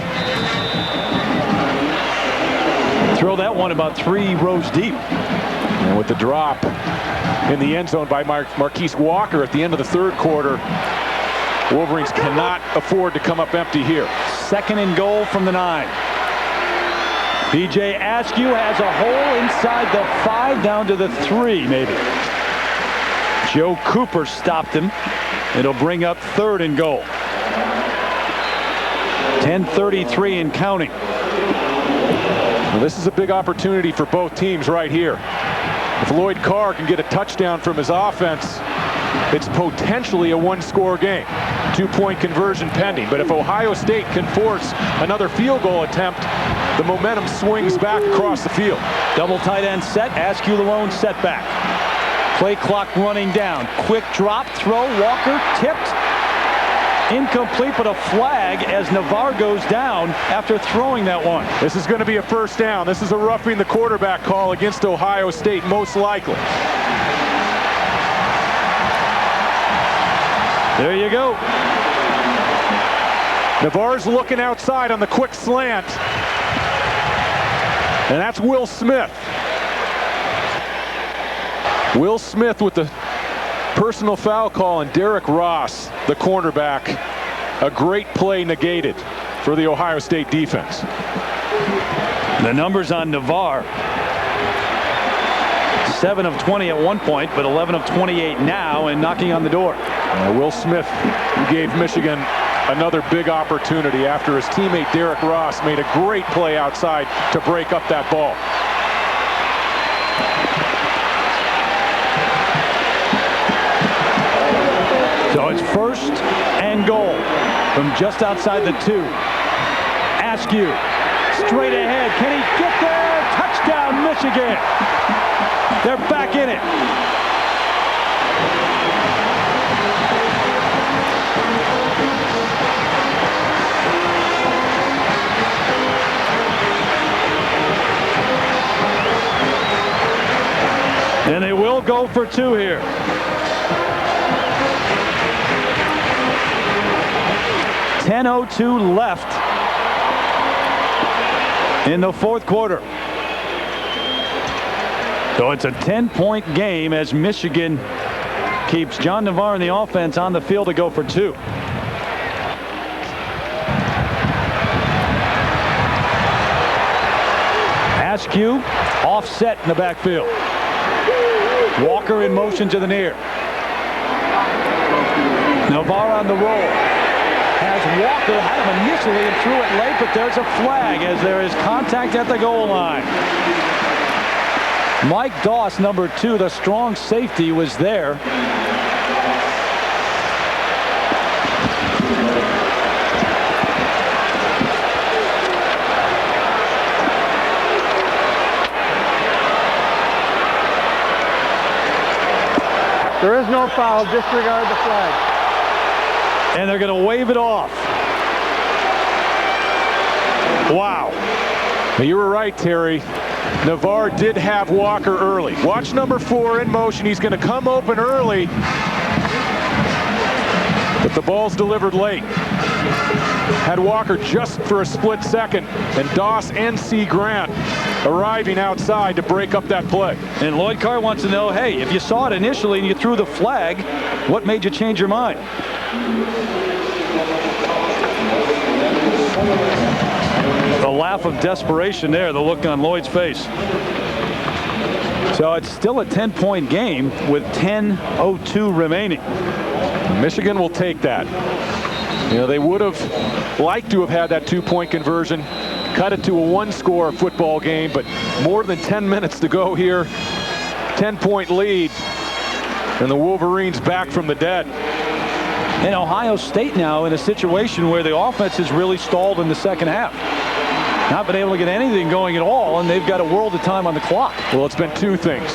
Throw that one about 3 rows deep. And with the drop in the end zone by Marquise Walker at the end of the 3rd quarter, Wolverines cannot afford to come up empty here. 2nd and goal from the 9. B.J. Askew has a hole inside the 5 down to the 3, maybe. Joe Cooper stopped him. It'll bring up 3rd and goal. 10:33 and counting. Well, this is a big opportunity for both teams right here. If Lloyd Carr can get a touchdown from his offense, it's potentially a 1-score game. 2-point conversion pending. But if Ohio State can force another field goal attempt, the momentum swings back across the field. Double tight end set. Askew the lone setback. Play clock running down. Quick drop, throw, Walker tipped. Incomplete, but a flag as Navarre goes down after throwing that one. This is going to be a first down. This is a roughing the quarterback call against Ohio State, most likely. There you go. Navarre's looking outside on the quick slant. And that's Will Smith. Will Smith with the personal foul call, and Derek Ross, the cornerback, a great play negated for the Ohio State defense. The numbers on Navarre: 7 of 20 at one point, but 11 of 28 now, and knocking on the door. Will Smith gave Michigan another big opportunity after his teammate Derek Ross made a great play outside to break up that ball. So it's 1st and goal from just outside the 2. Askew straight ahead. Can he get there? Touchdown, Michigan. They're back in it. And they will go for 2 here. .10:02 left in the 4th quarter. So it's a 10-point game as Michigan keeps John Navarre in the offense on the field to go for 2. Askew offset in the backfield. Walker in motion to the near. Navarre on the roll. Has Walker, had him initially and threw it late, but there's a flag as there is contact at the goal line. Mike Doss, number 2, the strong safety, was there. There is no foul. Disregard the flag. And they're going to wave it off. Wow. You were right, Terry. Navarre did have Walker early. Watch number 4 in motion. He's going to come open early. But the ball's delivered late. Had Walker just for a split second. And Doss and C. Grant arriving outside to break up that play. And Lloyd Carr wants to know, hey, if you saw it initially and you threw the flag, what made you change your mind? The laugh of desperation there, the look on Lloyd's face. So it's still a 10-point game with 10:02 remaining. Michigan will take that. You know, they would have liked to have had that 2-point conversion, cut it to a 1-score football game, but more than 10 minutes to go here. 10-point lead, and the Wolverines back from the dead. And Ohio State now in a situation where the offense has really stalled in the second half. Not been able to get anything going at all, and they've got a world of time on the clock. Well, it's been two things.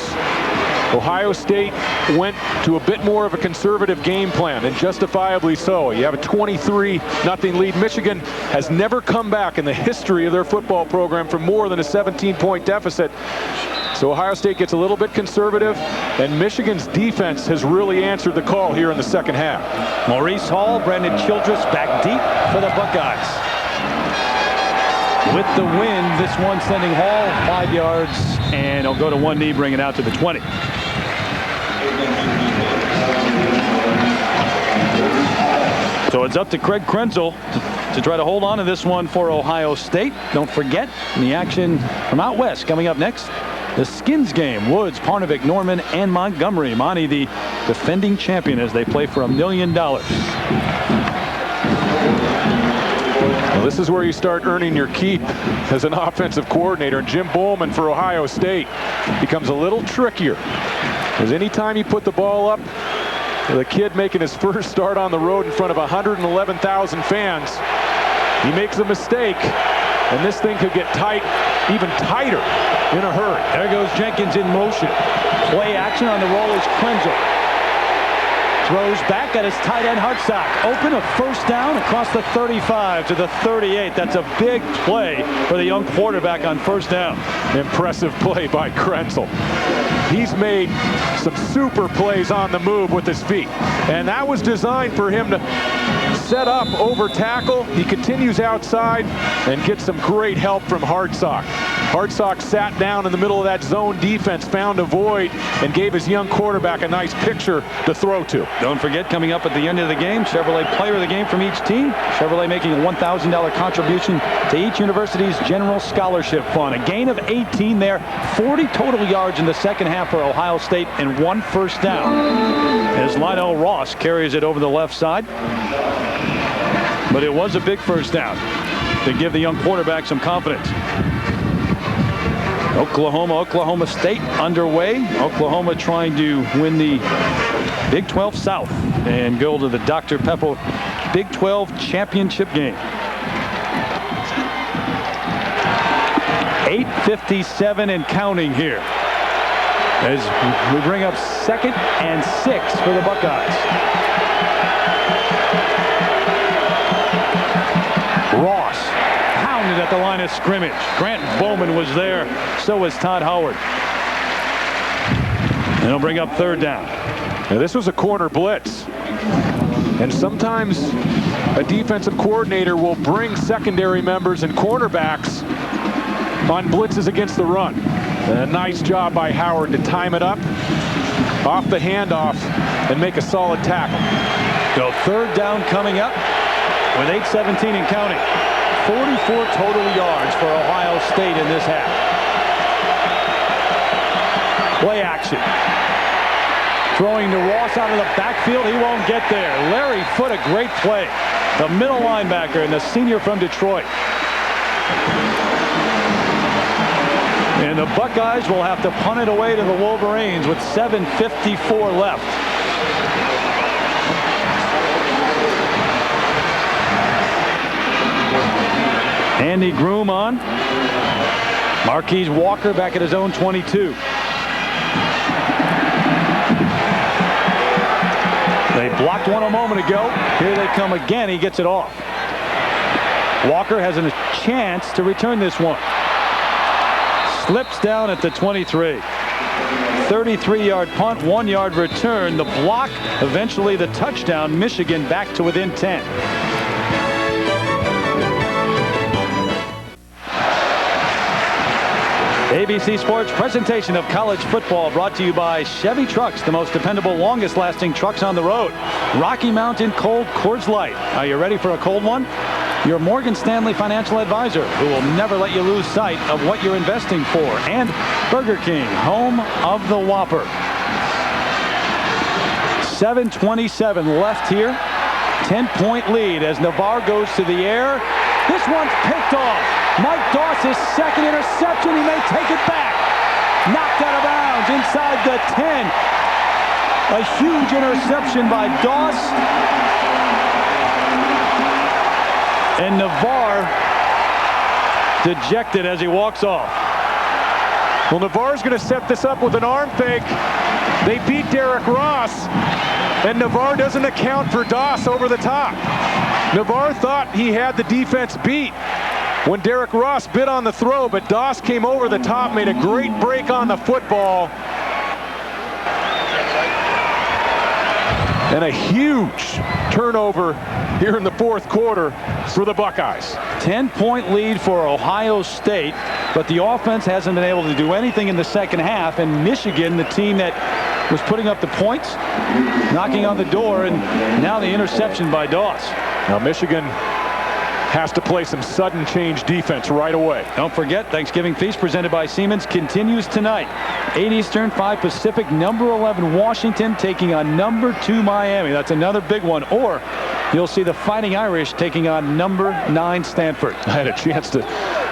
Ohio State went to a bit more of a conservative game plan, and justifiably so. You have a 23-0 lead. Michigan has never come back in the history of their football program from more than a 17-point deficit. So Ohio State gets a little bit conservative, and Michigan's defense has really answered the call here in the second half. Maurice Hall, Brandon Childress back deep for the Buckeyes. With the wind, this one sending Hall 5 yards, and he'll go to one knee, bring it out to the 20. So it's up to Craig Krenzel to try to hold on to this one for Ohio State. Don't forget, the action from out west coming up next. The Skins game, Woods, Parnevik, Norman, and Montgomery. Monty, the defending champion, as they play for $1 million. Well, this is where you start earning your keep as an offensive coordinator. And Jim Bowman for Ohio State becomes a little trickier, because anytime you put the ball up, the kid making his first start on the road in front of 111,000 fans, he makes a mistake, and this thing could get tight, even tighter in a hurry. There goes Jenkins in motion. Play action on the roll is Krenzel. Throws back at his tight end Hartsock. Open, a first down across the 35 to the 38. That's a big play for the young quarterback on first down. Impressive play by Krenzel. He's made some super plays on the move with his feet, and that was designed for him to set up over tackle. He continues outside and gets some great help from Hartsock. Hartsock sat down in the middle of that zone defense, found a void, and gave his young quarterback a nice picture to throw to. Don't forget, coming up at the end of the game, Chevrolet Player of the Game from each team. Chevrolet making a $1,000 contribution to each university's general scholarship fund. A gain of 18 there, 40 total yards in the second half for Ohio State, and 1 first down. As Lionel Ross carries it over the left side. But it was a big first down to give the young quarterback some confidence. Oklahoma State underway. Oklahoma trying to win the Big 12 South and go to the Dr. Pepper Big 12 championship game. 8:57 and counting here as we bring up 2nd and 6 for the Buckeyes. Ross pounded at the line of scrimmage. Grant Bowman was there. So was Todd Howard. And he'll bring up 3rd down. Now, this was a corner blitz. And sometimes a defensive coordinator will bring secondary members and cornerbacks on blitzes against the run. A nice job by Howard to time it up off the handoff and make a solid tackle. So 3rd down coming up with 8:17 and counting. 44 total yards for Ohio State in this half. Play action. Throwing to Ross out of the backfield. He won't get there. Larry Foote, a great play. The middle linebacker and the senior from Detroit. And the Buckeyes will have to punt it away to the Wolverines with 7:54 left. Andy Groom on. Marquise Walker back at his own 22. They blocked one a moment ago. Here they come again. He gets it off. Walker has a chance to return this one. Slips down at the 23. 33-yard punt, 1-yard return. The block, eventually the touchdown. Michigan back to within 10. ABC Sports presentation of college football brought to you by Chevy Trucks, the most dependable, longest lasting trucks on the road. Rocky Mountain Cold Coors Light. Are you ready for a cold one? Your Morgan Stanley financial advisor, who will never let you lose sight of what you're investing for. And Burger King, home of the Whopper. 7:27 left here. 10-point lead as Navarre goes to the air. This one's picked off. Mike Doss' second interception. He may take it back. Knocked out of bounds inside the 10. A huge interception by Doss. And Navarre dejected as he walks off. Well, Navarre's going to set this up with an arm fake. They beat Derek Ross, and Navarre doesn't account for Doss over the top. Navarre thought he had the defense beat when Derek Ross bit on the throw, but Doss came over the top, made a great break on the football. And a huge turnover here in the fourth quarter for the Buckeyes. 10-point lead for Ohio State, but the offense hasn't been able to do anything in the second half. And Michigan, the team that was putting up the points, knocking on the door, and now the interception by Doss. Now Michigan has to play some sudden change defense right away. Don't forget, Thanksgiving Feast presented by Siemens continues tonight. 8 Eastern, 5 Pacific. Number 11 Washington taking on number 2 Miami. That's another big one. Or you'll see the Fighting Irish taking on number 9 Stanford. I had a chance to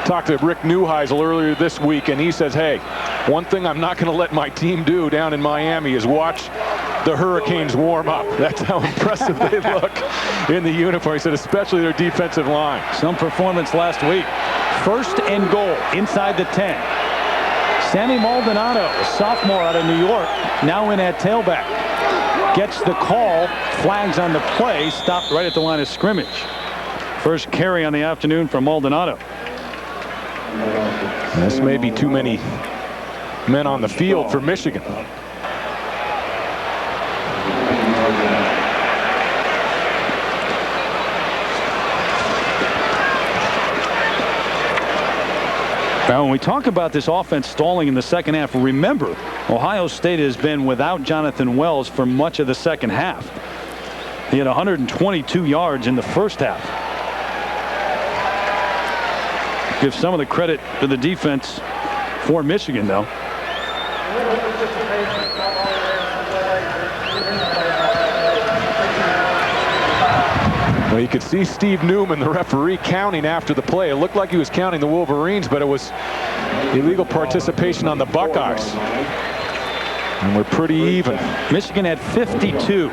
talk to Rick Neuheisel earlier this week, and he says, hey, one thing I'm not going to let my team do down in Miami is watch the Hurricanes warm up. That's how impressive they look in the uniform. He said, especially their defensive line. Some performance last week. 1st and goal inside the 10. Sammy Maldonado, a sophomore out of New York, now in at tailback. Gets the call, flags on the play, stopped right at the line of scrimmage. First carry on the afternoon for Maldonado. This may be too many men on the field for Michigan. Now, when we talk about this offense stalling in the second half, remember, Ohio State has been without Jonathan Wells for much of the second half. He had 122 yards in the first half. Give some of the credit to the defense for Michigan, though. Well, you could see Steve Newman, the referee, counting after the play. It looked like he was counting the Wolverines, but it was illegal participation on the Buckeyes. And we're pretty even. Michigan had 52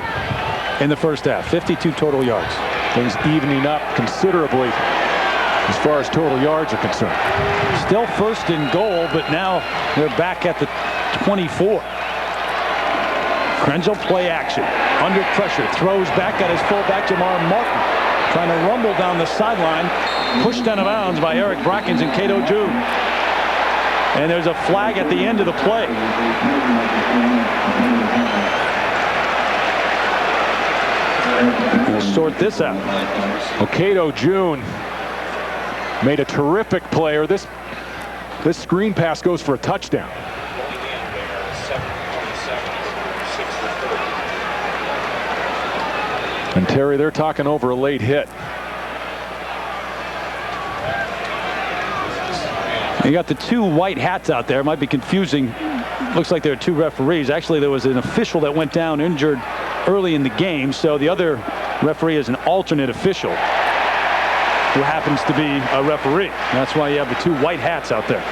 in the first half, 52 total yards. Things evening up considerably as far as total yards are concerned. Still 1st and goal, but now they're back at the 24. Krenzel play action. Under pressure. Throws back at his fullback, Jamar Martin. Trying to rumble down the sideline. Pushed out of bounds by Eric Brackens and Cato June. And there's a flag at the end of the play. We'll sort this out. Well, Cato June made a terrific play. Or this screen pass goes for a touchdown. And Terry, they're talking over a late hit. You got the 2 white hats out there. It might be confusing. Looks like there are 2 referees. Actually, there was an official that went down injured early in the game. So the other referee is an alternate official who happens to be a referee. That's why you have the 2 white hats out there.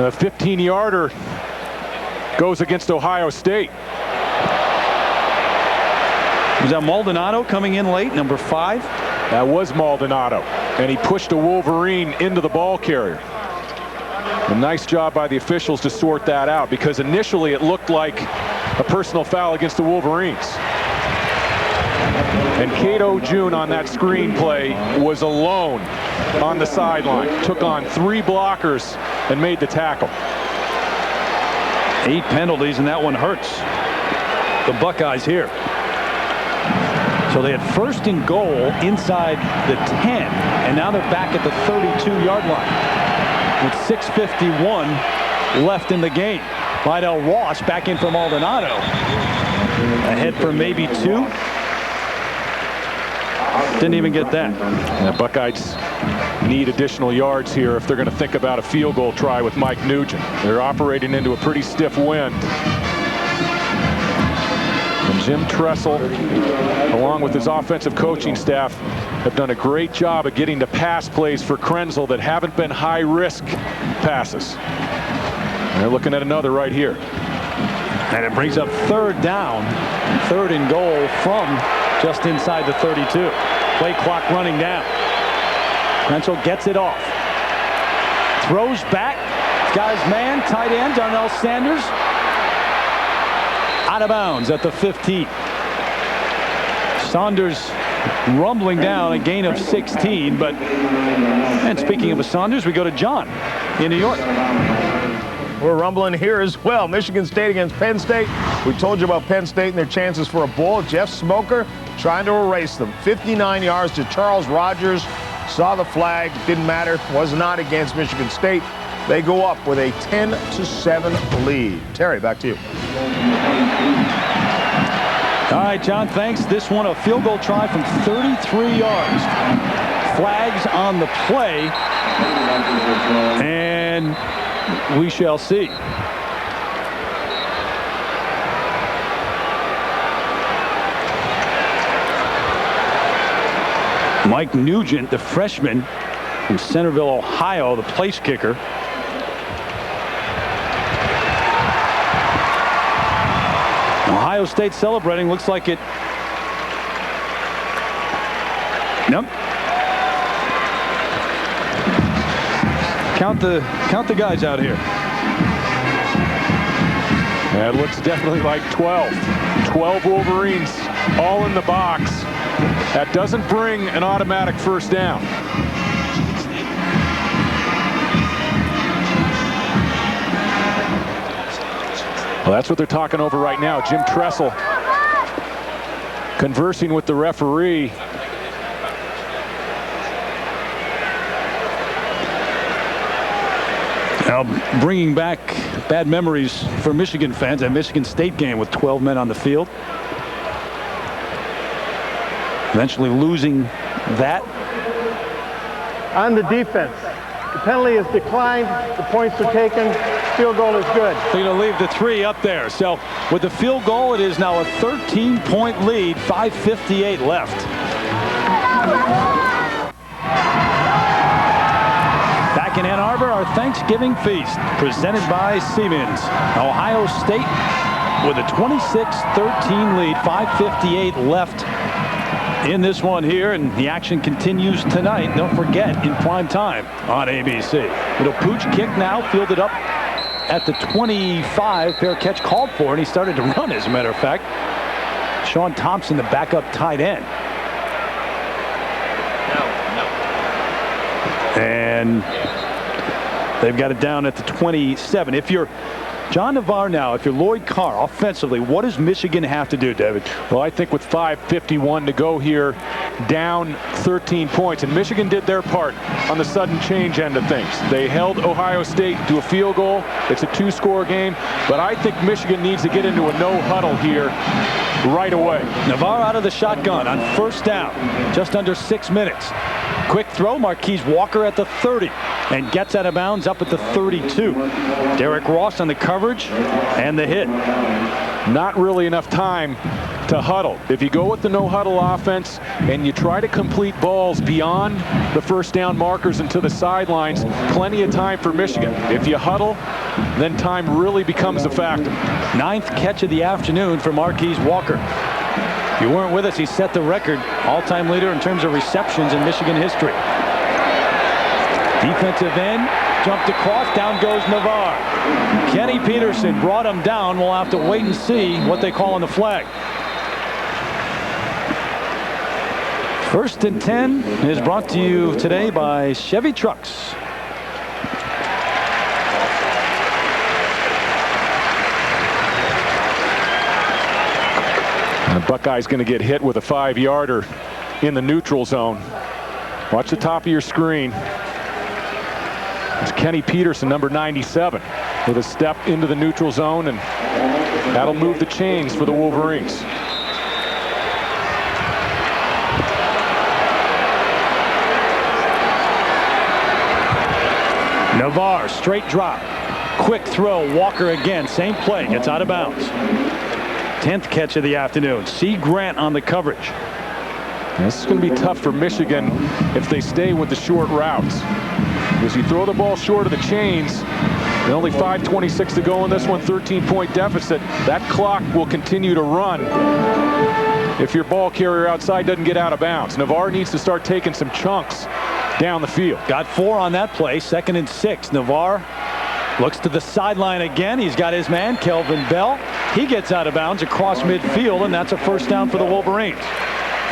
The 15-yarder goes against Ohio State. Was that Maldonado coming in late, number 5? That was Maldonado, and he pushed a Wolverine into the ball carrier. A nice job by the officials to sort that out, because initially it looked like a personal foul against the Wolverines. And Cato June on that screenplay was alone on the sideline. Took on 3 blockers and made the tackle. 8 penalties, and that one hurts the Buckeyes here. So they had first and goal inside the 10, and now they're back at the 32-yard line with 6:51 left in the game. Lydell Ross back in for Maldonado. Ahead for maybe 2. Didn't even get that. Yeah, Buckeyes need additional yards here if they're going to think about a field goal try with Mike Nugent. They're operating into a pretty stiff wind. And Jim Tressel, along with his offensive coaching staff, have done a great job of getting to pass plays for Krenzel that haven't been high-risk passes. And they're looking at another right here. And it brings up 3rd down, 3rd and goal from just inside the 32. Play clock running down. Krenzel gets it off. Throws back. Got his man, tight end, Darnell Sanders. Out of bounds at the 15. Saunders rumbling down, a gain of 16. But, and speaking of Saunders, we go to John in New York. We're rumbling here as well. Michigan State against Penn State. We told you about Penn State and their chances for a bowl. Jeff Smoker trying to erase them. 59 yards to Charles Rogers. Saw the flag. Didn't matter. Was not against Michigan State. They go up with a 10-7 lead. Terry, back to you. All right, John, thanks. This one a field goal try from 33 yards. Flags on the play. And we shall see. Mike Nugent, the freshman from Centerville, Ohio, the place kicker. Ohio State celebrating. Looks like it. Nope. Count the guys out here. Yeah, it looks definitely like 12. 12 Wolverines all in the box. That doesn't bring an automatic first down. Well, that's what they're talking over right now. Jim Tressel conversing with the referee. Now, bringing back bad memories for Michigan fans, that Michigan State game with 12 men on the field. Eventually losing that. On the defense, the penalty is declined, the points are taken, field goal is good. They're going to leave the 3 up there. So with the field goal, it is now a 13-point lead, 5:58 left. Back in Ann Arbor, our Thanksgiving feast presented by Siemens. Ohio State with a 26-13 lead, 5:58 left in this one here, and the action continues tonight. Don't forget, in prime time on ABC. Little pooch kick now, fielded up at the 25. Fair catch called for, and he started to run, as a matter of fact. Sean Thompson, the backup tight end. And they've got it down at the 27. If you're John Navarre now, if you're Lloyd Carr, offensively, what does Michigan have to do, David? Well, I think with 5:51 to go here, down 13 points, and Michigan did their part on the sudden change end of things. They held Ohio State to a field goal. It's a 2-score game, but I think Michigan needs to get into a no-huddle here right away. Navarre out of the shotgun on first down, just under 6 minutes. Quick throw, Marquise Walker at the 30, and gets out of bounds up at the 32. Derek Ross on the coverage and the hit. Not really enough time to huddle. If you go with the no-huddle offense and you try to complete balls beyond the first down markers and to the sidelines, plenty of time for Michigan. If you huddle, then time really becomes a factor. 9th catch of the afternoon for Marquise Walker. If you weren't with us, he set the record, all-time leader in terms of receptions in Michigan history. Defensive end, jumped across, down goes Navarre. Kenny Peterson brought him down. We'll have to wait and see what they call on the flag. 1st and 10 is brought to you today by Chevy Trucks. The Buckeye's going to get hit with a 5-yarder in the neutral zone. Watch the top of your screen. It's Kenny Peterson, number 97, with a step into the neutral zone, and that'll move the chains for the Wolverines. Navarre, straight drop. Quick throw. Walker again. Same play. Gets out of bounds. 10th catch of the afternoon. C. Grant on the coverage. This is going to be tough for Michigan if they stay with the short routes. As you throw the ball short of the chains, and only 5:26 to go in this one, 13-point deficit, that clock will continue to run if your ball carrier outside doesn't get out of bounds. Navarre needs to start taking some chunks down the field. Got 4 on that play. 2nd and 6. Navarre looks to the sideline again. He's got his man, Kelvin Bell. He gets out of bounds across midfield, and that's a first down for the Wolverines.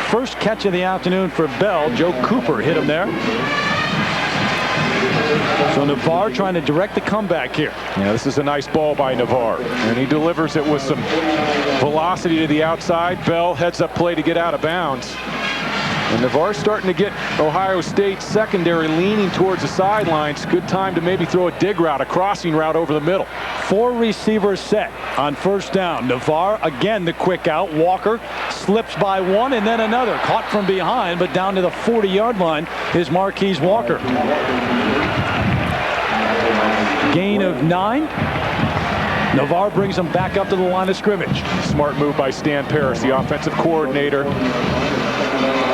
First catch of the afternoon for Bell. Joe Cooper hit him there. So Navarre trying to direct the comeback here. Yeah, this is a nice ball by Navarre, and he delivers it with some velocity to the outside. Bell heads up play to get out of bounds. And Navarre's starting to get Ohio State secondary leaning towards the sidelines. Good time to maybe throw a dig route, a crossing route over the middle. 4 receivers set on first down. Navarre again the quick out. Walker slips by one and then another. Caught from behind, but down to the 40-yard line is Marquise Walker. Gain of 9. Navarre brings him back up to the line of scrimmage. Smart move by Stan Paris, the offensive coordinator.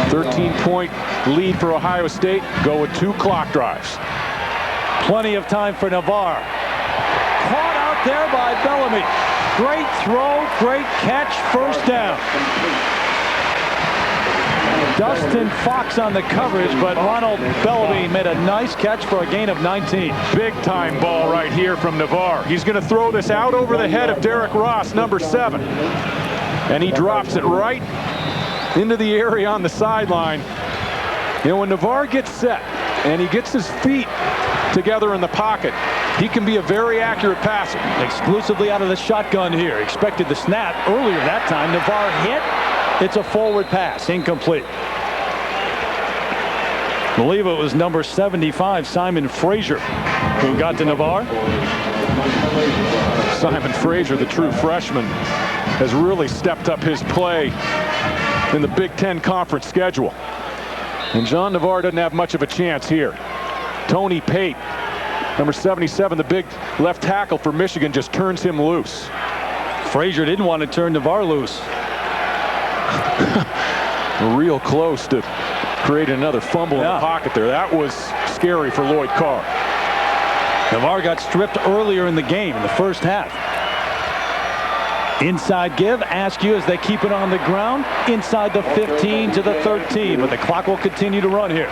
13-point lead for Ohio State. Go with 2 clock drives. Plenty of time for Navarre. Caught out there by Bellamy. Great throw, great catch, first down. Dustin Fox on the coverage, but Ronald Bellamy made a nice catch for a gain of 19. Big time ball right here from Navarre. He's going to throw this out over the head of Derek Ross, number 7. And he drops it right into the area on the sideline. You know, when Navarre gets set and he gets his feet together in the pocket, he can be a very accurate passer. Exclusively out of the shotgun here. Expected the snap earlier that time. Navarre hit. It's a forward pass. Incomplete. I believe it was number 75, Simon Frazier, who got to Navarre. Simon Frazier, the true freshman, has really stepped up his play in the Big Ten conference schedule. And John Navarre doesn't have much of a chance here. Tony Pate, number 77, the big left tackle for Michigan, just turns him loose. Frazier didn't want to turn Navarre loose. Real close to creating another fumble in the pocket there. That was scary for Lloyd Carr. Navarre got stripped earlier in the game in the first half. Inside give, Askew as they keep it on the ground. Inside the 15 to the 13, but the clock will continue to run here.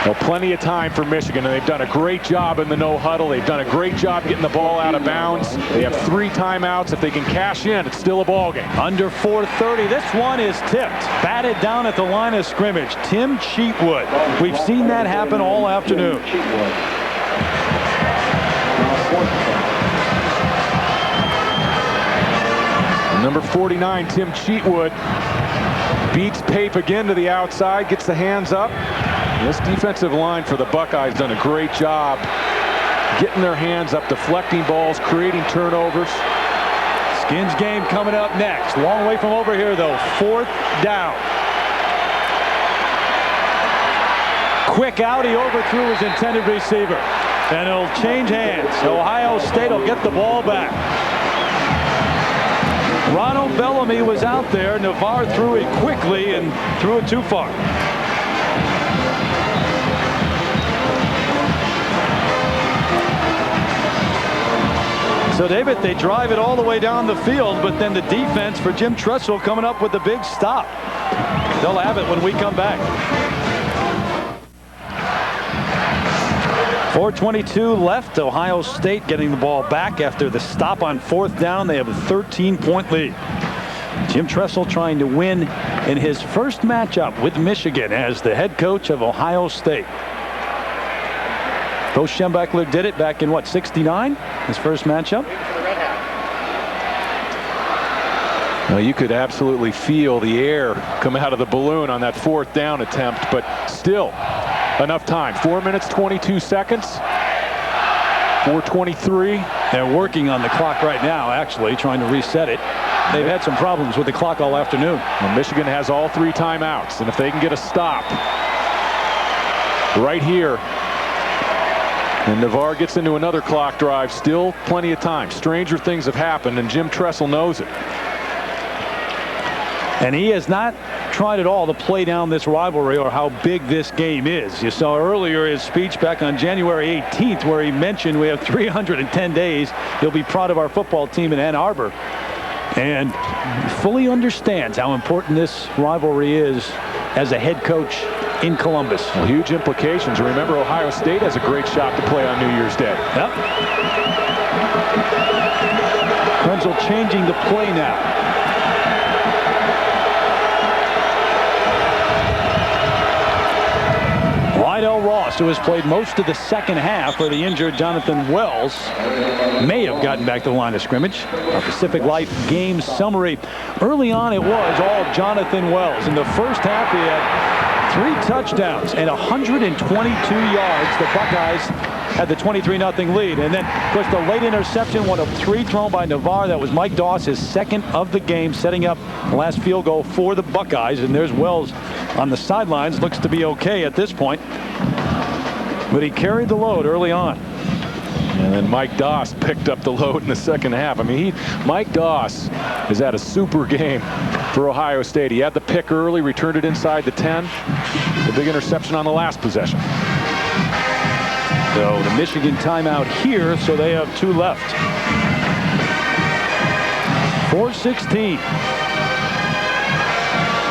Well, plenty of time for Michigan, and they've done a great job in the no huddle. They've done a great job getting the ball out of bounds. They have 3 timeouts. If they can cash in, it's still a ball game. Under 4:30. This one is tipped. Batted down at the line of scrimmage. Tim Cheatwood. We've seen that happen all afternoon. Number 49, Tim Cheatwood, beats Pape again to the outside, gets the hands up. This defensive line for the Buckeyes done a great job getting their hands up, deflecting balls, creating turnovers. Skins game coming up next. Long way from over here, though. 4th down. Quick out. He overthrew his intended receiver. And it'll change hands. Ohio State will get the ball back. Ronald Bellamy was out there. Navarre threw it quickly and threw it too far. So, David, they drive it all the way down the field, but then the defense for Jim Tressel coming up with a big stop. They'll have it when we come back. 4:22 left. Ohio State getting the ball back after the stop on 4th down. They have a 13-point lead. Jim Tressel trying to win in his first matchup with Michigan as the head coach of Ohio State. Coach Schembechler did it back in, what, 69? His first matchup? Well, you could absolutely feel the air come out of the balloon on that 4th down attempt, but still enough time. 4 minutes, 22 seconds. 4:23. They're working on the clock right now, actually, trying to reset it. They've had some problems with the clock all afternoon. Well, Michigan has all 3 timeouts, and if they can get a stop right here, and Navarre gets into another clock drive, still plenty of time. Stranger things have happened, and Jim Tressel knows it. And he has not tried at all to play down this rivalry or how big this game is. You saw earlier his speech back on January 18th where he mentioned we have 310 days. He'll be proud of our football team in Ann Arbor. And fully understands how important this rivalry is as a head coach in Columbus. Well, huge implications. Remember, Ohio State has a great shot to play on New Year's Day. Yep. Krenzel changing the play now. Lydell Ross, who has played most of the second half for the injured Jonathan Wells, may have gotten back to the line of scrimmage. Our Pacific Life game summary. Early on, it was all Jonathan Wells. In the first half, he had 3 touchdowns and 122 yards. The Buckeyes had the 23-0 lead. And then, of course, the late interception, one of 3 thrown by Navarre. That was Mike Doss, his second of the game, setting up the last field goal for the Buckeyes. And there's Wells on the sidelines. Looks to be okay at this point. But he carried the load early on. And then Mike Doss picked up the load in the second half. I mean, Mike Doss is at a super game for Ohio State. He had the pick early, returned it inside the 10. The big interception on the last possession. So the Michigan timeout here, so they have 2 left. 4:16.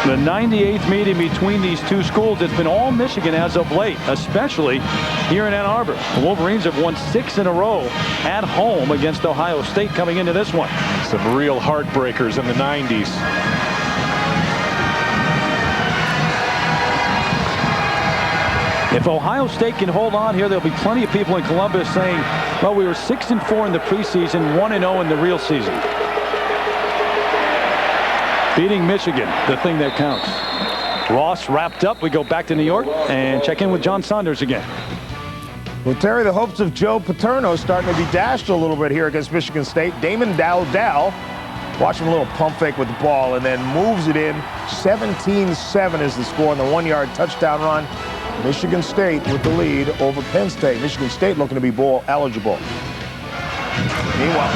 The 98th meeting between these two schools. It's been all Michigan as of late, especially here in Ann Arbor. The Wolverines have won 6 in a row at home against Ohio State coming into this one. Some real heartbreakers in the 90s. If Ohio State can hold on here, there'll be plenty of people in Columbus saying, well, we were 6-4 in the preseason, 1-0 in the real season. Beating Michigan, the thing that counts. Ross wrapped up. We go back to New York and check in with John Saunders again. Well, Terry, the hopes of Joe Paterno starting to be dashed a little bit here against Michigan State. Damon Dowdell, watch him a little pump fake with the ball and then moves it in. 17-7 is the score on the 1-yard touchdown run. Michigan State with the lead over Penn State. Michigan State looking to be bowl eligible. Meanwhile,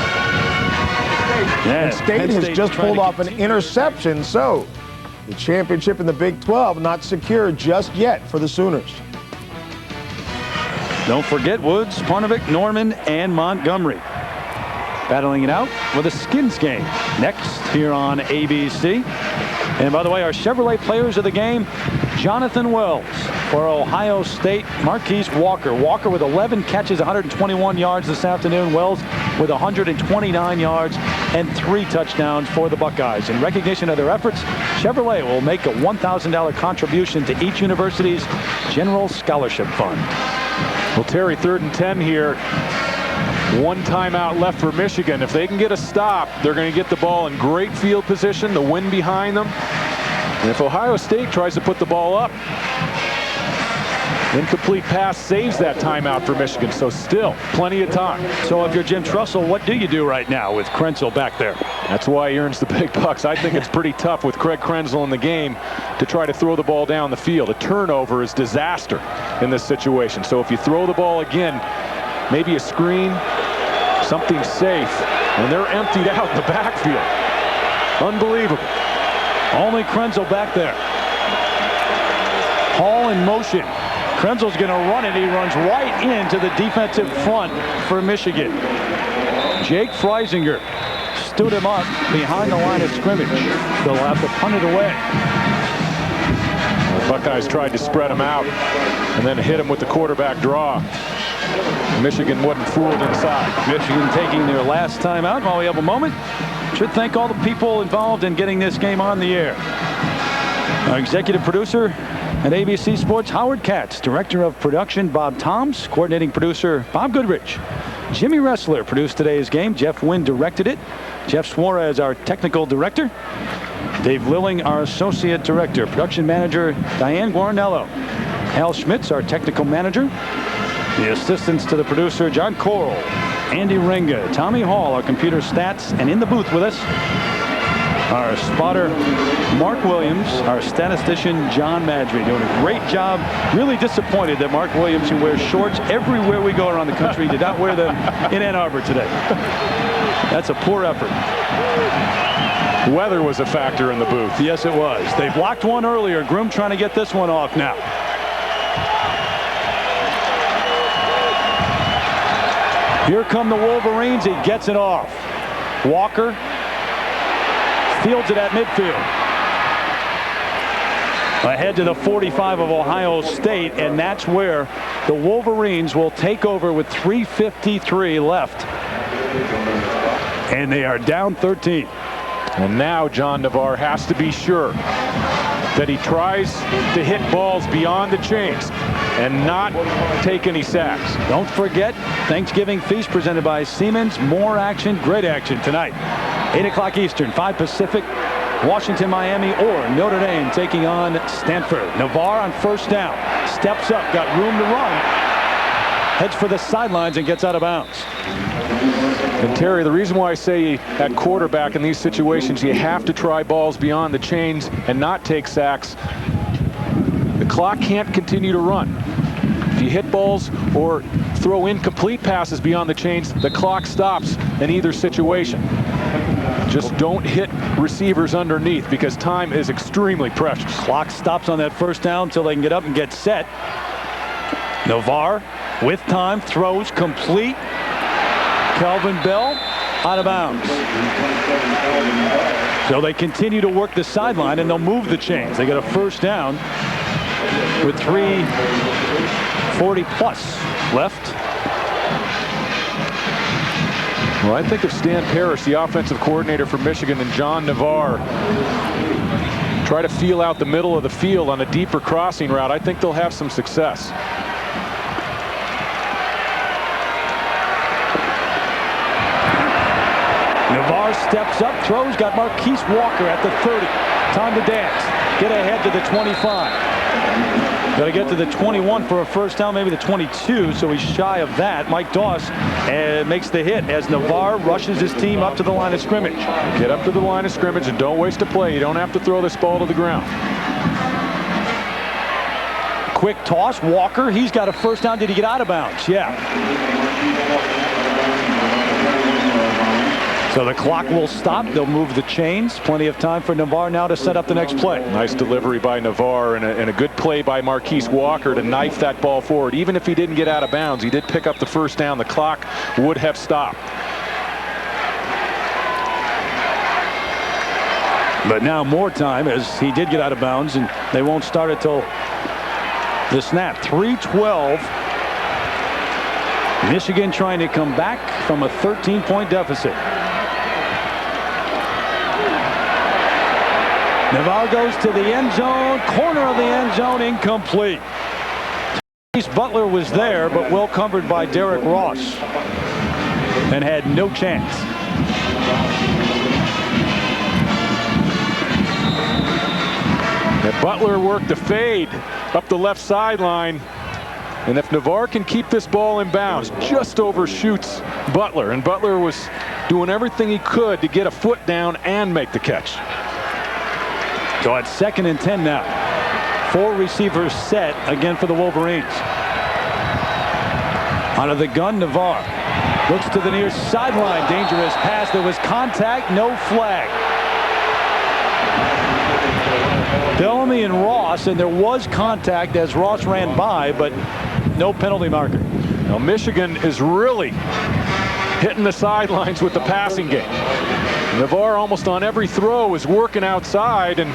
Penn State has just pulled off an interception, so the championship in the Big 12 not secure just yet for the Sooners. Don't forget Woods, Parnevik, Norman, and Montgomery battling it out with a Skins game next here on ABC. And by the way, our Chevrolet players of the game, Jonathan Wells for Ohio State, Marquise Walker. Walker with 11 catches, 121 yards this afternoon. Wells with 129 yards and 3 touchdowns for the Buckeyes. In recognition of their efforts, Chevrolet will make a $1,000 contribution to each university's general scholarship fund. Well, Terry, 3rd and 10 here. 1 timeout left for Michigan. If they can get a stop, they're going to get the ball in great field position, the wind behind them. And if Ohio State tries to put the ball up, incomplete pass saves that timeout for Michigan, so still plenty of time. So if you're Jim Tressel, what do you do right now with Krenzel back there? That's why he earns the big bucks. I think it's pretty tough with Craig Krenzel in the game to try to throw the ball down the field. A turnover is disaster in this situation. So if you throw the ball again, maybe a screen, something safe, and they're emptied out in the backfield. Unbelievable. Only Krenzel back there. Hall in motion. Krenzel's going to run it. He runs right into the defensive front for Michigan. Jake Freisinger stood him up behind the line of scrimmage. They'll have to punt it away. The Buckeyes tried to spread him out and then hit him with the quarterback draw. Michigan wasn't fooled inside. Michigan taking their last time out. While we have a moment, should thank all the people involved in getting this game on the air. Our executive producer at ABC Sports, Howard Katz. Director of production, Bob Toms. Coordinating producer, Bob Goodrich. Jimmy Ressler produced today's game. Jeff Wynn directed it. Jeff Suarez, our technical director. Dave Lilling, our associate director. Production manager, Diane Guarnello. Hal Schmitz, our technical manager. The assistants to the producer, John Coral, Andy Ringa, Tommy Hall, our computer stats, and in the booth with us, our spotter, Mark Williams, our statistician, John Madry, doing a great job. Really disappointed that Mark Williams, who wears shorts everywhere we go around the country, did not wear them in Ann Arbor today. That's a poor effort. Weather was a factor in the booth. Yes, it was. They blocked one earlier. Groom trying to get this one off now. Here come the Wolverines. He gets it off. Walker fields it at midfield. Ahead to the 45 of Ohio State, and that's where the Wolverines will take over with 3:53 left. And they are down 13. And now John Navarre has to be sure that he tries to hit balls beyond the chains and not take any sacks. Don't forget, Thanksgiving feast presented by Siemens. More action, great action tonight. 8 o'clock Eastern, 5 Pacific. Washington, Miami, or Notre Dame taking on Stanford. Navarre on first down. Steps up, got room to run. Heads for the sidelines and gets out of bounds. And Terry, the reason why I say at quarterback in these situations you have to try balls beyond the chains and not take sacks, the clock can't continue to run. If you hit balls or throw incomplete passes beyond the chains, the clock stops in either situation. Just don't hit receivers underneath because time is extremely precious. Clock stops on that first down until they can get up and get set. Navarre with time throws complete. Calvin Bell out of bounds. So they continue to work the sideline and they'll move the chains. They get a first down with 3:40 plus left. Well, I think if Stan Parrish, the offensive coordinator for Michigan, and John Navarre try to feel out the middle of the field on a deeper crossing route, I think they'll have some success. Navarre steps up, throws, got Marquise Walker at the 30. Time to dance. Get ahead to the 25. Got to get to the 21 for a first down, maybe the 22, so he's shy of that. Mike Doss makes the hit as Navarre rushes his team up to the line of scrimmage. Get up to the line of scrimmage and don't waste a play. You don't have to throw this ball to the ground. Quick toss, Walker, he's got a first down. Did he get out of bounds? Yeah. So the clock will stop. They'll move the chains. Plenty of time for Navarre now to set up the next play. Nice delivery by Navarre and a good play by Marquise Walker to knife that ball forward. Even if he didn't get out of bounds, he did pick up the first down. The clock would have stopped. But now more time as he did get out of bounds, and they won't start it till the snap. 3:12. Michigan trying to come back from a 13-point deficit. Navarre goes to the end zone, corner of the end zone, incomplete. Butler was there, but well covered by Derek Ross, and had no chance. And Butler worked the fade up the left sideline. And if Navarre can keep this ball in bounds, just overshoots Butler. And Butler was doing everything he could to get a foot down and make the catch. So it's 2nd and 10 now. 4 receivers set again for the Wolverines. Out of the gun, Navarre looks to the near sideline. Dangerous pass. There was contact, no flag. Bellamy and Ross, and there was contact as Ross ran by, but no penalty marker. Now Michigan is really hitting the sidelines with the passing game. Navarre almost on every throw was working outside, and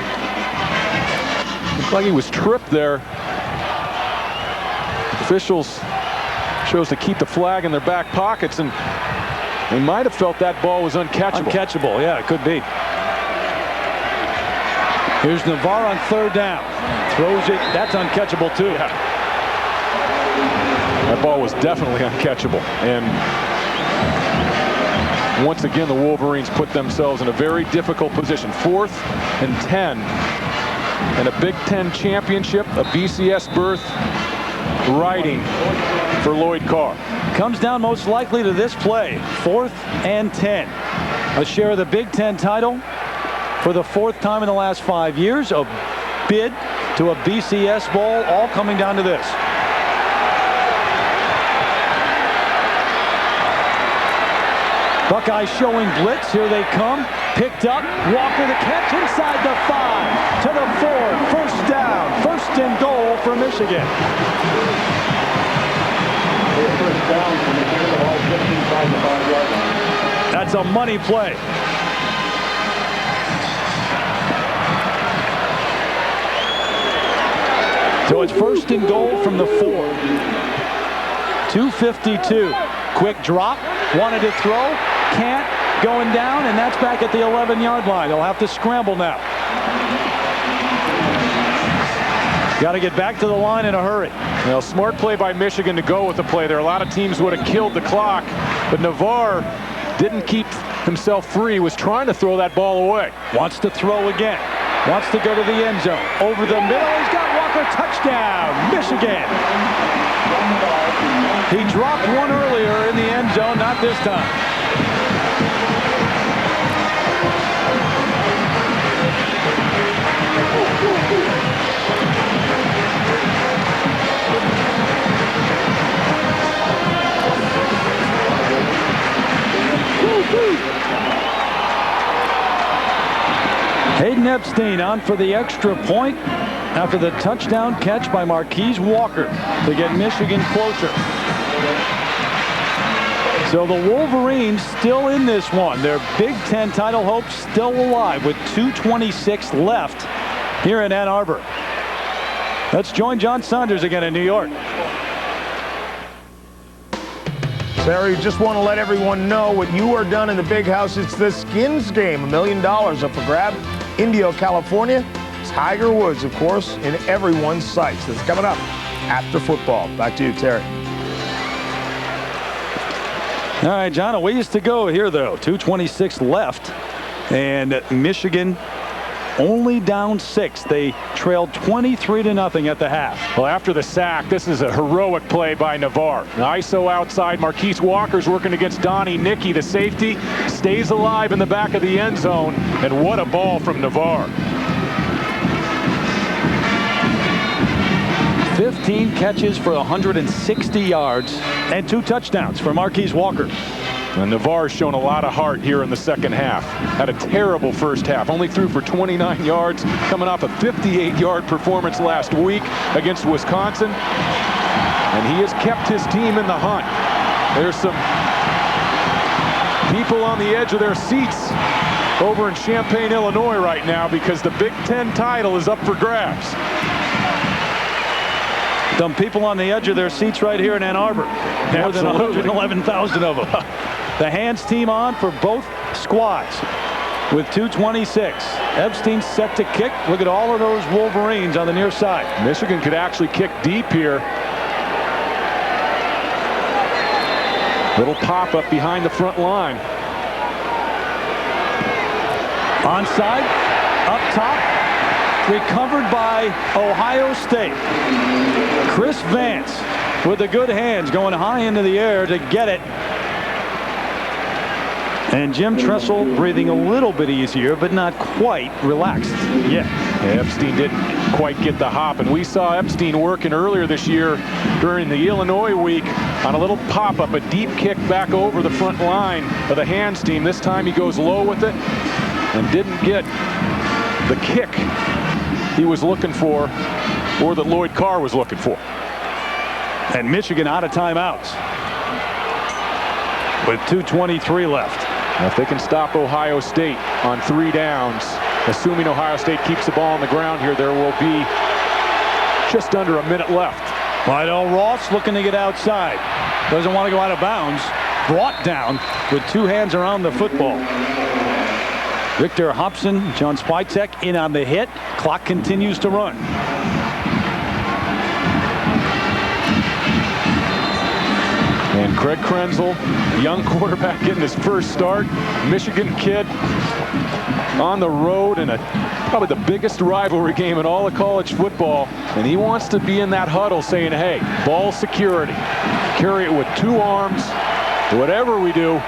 looked like he was tripped there. Officials chose to keep the flag in their back pockets, and they might have felt that ball was uncatchable. Uncatchable, yeah, it could be. Here's Navarre on 3rd down. Throws it. That's uncatchable, too. Yeah. That ball was definitely uncatchable. And once again, the Wolverines put themselves in a very difficult position. 4th and 10. And a Big Ten championship, a BCS berth, riding for Lloyd Carr. Comes down most likely to this play. 4th and 10. A share of the Big Ten title for the 4th time in the last 5 years. A bid to a BCS bowl, all coming down to this. Buckeye showing blitz. Here they come. Picked up. Walker the catch inside the 5 to the 4. 1st down. 1st and goal for Michigan. That's a money play. So it's 1st and goal from the 4. 2:52. Quick drop. Wanted to throw. Can't. Going down, and that's back at the 11-yard line. They'll have to scramble now. Got to get back to the line in a hurry. Well, smart play by Michigan to go with the play there. A lot of teams would have killed the clock, but Navarre didn't keep himself free, was trying to throw that ball away. Wants to throw again. Wants to go to the end zone. Over the middle, he's got Walker. Touchdown, Michigan. He dropped one earlier in the end zone, not this time. Hayden Epstein on for the extra point after the touchdown catch by Marquise Walker to get Michigan closer. So the Wolverines still in this one. Their Big Ten title hopes still alive with 2:26 left here in Ann Arbor. Let's join John Saunders again in New York. Sarah, just want to let everyone know what you are done in the big house. It's the Skins game, $1 million up for grabs. Indio, California. Tiger Woods, of course, in everyone's sights. That's coming up after football. Back to you, Terry. All right, John, a ways to go here, though. 2:26 left, and Michigan only down 6. They trailed 23-0 at the half. Well, after the sack, this is a heroic play by Navarre. ISO outside. Marquise Walker's working against Donnie Nicky, the safety. Stays alive in the back of the end zone. And what a ball from Navarre. 15 catches for 160 yards and 2 touchdowns for Marquise Walker. And Navarre's shown a lot of heart here in the second half. Had a terrible first half. Only threw for 29 yards, coming off a 58-yard performance last week against Wisconsin. And he has kept his team in the hunt. There's some people on the edge of their seats over in Champaign, Illinois right now because the Big Ten title is up for grabs. Some people on the edge of their seats right here in Ann Arbor. More than 111,000 of them. The hands team on for both squads with 2:26. Epstein set to kick. Look at all of those Wolverines on the near side. Michigan could actually kick deep here. Little pop-up behind the front line. Onside, up top, recovered by Ohio State. Chris Vance with the good hands going high into the air to get it. And Jim Tressel breathing a little bit easier, but not quite relaxed yet. Yeah, Epstein didn't quite get the hop, and we saw Epstein working earlier this year during the Illinois week on a little pop-up, a deep kick back over the front line of the hands team. This time he goes low with it and didn't get the kick he was looking for, or that Lloyd Carr was looking for. And Michigan out of timeouts with 2:23 left. Now, if they can stop Ohio State on 3 downs, assuming Ohio State keeps the ball on the ground here, there will be just under a minute left. Lydell Ross looking to get outside. Doesn't want to go out of bounds. Brought down with 2 hands around the football. Victor Hobson, John Spytek in on the hit. Clock continues to run. And Craig Krenzel, young quarterback, getting his first start. Michigan kid on the road in probably the biggest rivalry game in all of college football. And he wants to be in that huddle saying, hey, ball security. Carry it with 2 arms. Whatever we do,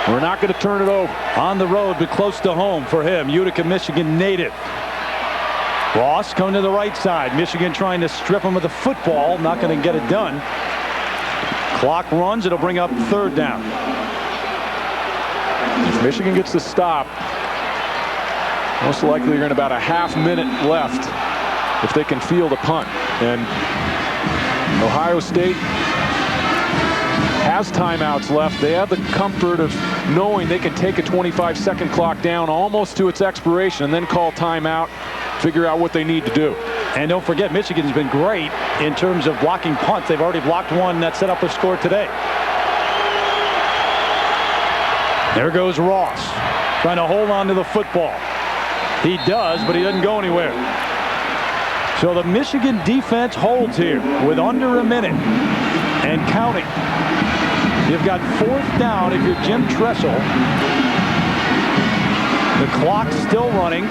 we're not going to turn it over. On the road, but close to home for him. Utica, Michigan native. Ross coming to the right side. Michigan trying to strip him of the football. Not going to get it done. Clock runs. It'll bring up 3rd down. If Michigan gets the stop, most likely you're in about a half minute left if they can field a punt. And Ohio State has timeouts left. They have the comfort of knowing they can take a 25-second clock down almost to its expiration and then call timeout, figure out what they need to do. And don't forget, Michigan's been great in terms of blocking punts. They've already blocked one that set up a score today. There goes Ross, trying to hold on to the football. He does, but he doesn't go anywhere. So the Michigan defense holds here with under a minute and counting. You've got 4th down if you're Jim Tressel. The clock's still running.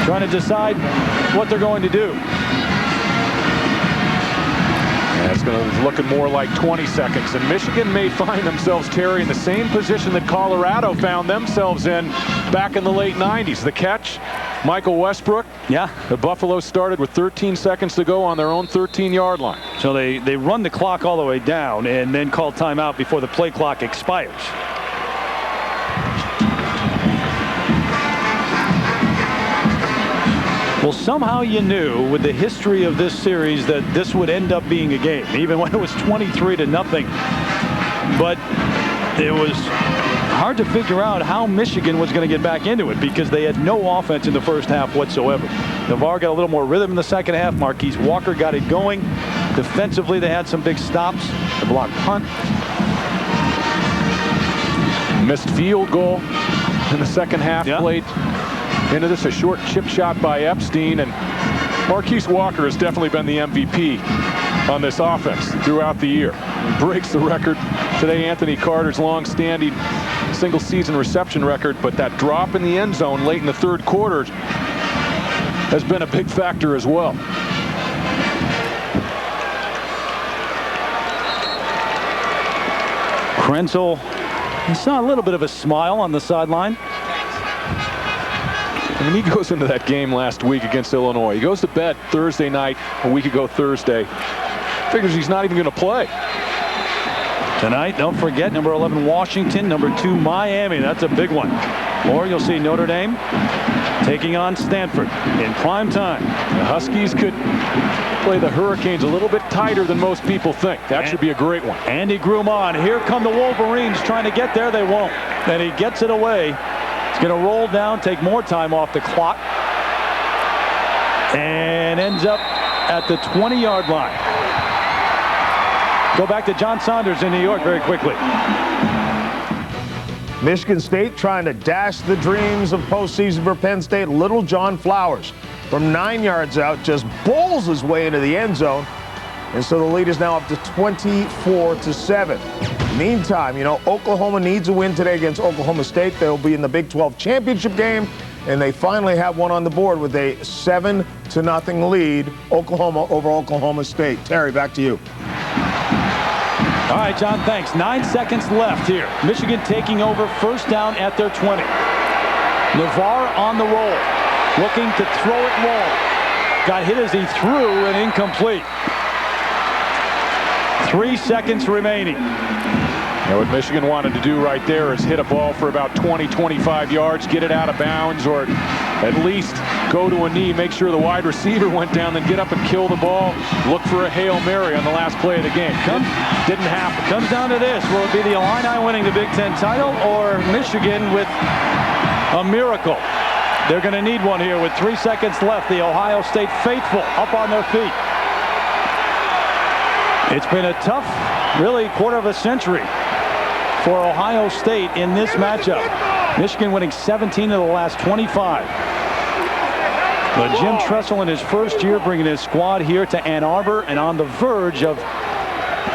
Trying to decide what they're going to do. Yeah, it's going to be looking more like 20 seconds. And Michigan may find themselves, Terry, in the same position that Colorado found themselves in back in the late 90s. The catch, Michael Westbrook. Yeah. The Buffalo started with 13 seconds to go on their own 13-yard line. So they run the clock all the way down and then call timeout before the play clock expires. Well, somehow you knew with the history of this series that this would end up being a game, even when it was 23-0. But it was hard to figure out how Michigan was going to get back into it because they had no offense in the first half whatsoever. Navarre got a little more rhythm in the second half. Marquise Walker got it going. Defensively, they had some big stops. The block punt. Missed field goal in the second half. Played into this, a short chip shot by Epstein, and Marquise Walker has definitely been the MVP on this offense throughout the year. Breaks the record today, Anthony Carter's long-standing single-season reception record, but that drop in the end zone late in the 3rd quarter has been a big factor as well. Krenzel, he saw a little bit of a smile on the sideline. I mean, he goes into that game last week against Illinois. He goes to bed Thursday night, a week ago Thursday. Figures he's not even going to play. Tonight, don't forget, number 11, Washington, number 2, Miami. That's a big one. Or you'll see Notre Dame taking on Stanford in prime time. The Huskies could play the Hurricanes a little bit tighter than most people think. That should be a great one. Andy Grumman. Here come the Wolverines trying to get there. They won't. And he gets it away. He's going to roll down, take more time off the clock, and ends up at the 20-yard line. Go back to John Saunders in New York very quickly. Michigan State trying to dash the dreams of postseason for Penn State. Little John Flowers from 9 yards out just bowls his way into the end zone. And so the lead is now up to 24-7. Meantime, you know, Oklahoma needs a win today against Oklahoma State. They'll be in the Big 12 championship game, and they finally have one on the board with a 7-0 lead, Oklahoma over Oklahoma State. Terry, back to you. All right, John, thanks. 9 seconds left here. Michigan taking over, 1st down at their 20. Navarre on the roll, looking to throw it long. Got hit as he threw and incomplete. 3 seconds remaining. Now, what Michigan wanted to do right there is hit a ball for about 20-25 yards, get it out of bounds, or at least go to a knee, make sure the wide receiver went down, then get up and kill the ball, look for a Hail Mary on the last play of the game. Didn't happen. Comes down to this. Will it be the Illini winning the Big Ten title or Michigan with a miracle? They're going to need one here with 3 seconds left. The Ohio State faithful up on their feet. It's been a tough, really, quarter of a century for Ohio State in this matchup. Michigan winning 17 of the last 25. But Jim Tressel in his first year bringing his squad here to Ann Arbor and on the verge of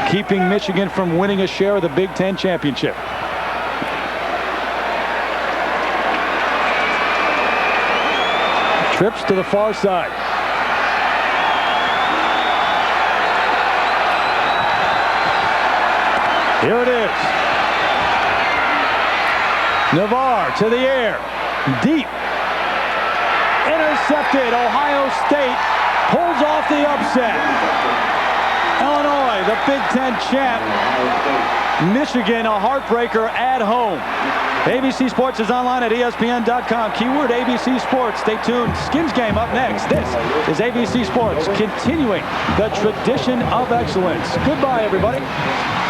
keeping Michigan from winning a share of the Big Ten championship. Trips to the far side. Here it is. Navarre to the air. Deep. Intercepted. Ohio State pulls off the upset. Illinois, the Big Ten champ. Michigan, a heartbreaker at home. ABC Sports is online at ESPN.com. Keyword ABC Sports. Stay tuned. Skins game up next. This is ABC Sports, continuing the tradition of excellence. Goodbye, everybody.